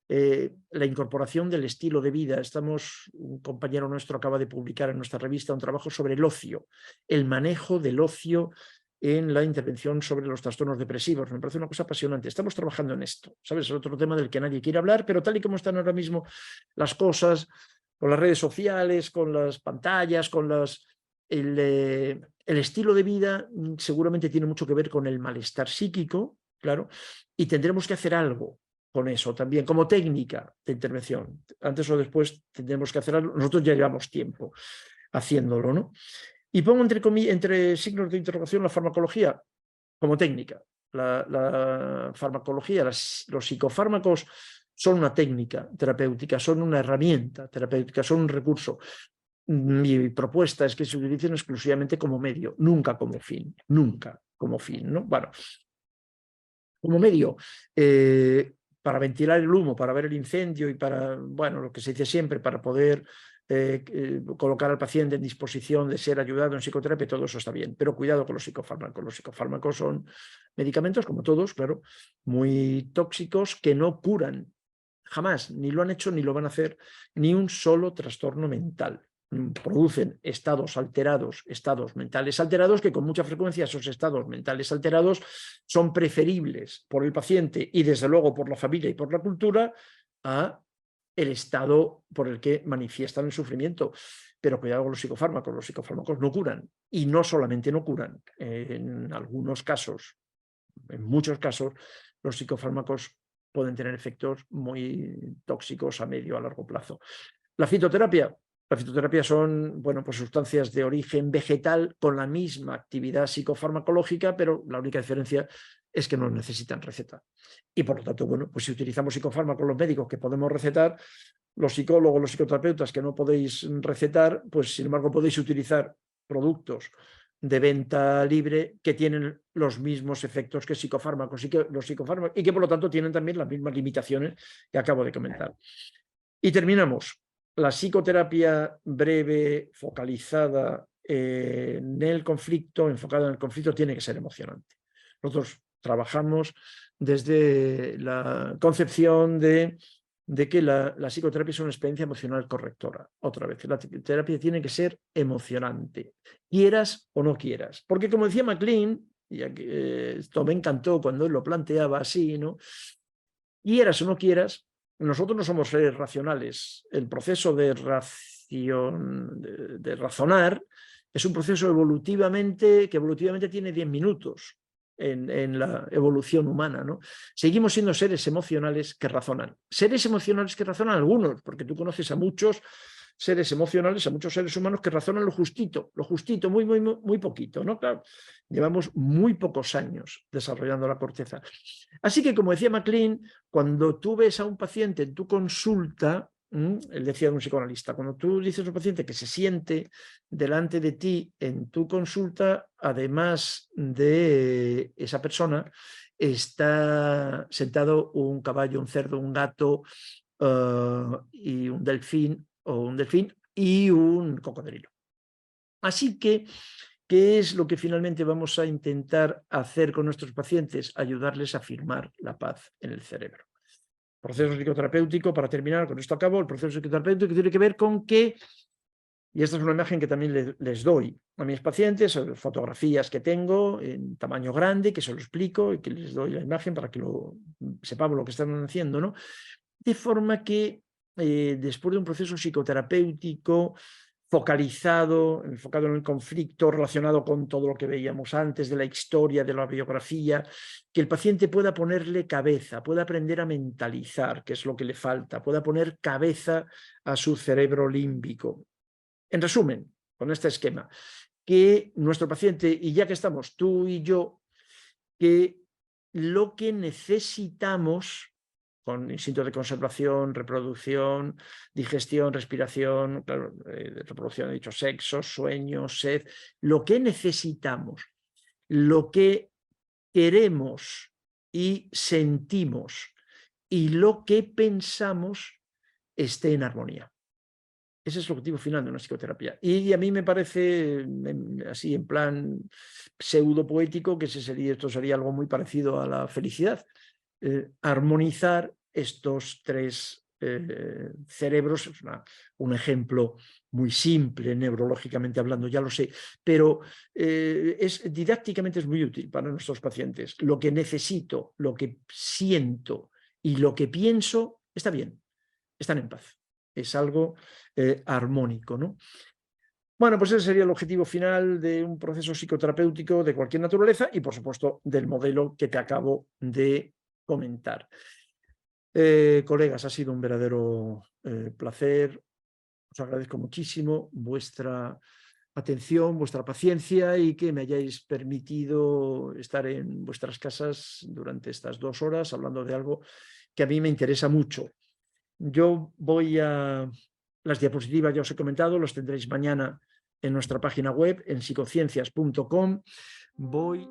La incorporación del estilo de vida. Un compañero nuestro acaba de publicar en nuestra revista un trabajo sobre el ocio, el manejo del ocio en la intervención sobre los trastornos depresivos. Me parece una cosa apasionante. Estamos trabajando en esto, ¿sabes? Es otro tema del que nadie quiere hablar, pero tal y como están ahora mismo las cosas, con las redes sociales, con las pantallas, el estilo de vida seguramente tiene mucho que ver con el malestar psíquico, claro, y tendremos que hacer algo con eso también, como técnica de intervención. Antes o después tendremos que hacer algo. Nosotros ya llevamos tiempo haciéndolo, ¿no? Y pongo entre signos de interrogación la farmacología como técnica. la farmacología, los psicofármacos son una técnica terapéutica, son una herramienta terapéutica, son un recurso. Mi propuesta es que se utilicen exclusivamente como medio, nunca como fin, ¿no? Bueno, como medio para ventilar el humo, para ver el incendio y para, bueno, lo que se dice siempre, para poder colocar al paciente en disposición de ser ayudado en psicoterapia, todo eso está bien, pero cuidado con los psicofármacos. Los psicofármacos son medicamentos, como todos, claro, muy tóxicos que no curan jamás, ni lo han hecho ni lo van a hacer, ni un solo trastorno mental. Producen estados alterados, estados mentales alterados, que con mucha frecuencia esos estados mentales alterados son preferibles por el paciente y desde luego por la familia y por la cultura a el estado por el que manifiestan el sufrimiento. Pero cuidado con los psicofármacos no curan, y no solamente no curan, en algunos casos, en muchos casos, los psicofármacos pueden tener efectos muy tóxicos a medio, a largo plazo. La fitoterapia son, bueno, pues sustancias de origen vegetal con la misma actividad psicofarmacológica, pero la única diferencia es que no necesitan receta. Y por lo tanto, bueno, pues si utilizamos psicofármacos los médicos que podemos recetar, los psicólogos, los psicoterapeutas que no podéis recetar, pues sin embargo podéis utilizar productos de venta libre que tienen los mismos efectos que psicofármacos y que los psicofármacos y que por lo tanto tienen también las mismas limitaciones que acabo de comentar. Y terminamos. La psicoterapia breve, focalizada en el conflicto, enfocada en el conflicto, tiene que ser emocionante. Nosotros trabajamos desde la concepción de que la psicoterapia es una experiencia emocional correctora. Otra vez, la terapia tiene que ser emocionante, quieras o no quieras. Porque como decía MacLean, y esto me encantó cuando él lo planteaba así, ¿no? Quieras o no quieras, nosotros no somos seres racionales. El proceso de razonar es un proceso que evolutivamente tiene 10 minutos en la evolución humana, ¿no? Seguimos siendo seres emocionales que razonan. Seres emocionales que razonan algunos, porque tú conoces a muchos seres emocionales, a muchos seres humanos que razonan lo justito, muy, muy, muy poquito, ¿no? Claro, llevamos muy pocos años desarrollando la corteza. Así que, como decía MacLean, cuando tú ves a un paciente en tu consulta, él decía de un psicoanalista, cuando tú dices a un paciente que se siente delante de ti en tu consulta, además de esa persona, está sentado un caballo, un cerdo, un gato y un delfín y un cocodrilo. Así que, ¿qué es lo que finalmente vamos a intentar hacer con nuestros pacientes? Ayudarles a firmar la paz en el cerebro. Proceso psicoterapéutico, para terminar, con esto acabo, el proceso psicoterapéutico tiene que ver con que, y esta es una imagen que también les doy a mis pacientes, fotografías que tengo en tamaño grande, que se lo explico y que les doy la imagen para que sepamos lo que están haciendo, ¿no? De forma que después de un proceso psicoterapéutico enfocado en el conflicto, relacionado con todo lo que veíamos antes de la historia, de la biografía, que el paciente pueda ponerle cabeza, pueda aprender a mentalizar, que es lo que le falta, pueda poner cabeza a su cerebro límbico. En resumen, con este esquema, que nuestro paciente, y ya que estamos tú y yo, que lo que necesitamos con instinto de conservación, reproducción, digestión, respiración, claro, reproducción, he dicho sexo, sueño, sed, lo que necesitamos, lo que queremos y sentimos y lo que pensamos esté en armonía. Ese es el objetivo final de una psicoterapia. Y a mí me parece, así en plan pseudo poético, que esto sería algo muy parecido a la felicidad. Armonizar estos tres cerebros, es un ejemplo muy simple neurológicamente hablando, ya lo sé, pero didácticamente es muy útil para nuestros pacientes. Lo que necesito, lo que siento y lo que pienso está bien, están en paz. Es algo armónico, ¿no? Bueno, pues ese sería el objetivo final de un proceso psicoterapéutico de cualquier naturaleza y, por supuesto, del modelo que te acabo de comentar. Colegas, ha sido un verdadero placer. Os agradezco muchísimo vuestra atención, vuestra paciencia y que me hayáis permitido estar en vuestras casas durante estas 2 horas hablando de algo que a mí me interesa mucho. Yo voy a... Las diapositivas ya os he comentado, los tendréis mañana en nuestra página web, en psicociencias.com. Voy